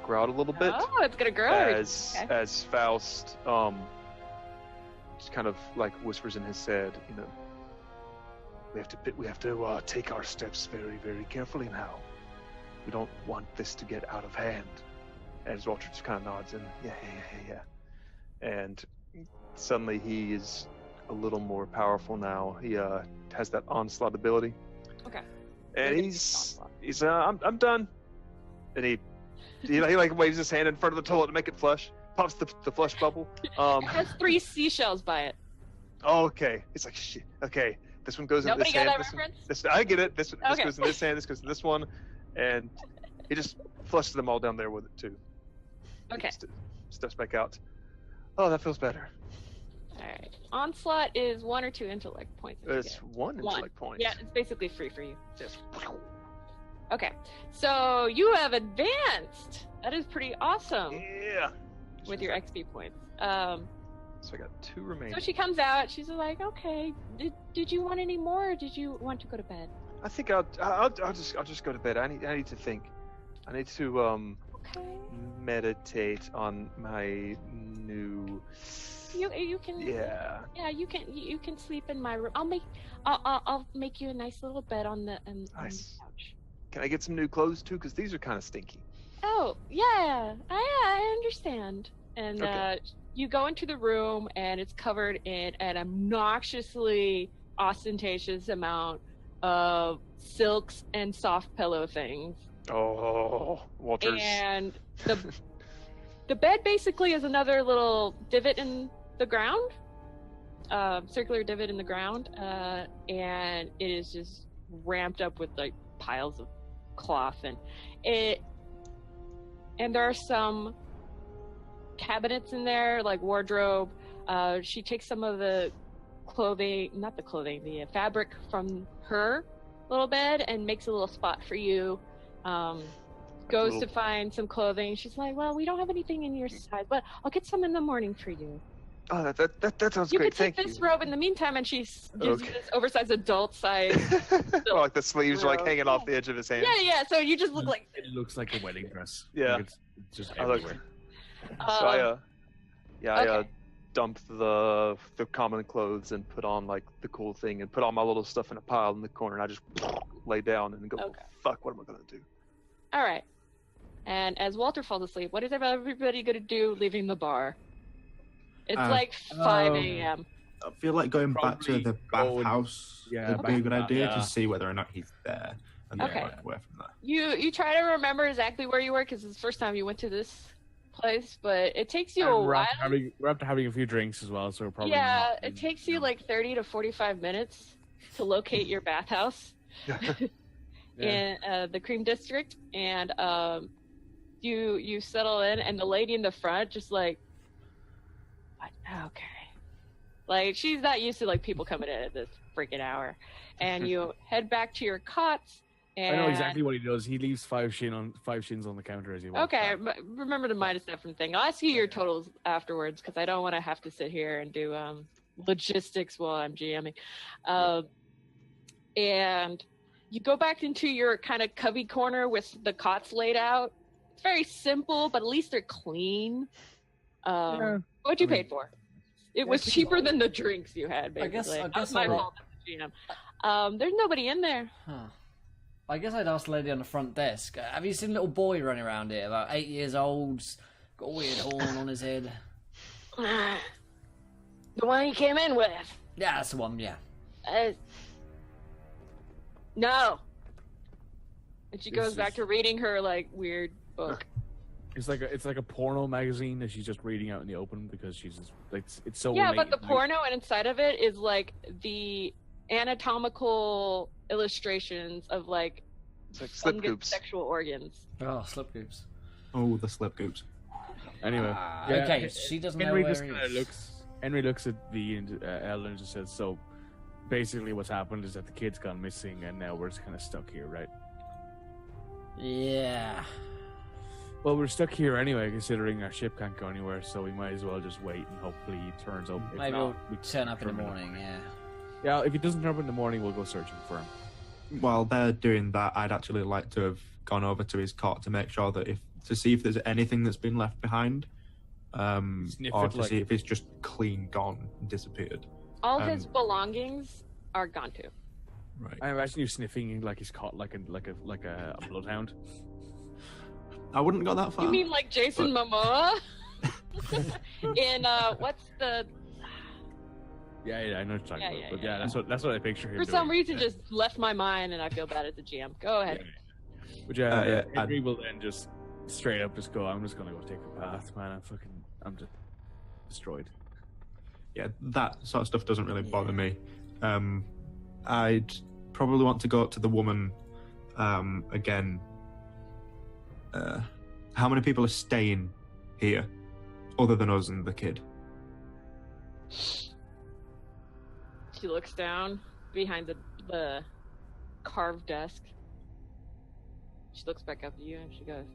growl a little bit. Oh, it's gonna grow. As Faust just kind of like whispers in his head, we have to take our steps very, very carefully now. We don't want this to get out of hand. And Walter just kind of nods and yeah. And suddenly he is a little more powerful now. He has that onslaught ability. Okay. And he's I'm done. And he like waves his hand in front of the toilet to make it flush. Pops the flush bubble. It has 3 seashells by it. Oh, okay. It's like shit. Okay, this one goes in this hand. Nobody got that reference? I get it. This goes in this hand. This goes in this one, and he just flushes them all down there with it too. Okay. Steps back out. Oh, that feels better. All right. Onslaught is 1 or 2 intellect points. It's 1 intellect point. Yeah, it's basically free for you. Just. Okay, so you have advanced. That is pretty awesome. Yeah. With your XP points. So I got 2 remaining. So she comes out. She's like, "Okay, did you want any more, or did you want to go to bed?" I think I'll just go to bed. I need to think. I need to meditate on my new. You can. Yeah. Yeah, you can sleep in my room. I'll make you a nice little bed on the couch. Can I get some new clothes too? Because these are kind of stinky. Oh yeah, I understand. And you go into the room, and it's covered in an obnoxiously ostentatious amount of silks and soft pillow things. Oh, Walter's. And the bed basically is another little divot in the ground, circular divot in the ground, and it is just ramped up with like piles of cloth, and there are some cabinets in there, like wardrobe. She takes some of the the fabric from her little bed and makes a little spot for you. Goes to find some clothing. She's like, well, we don't have anything in your size, but I'll get some in the morning for you. Oh, that sounds You great. could take Thank this you. robe in the meantime, and she gives you this oversized adult size. Well, like the sleeves are like robe. hanging off the edge of his hands. Yeah. So you just look like. It looks like a wedding dress. Yeah. Like it's just I look. everywhere. So I okay. dump the common clothes and put on like the cool thing and put all my little stuff in a pile in the corner, and I just lay down and go, Okay. fuck, what am I gonna do? All right. And as Walter falls asleep, what is everybody going to do leaving the bar? It's like 5 a.m. I feel like going back to Probably the bathhouse yeah, would be a good idea yeah. to see whether or not he's there, and then Okay. work away from that. You try to remember exactly where you were because it's the first time you went to this place, but it takes you a And while. we're after having a few drinks as well, so we're probably Yeah, not- it takes you like 30 to 45 minutes to locate your bathhouse in the Cream District, and you settle in, and the lady in the front just like, what? Okay, like she's not used to like people coming in at this freaking hour, and you head back to your cots. And I know exactly what he does. He leaves five shins on the counter as he walks. Okay, back. remember to minus that from thing. I'll ask you your totals afterwards because I don't want to have to sit here and do logistics while I'm GMing. And you go back into your kind of cubby corner with the cots laid out. It's very simple, but at least they're clean. What you paid for? It was cheaper than the drinks you had, basically. I guess That's my I'll- fault as the GM. There's nobody in there. Huh. I guess I'd ask the lady on the front desk. Have you seen a little boy running around here, about 8 years old, got a weird horn on his head? The one you came in with. Yeah, that's the one. Yeah. No. And she This goes back is- to reading her like weird book. It's like a porno magazine that she's just reading out in the open because she's just, like it's so. Yeah, innate but the in her. porno and inside of it is like the anatomical illustrations of like It's like slip fungus goops. sexual organs. Oh, slip goops. Oh, the slip goops. Anyway, Okay, she doesn't know Henry where just he kind of is. looks. Henry looks at the elder and just says, "So, basically, what's happened is that the kid's gone missing, and now we're just kind of stuck here, right?" Yeah. Well, we're stuck here anyway, considering our ship can't go anywhere, so we might as well just wait and hopefully he turns up. If Maybe not, we'll we turn up in the turn morning, yeah. Yeah, if he doesn't turn up in the morning, we'll go searching for him. While they're doing that, I'd actually like to have gone over to his cot to make sure that to see if there's anything that's been left behind, Sniff or it to like- see if it's just clean gone and disappeared. All his belongings are gone too. Right. I imagine you sniffing like he's caught like a bloodhound. I wouldn't go that far. You mean like Jason Momoa? In what's the Yeah, I know what you're talking Yeah, about. yeah, But yeah. that's what I picture him for some doing. reason just left my mind and I feel bad as a GM. Go ahead. But yeah, Henry will then just straight up just go, I'm just gonna go take a bath, man. I'm just destroyed. Yeah, that sort of stuff doesn't really bother me. I'd probably want to go up to the woman again. How many people are staying here, other than us and the kid? She looks down behind the carved desk. She looks back up at you and she goes,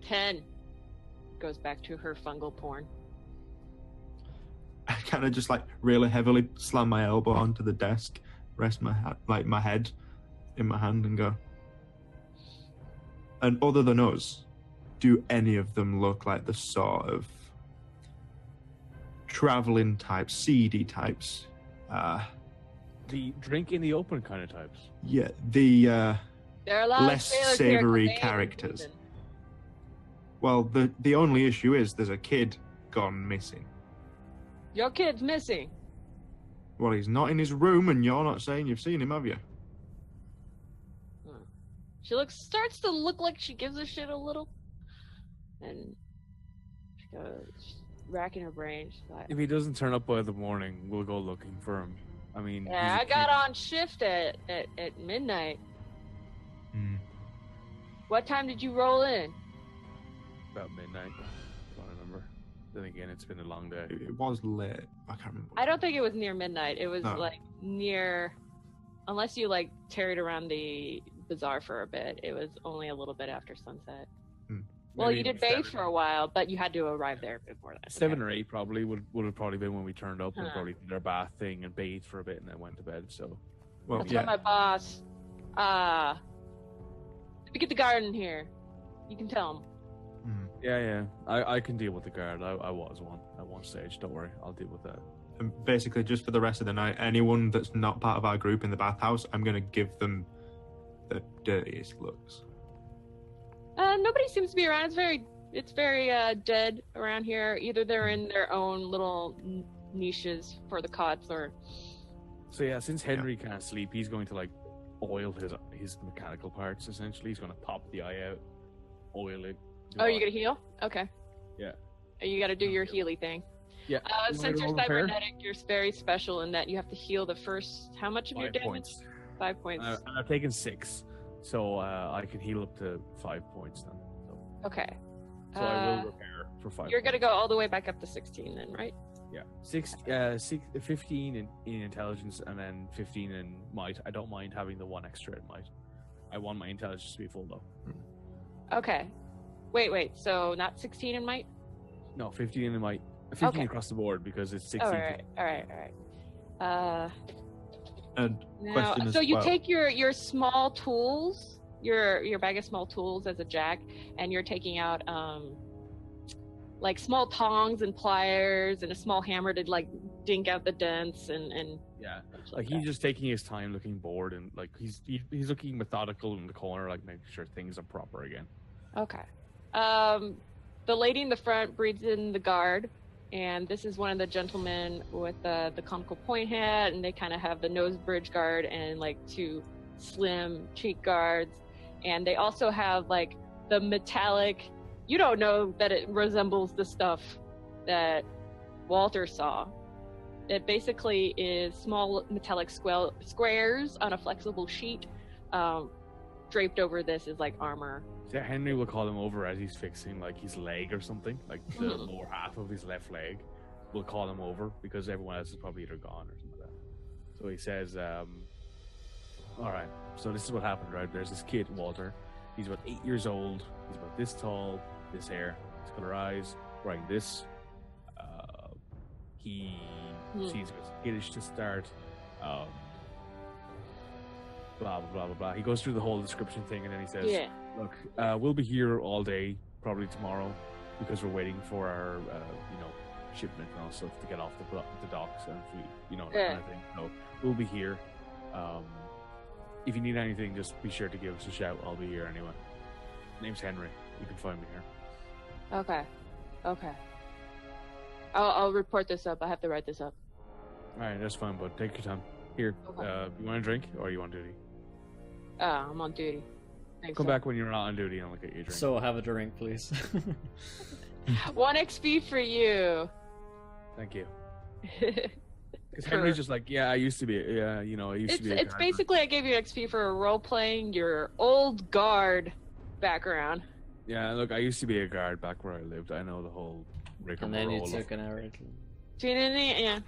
10. Goes back to her fungal porn. I kind of just like really heavily slam my elbow onto the desk, rest my my head in my hand, and go. And other than us, do any of them look like the sort of traveling types, seedy types? The drink in the open kind of types. Yeah, the There are a lot of less sailors here savoury complaining. characters. Well, the only issue is there's a kid gone missing. Your kid's missing. Well, he's not in his room, and you're not saying you've seen him, have you? She starts to look like she gives a shit a little. And she goes, she's racking her brain. She's like, If he doesn't turn up by the morning, we'll go looking for him. I mean, Yeah, I he's a got kid. on shift at midnight. Hmm. What time did you roll in? About midnight. I don't remember. Then again, it's been a long day. It was late. I can't remember. I don't think it was near midnight. It was No. like near, unless you like tarried around the bazaar for a bit. It was only a little bit after sunset. Well, Maybe you did seven. bathe for a while, but you had to arrive there before that. 7 or 8 probably would have probably been when we turned up and Huh. probably did our bath thing and bathed for a bit and then went to bed. So Well, I'll tell my boss. Let me get the guard in here. You can tell him. Hmm. yeah, I can deal with the guard. I was one at one stage. Don't worry, I'll deal with that. And basically, just for the rest of the night, anyone that's not part of our group in the bathhouse, I'm going to give them the dirtiest looks. Nobody seems to be around. It's very dead around here. Either they're in their own little niches for the cots, or So yeah, since Henry can't sleep, he's going to like oil his mechanical parts. Essentially, he's going to pop the eye out, oil it. do oh, all- you gonna heal? Okay. Yeah. You got to do your healy thing. Yeah. You want me Since to you're roll repair? cybernetic, you're very special in that you have to heal the first. How much of your 5 damage? points. 5 points. And I've taken 6, so I can heal up to 5 points then. Okay. So I will repair for 5. You're gonna points. go all the way back up to 16 then, right? Yeah, 15 in intelligence and then 15 in might. I don't mind having the 1 extra in might. I want my intelligence to be full though. Okay. Wait. So not 16 in might? No, 15 in might. 15 Okay. across the board because it's 16. All right. And Now, question as so you well. take your small tools, your bag of small tools as a jack, and you're taking out like small tongs and pliers and a small hammer to like dink out the dents and Yeah, such like he's just taking his time, looking bored, and like he's looking methodical in the corner, like making sure things are proper again. Okay. The lady in the front breathes in the guard, and this is one of the gentlemen with the conical point hat, and they kind of have the nose bridge guard and like 2 slim cheek guards, and they also have like the metallic. You don't know that it resembles the stuff that Walter saw. It basically is small metallic squares on a flexible sheet. Draped over this is like armor. So Henry will call him over as he's fixing like his leg or something, like the Mhm. lower half of his left leg. We'll call him over because everyone else is probably either gone or something like that. So he says, all right, so this is what happened, right? There's this kid, Walter. He's about 8 years old. He's about this tall, this hair, this color eyes, wearing this. He seems kiddish to start. Blah, blah, blah, blah, blah. He goes through the whole description thing and then he says, Yeah. look, we'll be here all day, probably tomorrow, because we're waiting for our, shipment and all stuff to get off the docks and that Yeah. kind of thing. So we'll be here. If you need anything, just be sure to give us a shout. I'll be here anyway. Name's Henry. You can find me here. Okay. I'll report this up. I have to write this up. All right, that's fine, bud. Take your time. Here, Okay. you want a drink or you want duty? I'm on duty. Thanks, Come sir. back when you're not on duty and I'll get you a drink. So have a drink, please. 1 XP for you. Thank you. Because Henry's just like, yeah, I used to be, I used to be. It's basically I gave you XP for role playing your old guard background. Yeah, look, I used to be a guard back where I lived. I know the whole And then you rigmarole. took an arrow. Yeah.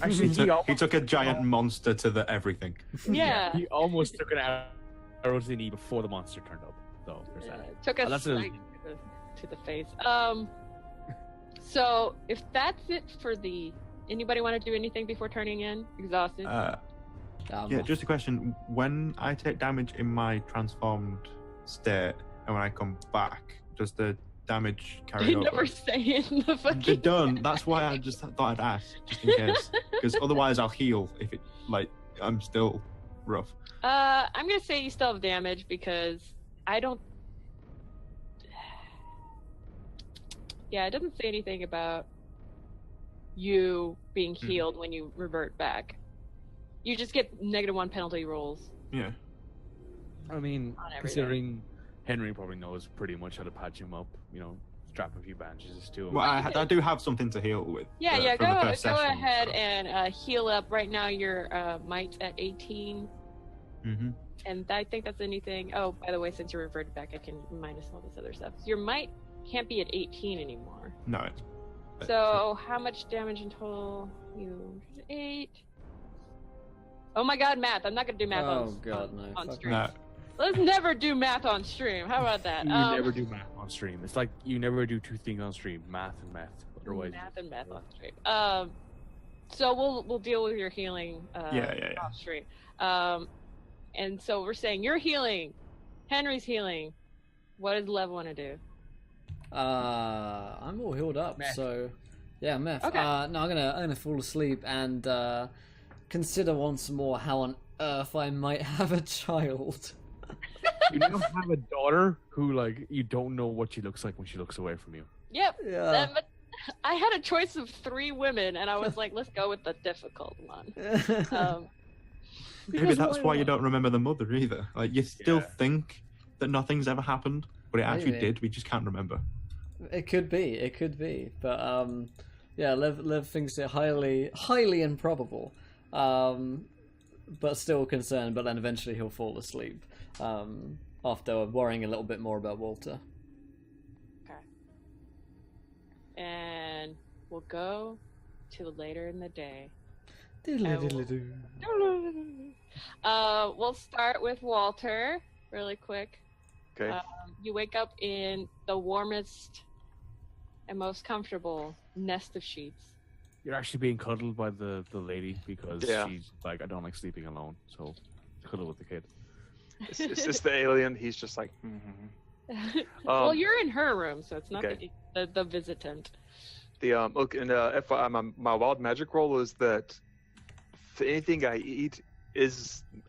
Actually, he took a giant monster to the everything. Yeah. He almost took an arrow to the knee before the monster turned up. So there's that. Took a that's a- snipe to the face. So if that's it for anybody want to do anything before turning in? Exhausted. Yeah, just a question. When I take damage in my transformed state and when I come back, does the damage carry They over? never say in the They fucking. don't. That's why I just thought I'd ask, just in case. Because otherwise I'll heal if it, I'm still rough. I'm gonna say you still have damage because I don't. Yeah, it doesn't say anything about you being healed when you revert back. You just get -1 penalty rolls Yeah. I mean, on everything. considering Henry probably knows pretty much how to patch him up, strap a few bandages to him. Well, I do have something to heal with. Yeah, from the go first session, ahead so. and heal up. Right now, your might's at 18. Mhm. And I think that's anything. Oh, by the way, since you reverted back, I can minus all this other stuff. Your might can't be at 18 anymore. No, it's So, how much damage in total? You 8. Oh my god, math. I'm not going to do math on stream. no. Let's never do math on stream. How about that? You never do math on stream. It's like you never do two things on stream: math and math. Otherwise, math on stream. So we'll deal with your healing. Yeah. Off stream. And so we're saying you're healing, Henry's healing. What does Lev want to do? I'm all healed up, Meth. so yeah, meth. Okay. No, I'm gonna fall asleep and consider once more how on earth I might have a child. you now have a daughter who, like, you don't know what she looks like when she looks away from you. Yep. Yeah. But I had a choice of 3 women, and I was like, let's go with the difficult one. Maybe that's why you don't remember the mother either. Like, you still Yeah. think that nothing's ever happened, but it actually Maybe. did. We just can't remember. It could be, but yeah, Lev thinks it highly improbable, but still concerned. But then eventually he'll fall asleep after worrying a little bit more about Walter. Okay. And we'll go to later in the day. We'll start with Walter really quick. Okay. You wake up in the warmest and most comfortable nest of sheets. You're actually being cuddled by the lady because Yeah. she's like, I don't like sleeping alone, so cuddle with the kid. It's just the alien. He's just like. Well, you're in her room, so it's not okay. the visitant. Okay, and FYI, my wild magic roll is that for anything I eat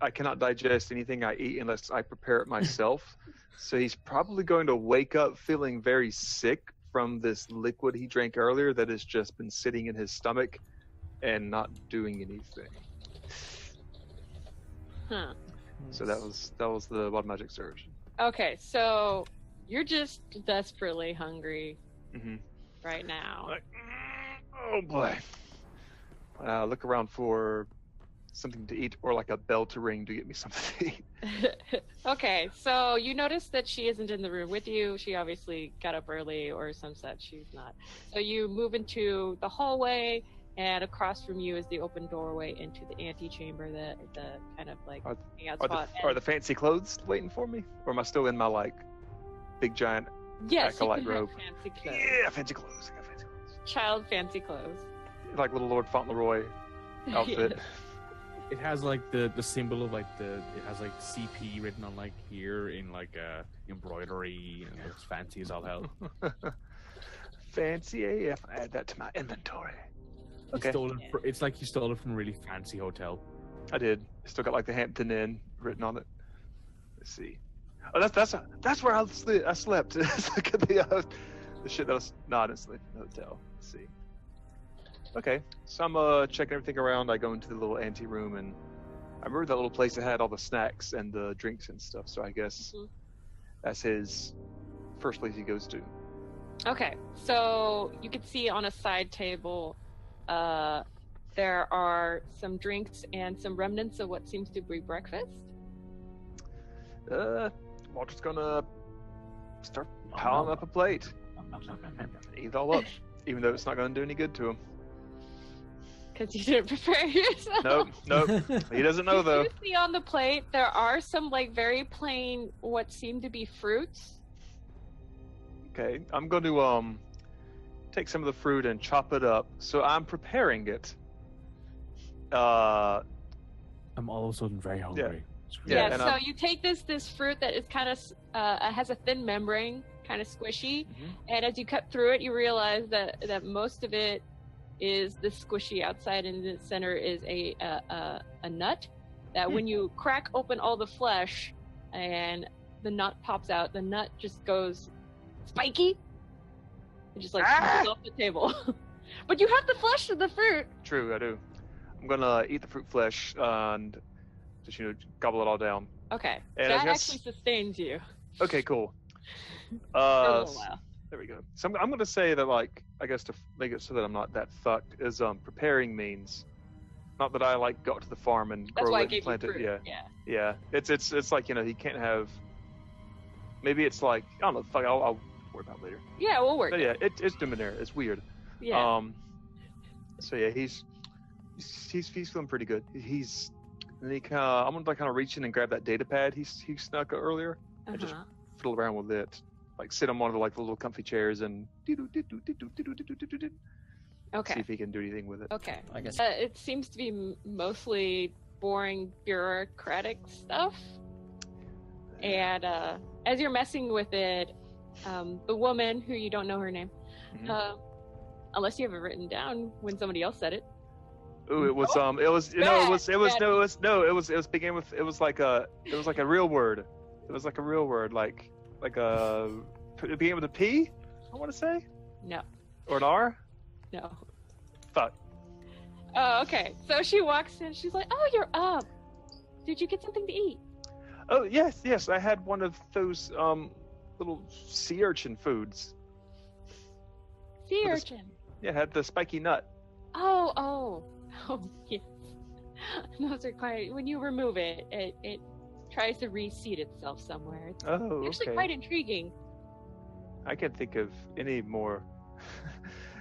I cannot digest anything I eat unless I prepare it myself. So he's probably going to wake up feeling very sick from this liquid he drank earlier that has just been sitting in his stomach and not doing anything. Huh. So that was the wild magic surge. Okay, so you're just desperately hungry Mm-hmm. right now. Like, oh boy. Look around for something to eat or like a bell to ring to get me something to eat. Okay, so you notice that she isn't in the room with you. She obviously got up early or some such. She's not. So you move into the hallway, and across from you is the open doorway into the antechamber, the kind of like hangout spot. Are the fancy clothes waiting for me? Or am I still in my like big giant yes, you acolyte can have robe? fancy clothes. Yeah, fancy clothes. I got fancy clothes. Child fancy clothes. Like little Lord Fauntleroy outfit. Yes. It has like the symbol of like it has like CP written on like here in like embroidery, and it's fancy as all hell. Fancy AF. Add that to my inventory. Okay. It's like you stole it from a really fancy hotel. I did. Still got like the Hampton Inn written on it. Let's see. Oh, that's where I slept. Look at the shit that was. No, I didn't sleep in the hotel. Let's see. Okay, so I'm checking everything around. I go into the little ante room, and I remember that little place that had all the snacks and the drinks and stuff. So I guess that's his first place he goes to. Okay, so you can see on a side table, there are some drinks and some remnants of what seems to be breakfast. Walter's gonna start piling up a plate. Eat it all up, even though it's not gonna do any good to him. Because you didn't prepare yourself. Nope. He doesn't know though. You see on the plate, there are some like very plain, what seem to be fruits. Okay, I'm going to take some of the fruit and chop it up. So I'm preparing it. I'm all of a sudden very hungry. Yeah, and so you take this fruit that is kind of has a thin membrane, kind of squishy, and as you cut through it, you realize that most of it is the squishy outside, and the center is a nut. That when you crack open all the flesh, and the nut pops out, the nut just goes spiky. It just like falls off the table. But you have the flesh of the fruit. True, I do. I'm gonna eat the fruit flesh and just gobble it all down. Okay, And that actually sustains you. Okay, cool. For a little while. There we go. So I'm going to say that, like, I guess to make it so that I'm not that fucked is preparing means. Not that I like go to the farm and That's grow why I it and gave you plant it. fruit. Yeah, Yeah. yeah. It's like, you know, he can't have. Maybe it's like, I don't know. Fuck, I'll worry about it later. Yeah, we'll work. But yeah, it's Numenera. It's weird. Yeah. So yeah, he's feeling pretty good. And he I'm gonna like kind of reach in and grab that data pad he snuck earlier and just fiddle around with it, like sit on one of the like the little comfy chairs and Okay. see if he can do anything with it. Okay. I guess. It seems to be mostly boring bureaucratic stuff. And as you're messing with it, the woman who you don't know her name, Mhm. Unless you have it written down when somebody else said it. Ooh, it was began with it was like a real word. It was like a real word, like it began with a P, I want to say, No. or an R. No. Fuck. Oh, okay. So she walks in. She's like, "Oh, you're up. Did you get something to eat?" Oh yes. I had one of those little sea urchin foods. Sea With a urchin. Yeah, it had the spiky nut. Oh, yes. Those are quite. When you remove it, it tries to reseat itself somewhere. It's Oh, actually okay. quite intriguing. I can't think of any more,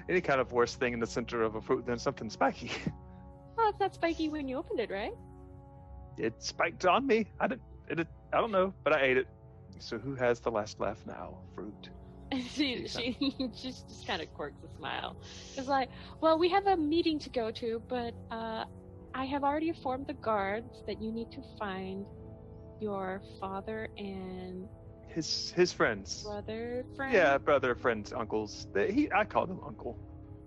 any kind of worse thing in the center of a fruit than something spiky. Well, it's not spiky when you opened it, right? It spiked on me. I don't know, but I ate it. So who has the last laugh now? Fruit. she just kind of quirks a smile. It's like, well, we have a meeting to go to, but I have already informed the guards that you need to find your father and His friends. brother friend. Yeah, brother, friends, uncles. I call them uncle.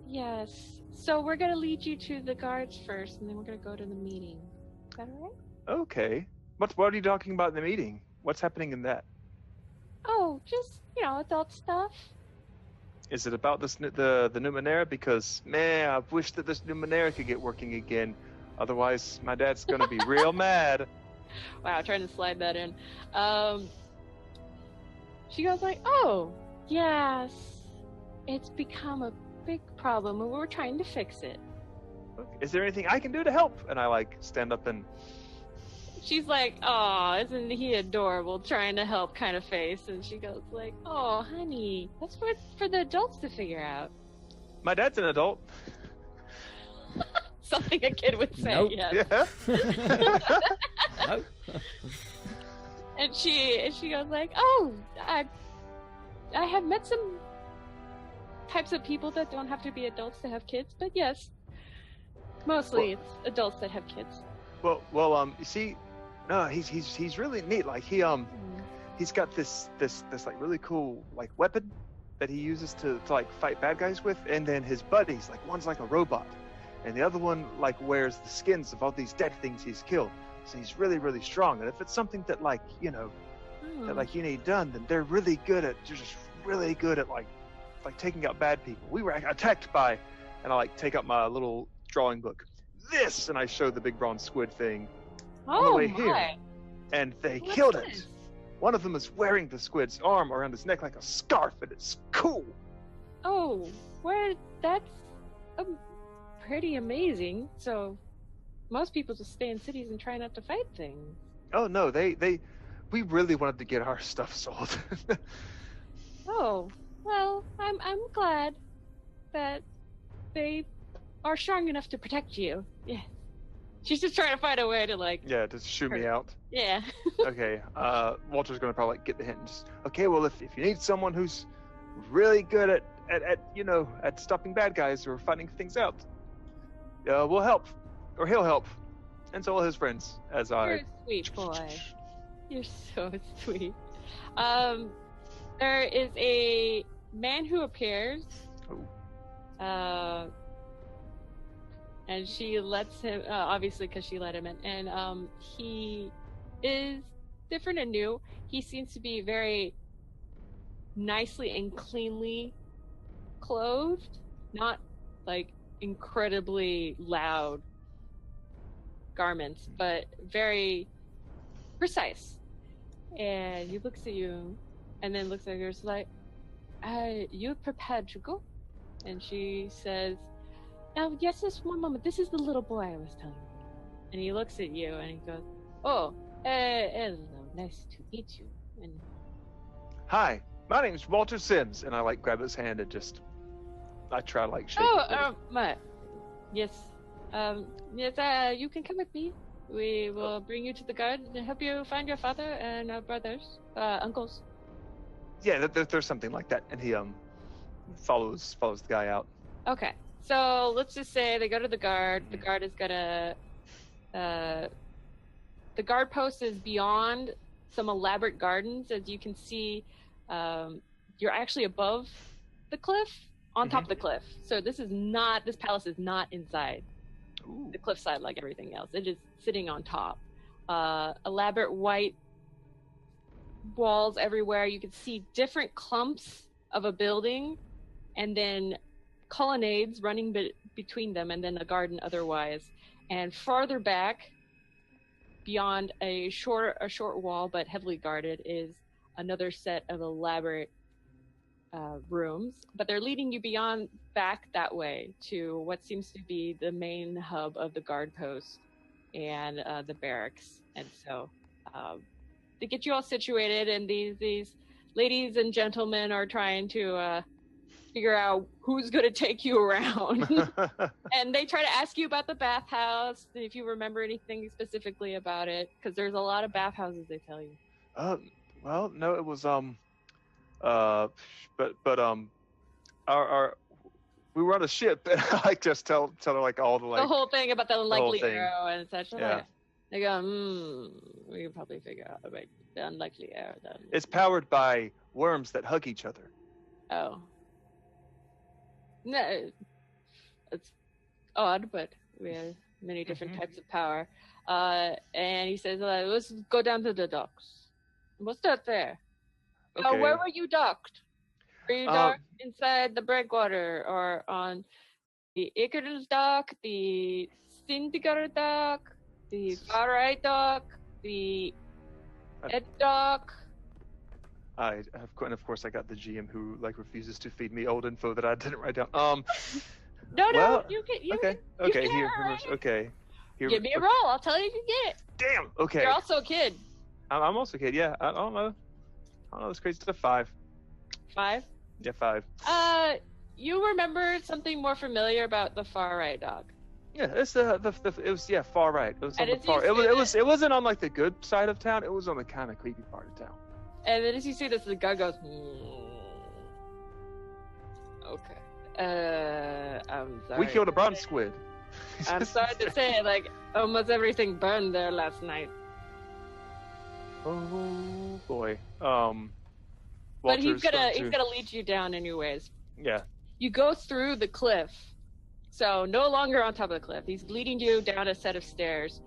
Yes. So we're gonna lead you to the guards first, and then we're gonna go to the meeting. Is that all right? Okay. What are you talking about in the meeting? What's happening in that? Oh, just adult stuff. Is it about the Numenera? Because man, I wish that this Numenera could get working again. Otherwise, my dad's gonna be real mad. Wow, trying to slide that in. She goes like, "Oh, yes, it's become a big problem, and we're trying to fix it." Is there anything I can do to help? And I like stand up and She's like, "Oh, isn't he adorable?" Trying to help kind of face, and she goes like, "Oh, honey, that's for the adults to figure out." my dad's an adult. Something a kid would say. Nope. Yes. Yeah. No. And she goes like, "Oh, I have met some types of people that don't have to be adults to have kids, but yes, mostly it's adults that have kids." Well, you see, no, he's really neat. Like he's got this like really cool like weapon that he uses to like fight bad guys with, and then his buddies, like one's like a robot, and the other one like wears the skins of all these dead things he's killed. So he's really, really strong. And if it's something that like that like you need done, then they're really good at like taking out bad people. We were attacked by, and I like take out my little drawing book. This, and I show the big bronze squid thing on the way here, and they killed it. One of them is wearing the squid's arm around his neck like a scarf, and it's cool. Oh, that's pretty amazing. So most people just stay in cities and try not to fight things. Oh no, we really wanted to get our stuff sold. Oh, well, I'm glad that they are strong enough to protect you. Yeah. She's just trying to find a way to like. Yeah, just shoot me out. Yeah. Okay, Walter's gonna probably get the hint and just, okay, well, if you need someone who's really good at stopping bad guys or fighting things out, we'll help, or he'll help, and so will his friends. As You're I. a sweet boy. You're so sweet. There is a man who appears. Oh. And she lets him, obviously because she let him in, and he is different and new. He seems to be very nicely and cleanly clothed, not like incredibly loud garments, but very precise. And he looks at you and then looks at yours like, You prepared to go? And she says, "Oh, yes, just one moment. This is the little boy I was telling you." And he looks at you and he goes, "Oh, hello, nice to meet you." And Hi, my name's Walter Sims, and I like grab his hand and just I try to like shake it. my, yes, you can come with me. We will bring you to the guard and help you find your father and brothers, uncles. Yeah, there's something like that, and he follows the guy out. Okay, so let's just say they go to the guard. The guard is gonna, the guard post is beyond some elaborate gardens, as you can see. You're actually above the cliff, on top of the cliff. So this palace is not inside the cliffside like everything else. It is sitting on top. Elaborate white walls everywhere. You can see different clumps of a building, and then colonnades running between them, and then a garden otherwise. And farther back, beyond a short wall but heavily guarded, is another set of elaborate rooms, but they're leading you beyond back that way to what seems to be the main hub of the guard post and the barracks. And so to get you all situated, and these ladies and gentlemen are trying to figure out who's going to take you around. And they try to ask you about the bathhouse, if you remember anything specifically about it, because there's a lot of bathhouses, they tell you. Well, no, it was our we were on a ship, and I like just tell her like all the like the whole thing about the unlikely arrow and such. Yeah. They go, we can probably figure out about the unlikely arrow. It's powered by worms that hug each other. Oh. No, it's odd, but we have many different types of power. And he says, let's go down to the docks. We'll start there. Okay. Where were you docked? Were you docked inside the breakwater, or on the Icarus dock, the Syndicator dock, the Far Right dock, the Ed dock? And of course I got the GM who like refuses to feed me old info that I didn't write down. No, you can. Okay, can, here. right? Okay. Here. Give me a roll. I'll tell you if you get it. Damn. Okay. You're also a kid. I'm also a kid. Yeah. I don't know. This crazy stuff. 5. 5. Yeah, 5. You remember something more familiar about the Far Right dock? Yeah, it's it was far right. It was on And the far. It wasn't on like the good side of town. It was on the kind of creepy part of town. And then as you see this, the guy goes, okay. I'm sorry. We killed a bronze squid. I'm sorry to say, like, almost everything burned there last night. Oh boy. But he's Walter's gonna lead you down anyways. Yeah. You go through the cliff, so no longer on top of the cliff. He's leading you down a set of stairs.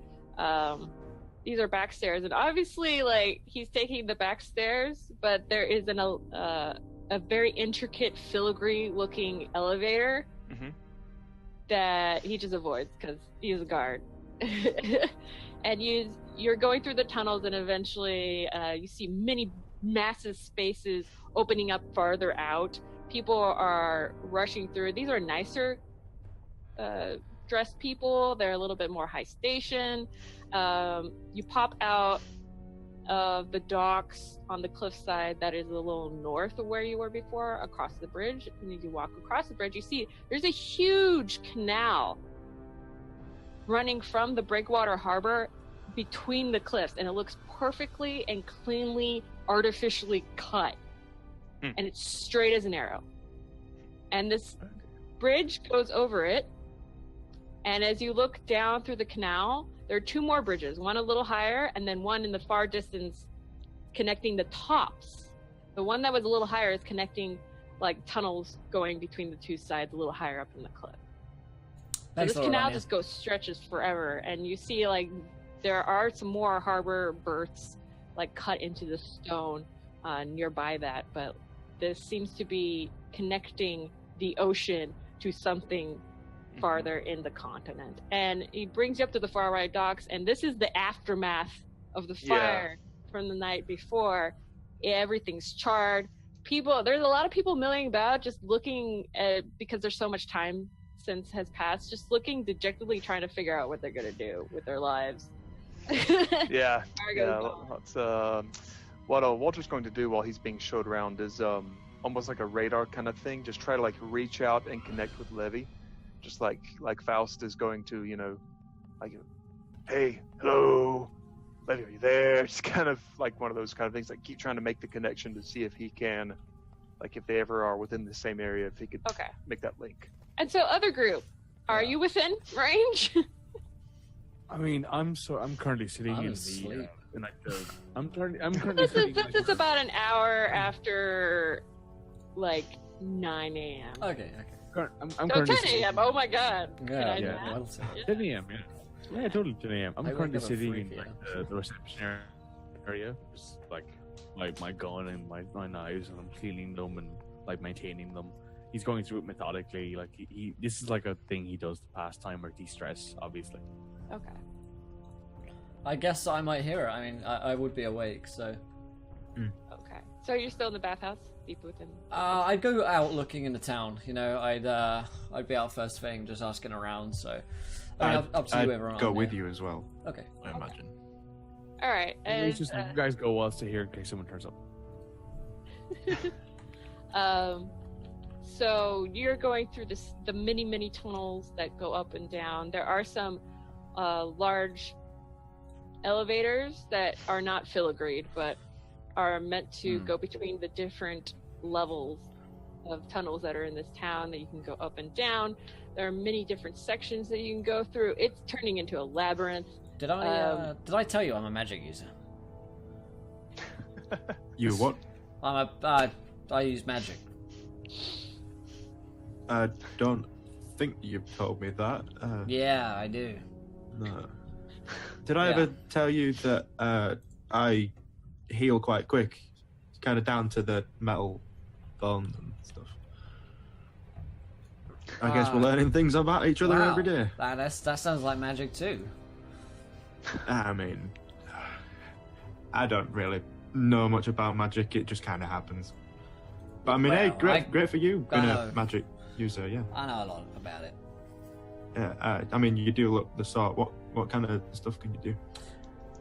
These are back stairs, and obviously, like, he's taking the back stairs, but there is a very intricate, filigree-looking elevator that he just avoids because he's a guard. And you're going through the tunnels, and eventually you see many massive spaces opening up farther out. People are rushing through. These are nicer dressed people. They're a little bit more high station. You pop out of the docks on the cliffside that is a little north of where you were before, across the bridge. And as you walk across the bridge, you see there's a huge canal running from the breakwater harbor between the cliffs, and it looks perfectly and cleanly artificially cut, and it's straight as an arrow. And this bridge goes over it, and as you look down through the canal, there are 2 more bridges, one a little higher and then one in the far distance connecting the tops. The one that was a little higher is connecting like tunnels going between the 2 sides a little higher up in the cliff. So this canal just stretches forever, and you see like there are some more harbor berths like cut into the stone nearby that, but this seems to be connecting the ocean to something farther in the continent. And he brings you up to the Far Right docks, and this is the aftermath of the fire from the night before. Everything's charred. there's a lot of people milling about, just looking at, because there's so much time since has passed, just looking dejectedly, trying to figure out what they're gonna do with their lives. Yeah. Argo's gone. What Walter's going to do while he's being showed around is almost like a radar kind of thing. Just try to like reach out and connect with Levy, just like Faust is going to, like, hey, hello, Levy, are you there? Just kind of like one of those kind of things. Like keep trying to make the connection to see if he can, like if they ever are within the same area, if he could make that link. And so, other group, are you within range? I mean, I'm currently sitting in asleep. I'm currently sitting. This is about an hour after, like 9 a.m. Okay. I'm So currently 10 a.m. Oh my god. Yeah, Can I yeah. well said. 10 a.m. Yeah, totally 10 a.m. I'm I wake currently up at sitting 3 in p.m. like, the reception area, just like my gun and my knives, and I'm cleaning them and like maintaining them. He's going through it methodically. Like he this is like a thing he does to pass time or de-stress, obviously. Okay. I guess I might hear it. I mean, I would be awake, so. Okay. So you're still in the bathhouse, deep within. I'd go out looking in the town. I'd be out first thing, just asking around. So, I mean, up to you, everyone. I'd go with you as well. Okay. I imagine. All right. And It's just you guys go whilst to here in case someone turns up. So you're going through the many tunnels that go up and down. There are some large elevators that are not filigreed, but are meant to go between the different levels of tunnels that are in this town that you can go up and down. There are many different sections that you can go through. It's turning into a labyrinth. Did I tell you I'm a magic user? You what? I use magic. I don't think you've told me that. Yeah, I do. No. Did I ever tell you that I heal quite quick? Kind of down to the metal bone and stuff. I guess we're learning things about each other every day. That sounds like magic too. I mean, I don't really know much about magic. It just kind of happens. But I mean, hey, great for you being a magic user. Yeah, I know a lot about it. Yeah, I mean, you do look the sort. What kind of stuff can you do?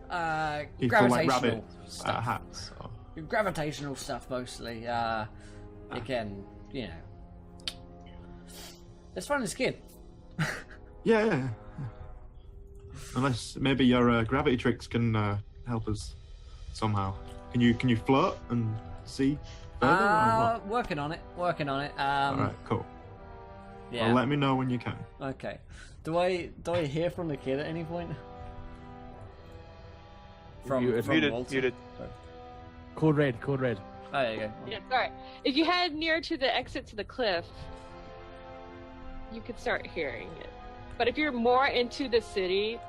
Gravitational like rabbit stuff. hats. Or... Gravitational stuff mostly. You can, it's fun as a kid. Yeah. Unless maybe your gravity tricks can help us somehow. Can you float and see further? Or what? Working on it. All right, cool. Yeah. Well, let me know when you can. Okay. Do I hear from the kid at any point? From Muted. Walter? Code red. Oh, there you go. Yeah, sorry. If you head near to the exit to the cliff, you could start hearing it. But if you're more into the city,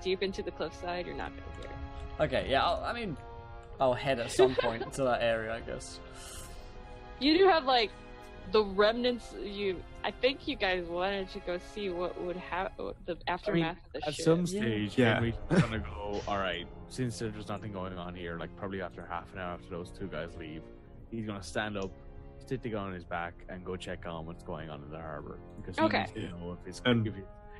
deep into the cliffside, you're not going to hear it. Okay, yeah, I'll head at some point to that area, I guess. You do have, like, the remnants. I think you guys wanted to go see what would happen, the aftermath of the at shit. some stage, Yeah. Henry's gonna go, all right, since there's nothing going on here, like probably after half an hour after those two guys leave, he's gonna stand up, stick the gun on his back, and go check on what's going on in the harbor. Because he needs to know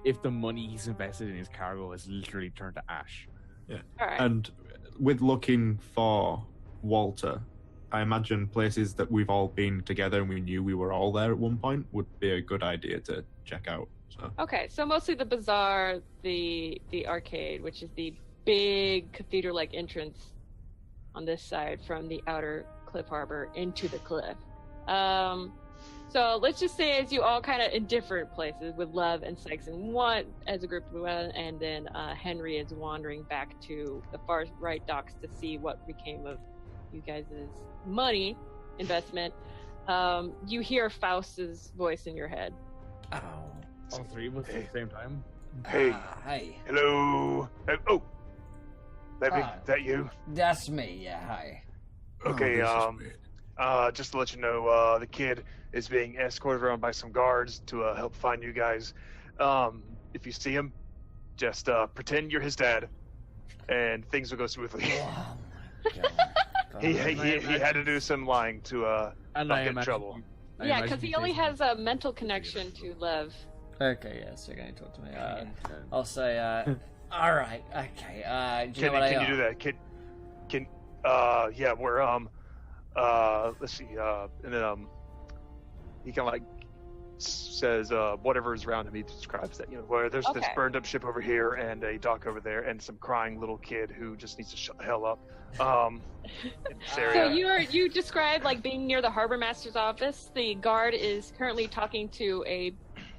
if the money he's invested in his cargo has literally turned to ash. Yeah. All right. And with looking for Walter, I imagine places that we've all been together and we knew we were all there at one point would be a good idea to check out. So. Okay, so mostly the bazaar, the arcade, which is the big cathedral-like entrance on this side from the outer cliff harbor into the cliff. So let's just say as you all kind of in different places with Love and Sykes in one as a group, and then Henry is wandering back to the far right docks to see what became of you guys' money investment. You hear Faust's voice in your head. Oh. All three of us at the same time? Hey. Hey. Hello. Oh. Levy, Hi. is that you? That's me, yeah, hi. Okay, this is weird. just to let you know, the kid is being escorted around by some guards to help find you guys. If you see him, just pretend you're his dad, and things will go smoothly. Oh my god. He had to do some lying to And Not I get in imagine trouble. you- Yeah, because he only has a mental connection to Lev. Okay, yes, you're going to talk to me. I'll say, all right, okay. Do you know what Can you do that? Yeah, we're let's see, and then he kind of like says whatever is around him. He describes that, where there's this Okay. burned up ship over here and a dock over there and some crying little kid who just needs to shut the hell up. In this So area. you described like being near the harbor master's office. The guard is currently talking to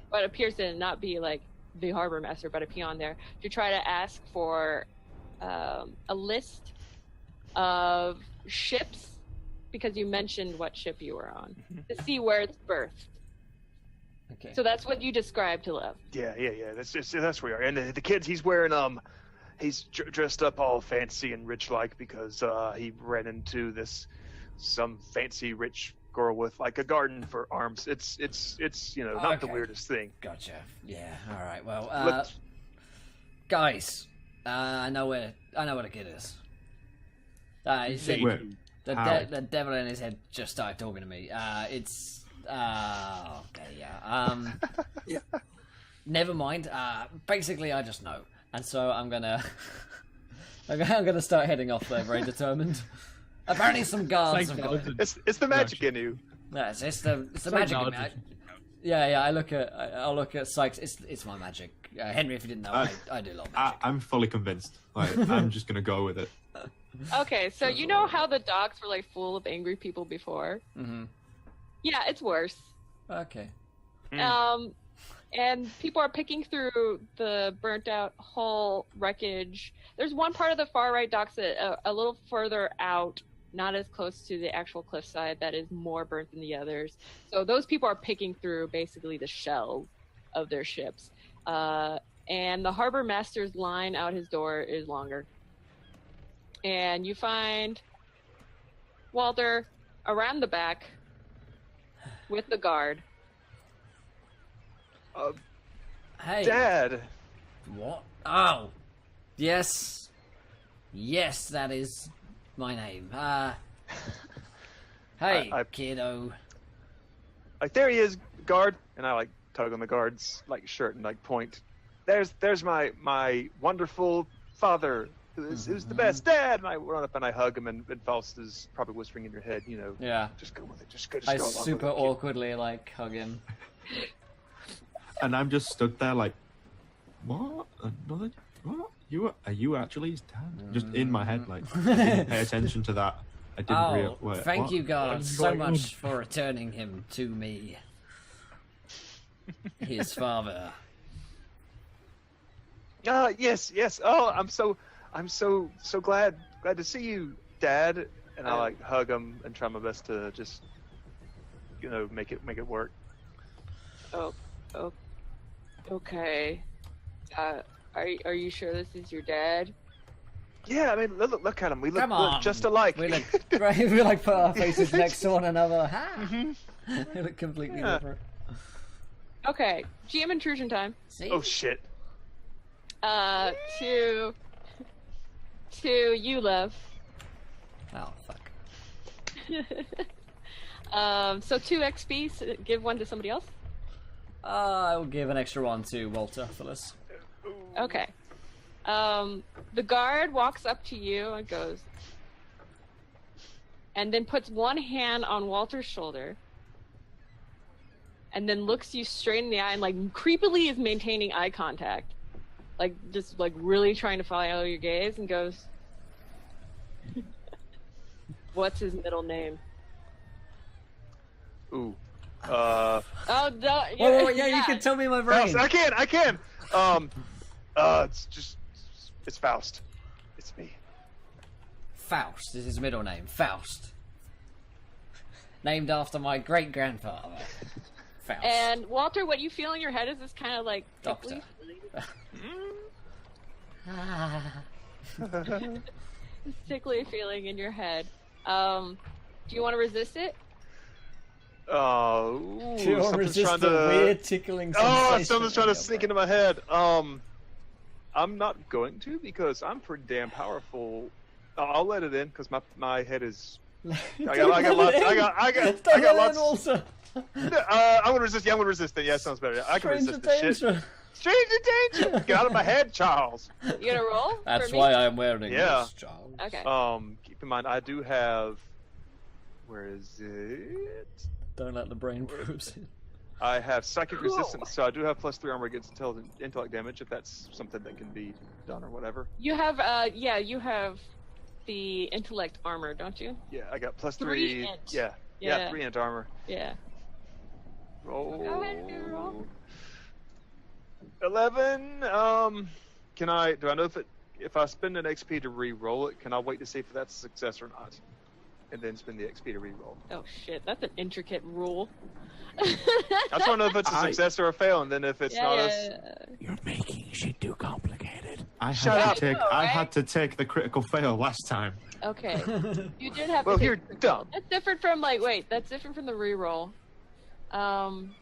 what appears to not be like the harbor master, but a peon there, to try to ask for a list of ships, because you mentioned what ship you were on, to see where it's berthed. Okay. So that's what you described to Lev. Yeah. That's where we are. And the kid, he's wearing he's dressed up all fancy and rich like because he ran into some fancy rich girl with like a garden for arms. It's not the Okay. weirdest thing. Gotcha. Yeah. All right. Well, Look- guys, I know where the kid is. Say Wait. How? The devil in his head just started talking to me. It's okay, yeah. Never mind. Basically, I just know, and so I'm gonna start heading off there, very determined. Apparently, some guards have got it. It's the magic in you. Yes, it's the magic. In me. Yeah. I'll look at Sykes. It's my magic. Henry, if you didn't know, I do love magic. I'm fully convinced. Like, I'm just gonna go with it. Okay, so you know how the docks were like full of angry people before? Mm-hmm. Yeah, it's worse. Okay. And people are picking through the burnt out hull wreckage. There's one part of the far right docks that a little further out, not as close to the actual cliffside, that is more burnt than the others. So those people are picking through basically the shells of their ships. And the harbor master's line out his door is longer. And you find Walter around the back with the guard. Hey. Dad. What? Oh. Yes. Yes, that is my name. Hey, I- kiddo. Like, there he is, guard. And I like tug on the guard's like shirt and like point. There's my wonderful father who's the best dad. And I run up and I hug him, and Faust is probably whispering in your head, Yeah. just go with it. Just go I along with super it, kid." awkwardly like hug him. And I'm just stood there like, what? Another? What? Are you actually his dad? Just in my head, like, I didn't pay attention to that. I didn't Oh, wait, thank what? you, God, What's so going on? much for returning him to me. His father. Yes. Oh, I'm so glad to see you, Dad. And I like hug him and try my best to just, make it work. Oh, okay. Are you sure this is your dad? Yeah, I mean, look at him. We Come look on. just alike. We look, right, we like put our faces next to one another. Ha! We look completely Yeah. different. Okay, GM intrusion time. See? Oh shit. To you, Lev. Oh, fuck. So 2 XP, so give one to somebody else. I'll give an extra one to Walter for this. Okay. The guard walks up to you and goes, and then puts one hand on Walter's shoulder, and then looks you straight in the eye and like creepily is maintaining eye contact, like just like really trying to follow your gaze, and goes, "What's his middle name?" Ooh. Oh, no, Whoa, yeah, you can tell me my brain. Faust, I can. It's Faust. It's me. Faust is his middle name. Faust. Named after my great grandfather. Faust. And Walter, what you feel in your head is this kind of like Doctor. tickly feeling in your head. Do you want to resist it? Oh, Do you want to something's resist trying the to. weird tickling Oh, sensation something's trying in to your sneak brain? into my head. I'm not going to because I'm pretty damn powerful. I'll let it in because my head is I got lots. I got lots. Also. I'm gonna resist. Yeah, I'm gonna resist it. Yeah, sounds better. I can resist this shit. Stranger danger! Get out of my head, Charles. You gonna roll? That's for why me? I'm wearing Yeah. this, Charles. Okay. Keep in mind, I do have. Where is it? Don't let the brain probes in. I have psychic resistance, so I do have +3 armor against intellect damage. If that's something that can be done or whatever. You have, you have the intellect armor, don't you? Yeah, I got +3. 3 int. Yeah, 3 int armor. Yeah. Roll. Go ahead and roll. 11. Do I know if I spend an XP to re-roll it, can I wait to see if that's a success or not, and then spend the XP to re-roll? Oh shit, that's an intricate rule. I just want to know if it's a success or a fail, and then if it's not You're making shit too complicated. I Shut had up. to take. I know, I right? had to take the critical fail last time. Okay. You did have Well, to you're take- dumb. That's different from that's different from the reroll. I'm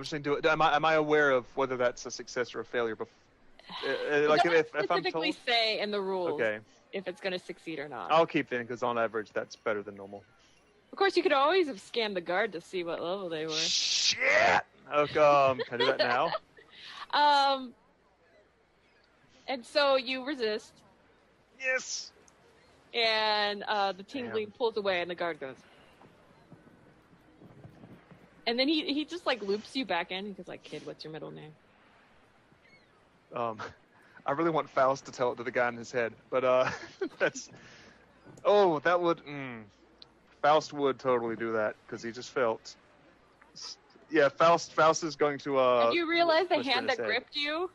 just gonna do it. Am I aware of whether that's a success or a failure? It Like doesn't if I'm specifically told. say in the rules Okay, if it's gonna succeed or not. I'll keep then because on average that's better than normal. Of course, you could always have scanned the guard to see what level they were. Shit. Okay, can I do that now? And so you resist, Yes. and the tingling pulls away, and the guard goes. And then he just like loops you back in. He goes like, "Kid, what's your middle name?" I really want Faust to tell it to the guy in his head, but that's. Oh, that would. Faust would totally do that because he just felt. Yeah, Faust is going to. And you realize the whisper hand in that his head. gripped you.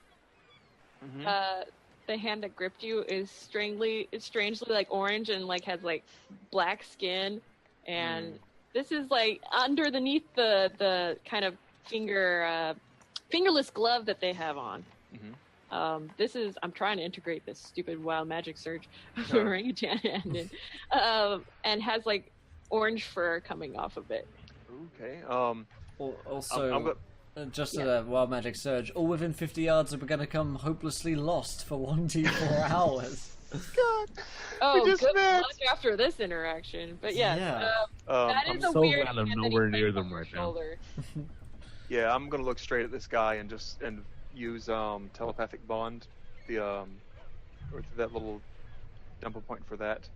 Mhm. The hand that gripped you is strangely like orange and like has like black skin, and this is like underneath the kind of fingerless glove that they have on. This is I'm trying to integrate this stupid wild magic surge of orangutan hand in, and has like orange fur coming off of it. Okay. Also, I'm just a wild magic surge. All within 50 yards are going to become hopelessly lost for 1d4 hours. God. Oh, just good met. luck after this interaction. But yes, Yeah. that I'm is a so weird glad I'm hand that he nowhere placed near on them your right now. shoulder. Yeah, I'm gonna look straight at this guy and use telepathic bond, or that little dumper point for that,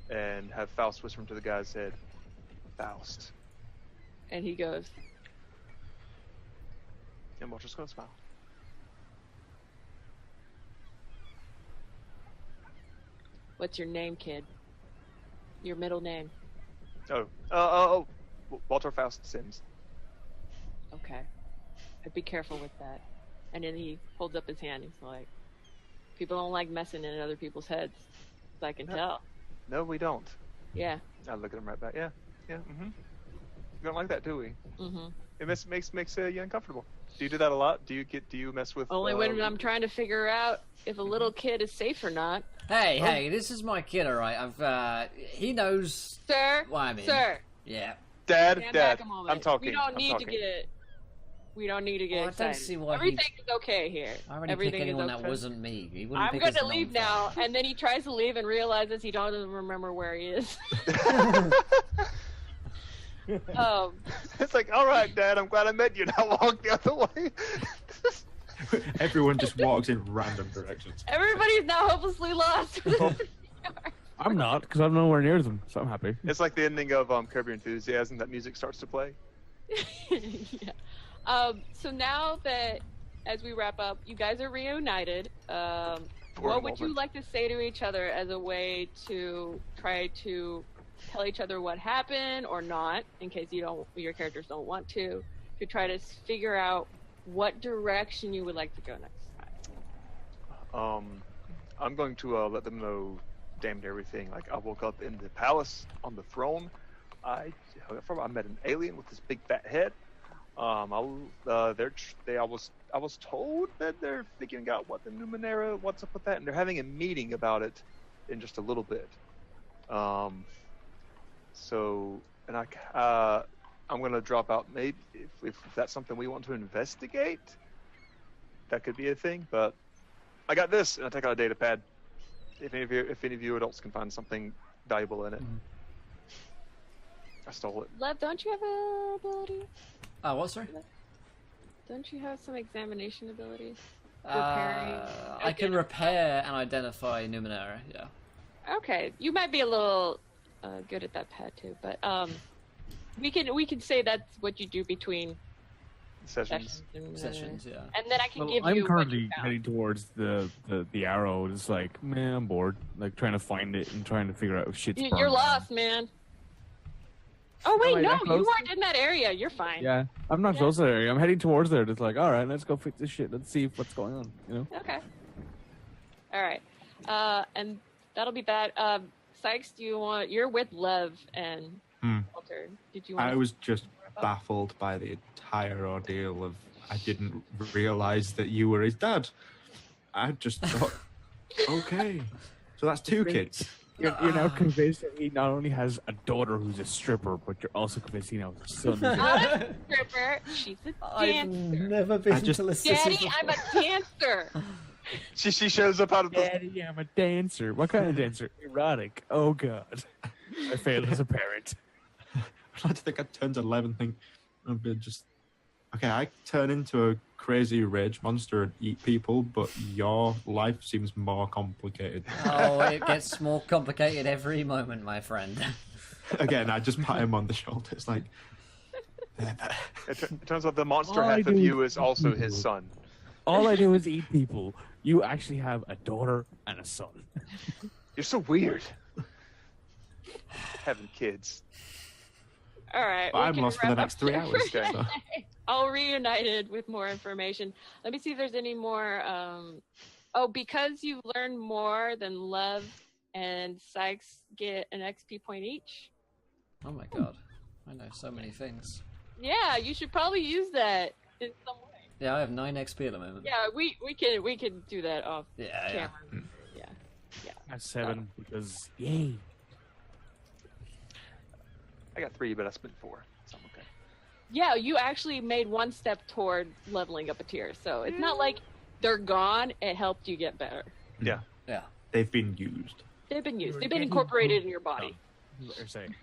and have Faust whisper into the guy's head, Faust, And he goes, and watch us go smile. "What's your name, kid? Your middle name?" Walter Faust Sims. Okay. I'd be careful with that. And then he holds up his hand. He's like, "People don't like messing in other people's heads. As I can tell." No, we don't. Yeah. I look at him right back. Yeah. We don't like that, do we? Mm-hmm. It makes you uncomfortable. Do you do that a lot? Do you mess with? Only when I'm trying to figure out if a little kid is safe or not. Hey, this is my kid, alright? He knows Sir, what I mean. sir, Yeah. Dad, stand Dad. back a moment. I'm talking. We don't I'm need talking. to get. We don't need to get Well, I don't excited. see why Everything is okay here. I already Everything picked anyone is okay. that wasn't me. He wouldn't I'm pick going his to leave now, non-fan. and then he tries to leave and realizes he doesn't remember where he is. It's like, all right, Dad. I'm glad I met you. Now walk the other way. Everyone just walks in random directions. Everybody's now hopelessly lost. I'm not, because I'm nowhere near them, so I'm happy. It's like the ending of Curb Your Enthusiasm. That music starts to play. Yeah. So now that, as we wrap up, you guys are reunited. What would you like to say to each other as a way to try to tell each other what happened or not, in case your characters don't want to try to figure out what direction you would like to go next time? I'm going to let them know damn near everything. Like, I woke up in the palace on the throne. I met an alien with this big fat head. I was told that they're figuring out what the Numenera, what's up with that, and they're having a meeting about it in just a little bit. I'm gonna drop out. Maybe if that's something we want to investigate, that could be a thing. But I got this, and I take out a data pad. if any of you adults can find something valuable in it. I stole it. Lev, don't you have a ability? What, sorry? Don't you have some examination abilities? Repairing. I can repair and identify Numenera, yeah. Okay, you might be a little good at that pad too, but we can say that's what you do between Sessions. Sessions, yeah. And then I can give I'm you currently what you found. heading towards the arrow. It's like, man, I'm bored. Like trying to find it and trying to figure out if shit's burned You're down. lost, man. Oh wait, Am I no, that you close? weren't in that area. You're fine. Yeah, I'm not close to the area. I'm heading towards there. It's like, all right, let's go fix this shit. Let's see what's going on. You know? Okay. All right. And that'll be that. Sykes, you're with Lev and Walter. Did you want I was just baffled by the entire ordeal of I didn't realize that you were his dad. I just thought, okay, so that's 2 kids. You're now convinced that he not only has a daughter who's a stripper, but you're also convinced he now has a son who's a not a stripper. She's a I've dancer. never been to the city Daddy, before. I'm a dancer. She shows up out of the. Daddy, I'm a dancer. What kind of dancer? Erotic. Oh God, I failed as a parent. I like to think I turned to 11 and think, I've been just, okay, I turn into a crazy rage monster and eat people, but your life seems more complicated. Oh, it gets more complicated every moment, my friend. Again, I just pat him on the shoulder. It's like, It turns out the monster All I half of do you is is also eat his people. son. All I do is eat people. You actually have a daughter and a son. You're so weird. Having kids. All right. I'm we can lost for the wrap next up 3 there hours. for Okay. So. All reunited with more information. Let me see if there's any more. Because you've learned more than Lev and Sykes get an XP point each. Oh my god. I know so many things. Yeah, you should probably use that in some way. Yeah, I have 9 XP at the moment. Yeah, we can do that off Yeah. camera. Yeah. That's 7 because yay. I got 3, but I spent 4. So I'm okay. Yeah, you actually made one step toward leveling up a tier, so it's not like they're gone. It helped you get better. Yeah. Yeah. They've been used. They've been used. You're They've been getting incorporated good in your body. What you're saying.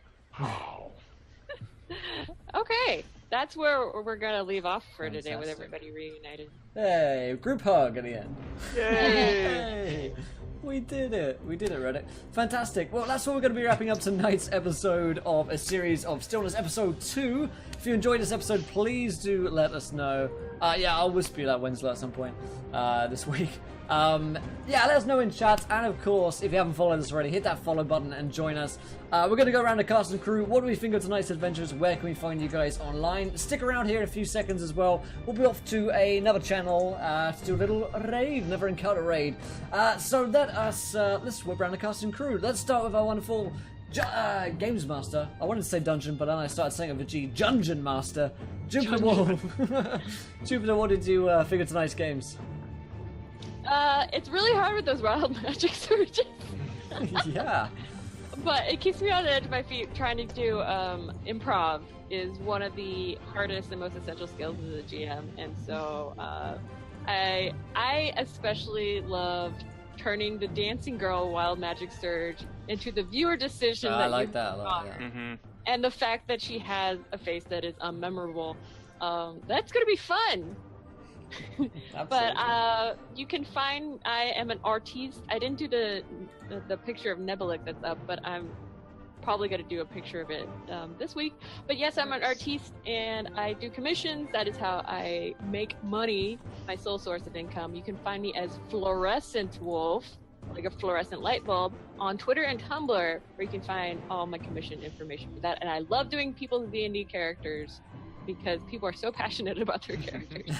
Okay, that's where we're gonna leave off for today with Fantastic. everybody reunited. Hey, group hug at the end. Yay! Hey, we did it. We did it, Reddit. Fantastic. Well, that's what we're going to be wrapping up tonight's episode of a series of Stillness, episode 2. If you enjoyed this episode, please do let us know. Yeah, I'll whisper you that Winslow at some point this week. Yeah, let us know in chat. And of course, if you haven't followed us already, hit that follow button and join us. We're going to go around the cast and crew. What do we think of tonight's adventures? Where can we find you guys online? Stick around here in a few seconds as well. We'll be off to another channel to do a little raid, another encounter raid. So let us, let's whip around the cast and crew. Let's start with our wonderful Games Master. I wanted to say Dungeon, but then I started saying it with a G. Dungeon Master. Jupiter Wolf. Jupiter, what did you figure tonight's games? It's really hard with those wild magic surges. Yeah. But it keeps me on the edge of my feet. Trying to do improv is one of the hardest and most essential skills as a GM, and so I especially loved turning the dancing girl wild magic surge into the viewer decision. I that like you that a lot, yeah. Mm-hmm. And the fact that she has a face that is unmemorable, that's gonna be fun. But you can find I am an artiste. I didn't do the picture of Nebulic that's up, but I'm probably going to do a picture of it this week. But yes, I'm an artiste and I do commissions. That is how I make money, my sole source of income. You can find me as Fluorescent Wolf, like a fluorescent light bulb, on Twitter and Tumblr, where you can find all my commission information for that. And I love doing people's D&D characters, because people are so passionate about their characters.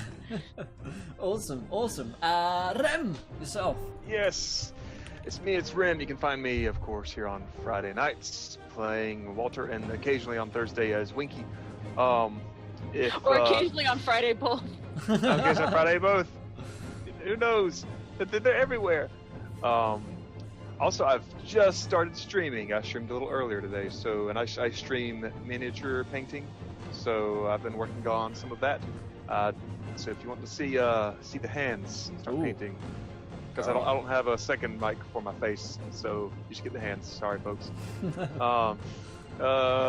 Awesome. Rem, yourself. Yes, it's me, it's Rim. You can find me, of course, here on Friday nights, playing Walter, and occasionally on Thursday as Winky. Or occasionally on Friday both. Occasionally on Friday both. Who knows? They're everywhere. Also, I've just started streaming. I streamed a little earlier today, and I stream miniature painting. So I've been working on some of that. So if you want to see the hands, start Ooh. painting, because I don't have a second mic for my face, so you just get the hands. Sorry, folks.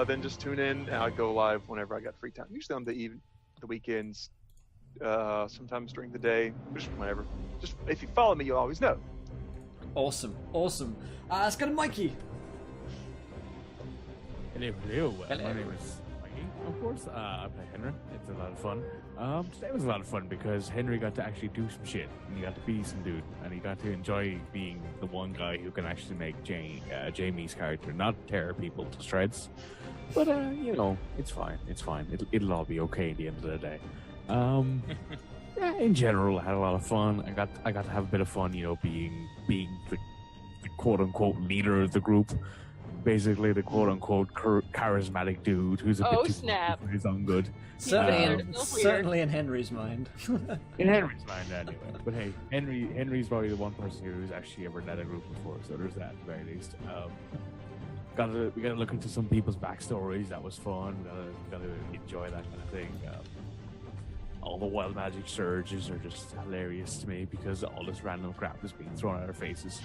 Then just tune in, and I go live whenever I got free time. Usually on the weekends, sometimes during the day, just whenever. Just if you follow me, you always know. Awesome. Let's go to Mikey. Hello. My name is Mikey, of course. I play Henry. It's a lot of fun. Today was a lot of fun because Henry got to actually do some shit, and he got to be some dude, and he got to enjoy being the one guy who can actually make Jamie's character not tear people to shreds. But it's fine. It'll all be okay at the end of the day. Yeah, in general, I had a lot of fun. I got to have a bit of fun, being the quote unquote leader of the group. Basically, the quote unquote charismatic dude who's a bit too snap. for his own good. Certainly in Henry's mind. In Henry's mind, anyway. But hey, Henry's probably the one person who's actually ever led a group before, so there's that at the very least. We gotta look into some people's backstories. That was fun. We gotta enjoy that kind of thing. All the wild magic surges are just hilarious to me because all this random crap is being thrown at our faces.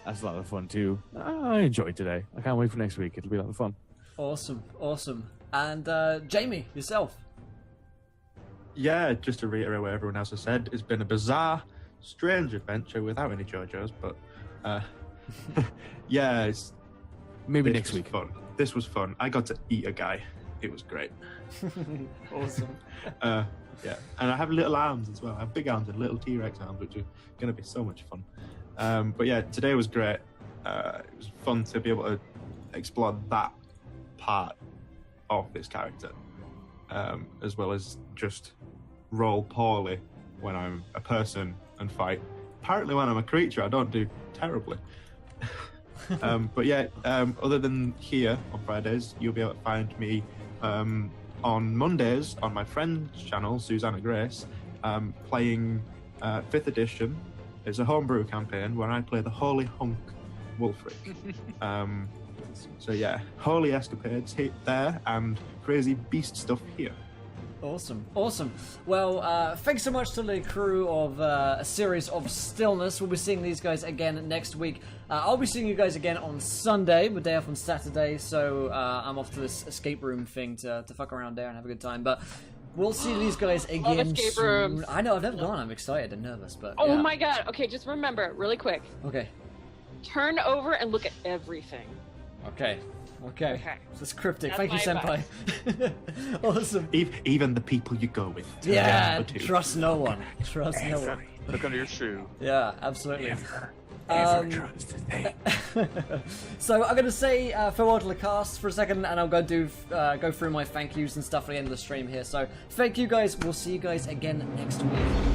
That's a lot of fun too. I enjoyed today. I can't wait for next week. It'll be a lot of fun. Awesome. And Jamie, yourself. Yeah, just to reiterate what everyone else has said, it's been a bizarre, strange adventure without any JoJo's, but yeah, maybe next week. Fun. This was fun. I got to eat a guy. It was great. Awesome. Yeah, and I have little arms as well. I have big arms and little T-Rex arms, which are going to be so much fun. But yeah, today was great. It was fun to be able to explore that part of this character, as well as just roll poorly when I'm a person and fight. Apparently when I'm a creature, I don't do terribly. But yeah, other than here on Fridays, you'll be able to find me on Mondays on my friend's channel, Susanna Grace, playing 5th edition. It's a homebrew campaign where I play the Holy Hunk Wulfric. So yeah, holy escapades there and crazy beast stuff here. Awesome. Well, thanks so much to the crew of a series of Stillness. We'll be seeing these guys again next week. I'll be seeing you guys again on Sunday. We're day off on Saturday, so I'm off to this escape room thing to fuck around there and have a good time. But we'll see these guys again escape soon. rooms. I know, I've never gone. I'm excited and nervous, but Oh yeah. my god. Okay, just remember, really quick. Okay. Turn over and look at everything. Okay. This is cryptic. That's Thank you, my Senpai. Awesome. Even the people you go with. Yeah, trust no one. Trust no one. Look under your shoe. Yeah, absolutely. Ever trust a thing. So I'm going to say farewell to the cast for a second, and I'll go through my thank yous and stuff at the end of the stream here. So thank you guys. We'll see you guys again next week.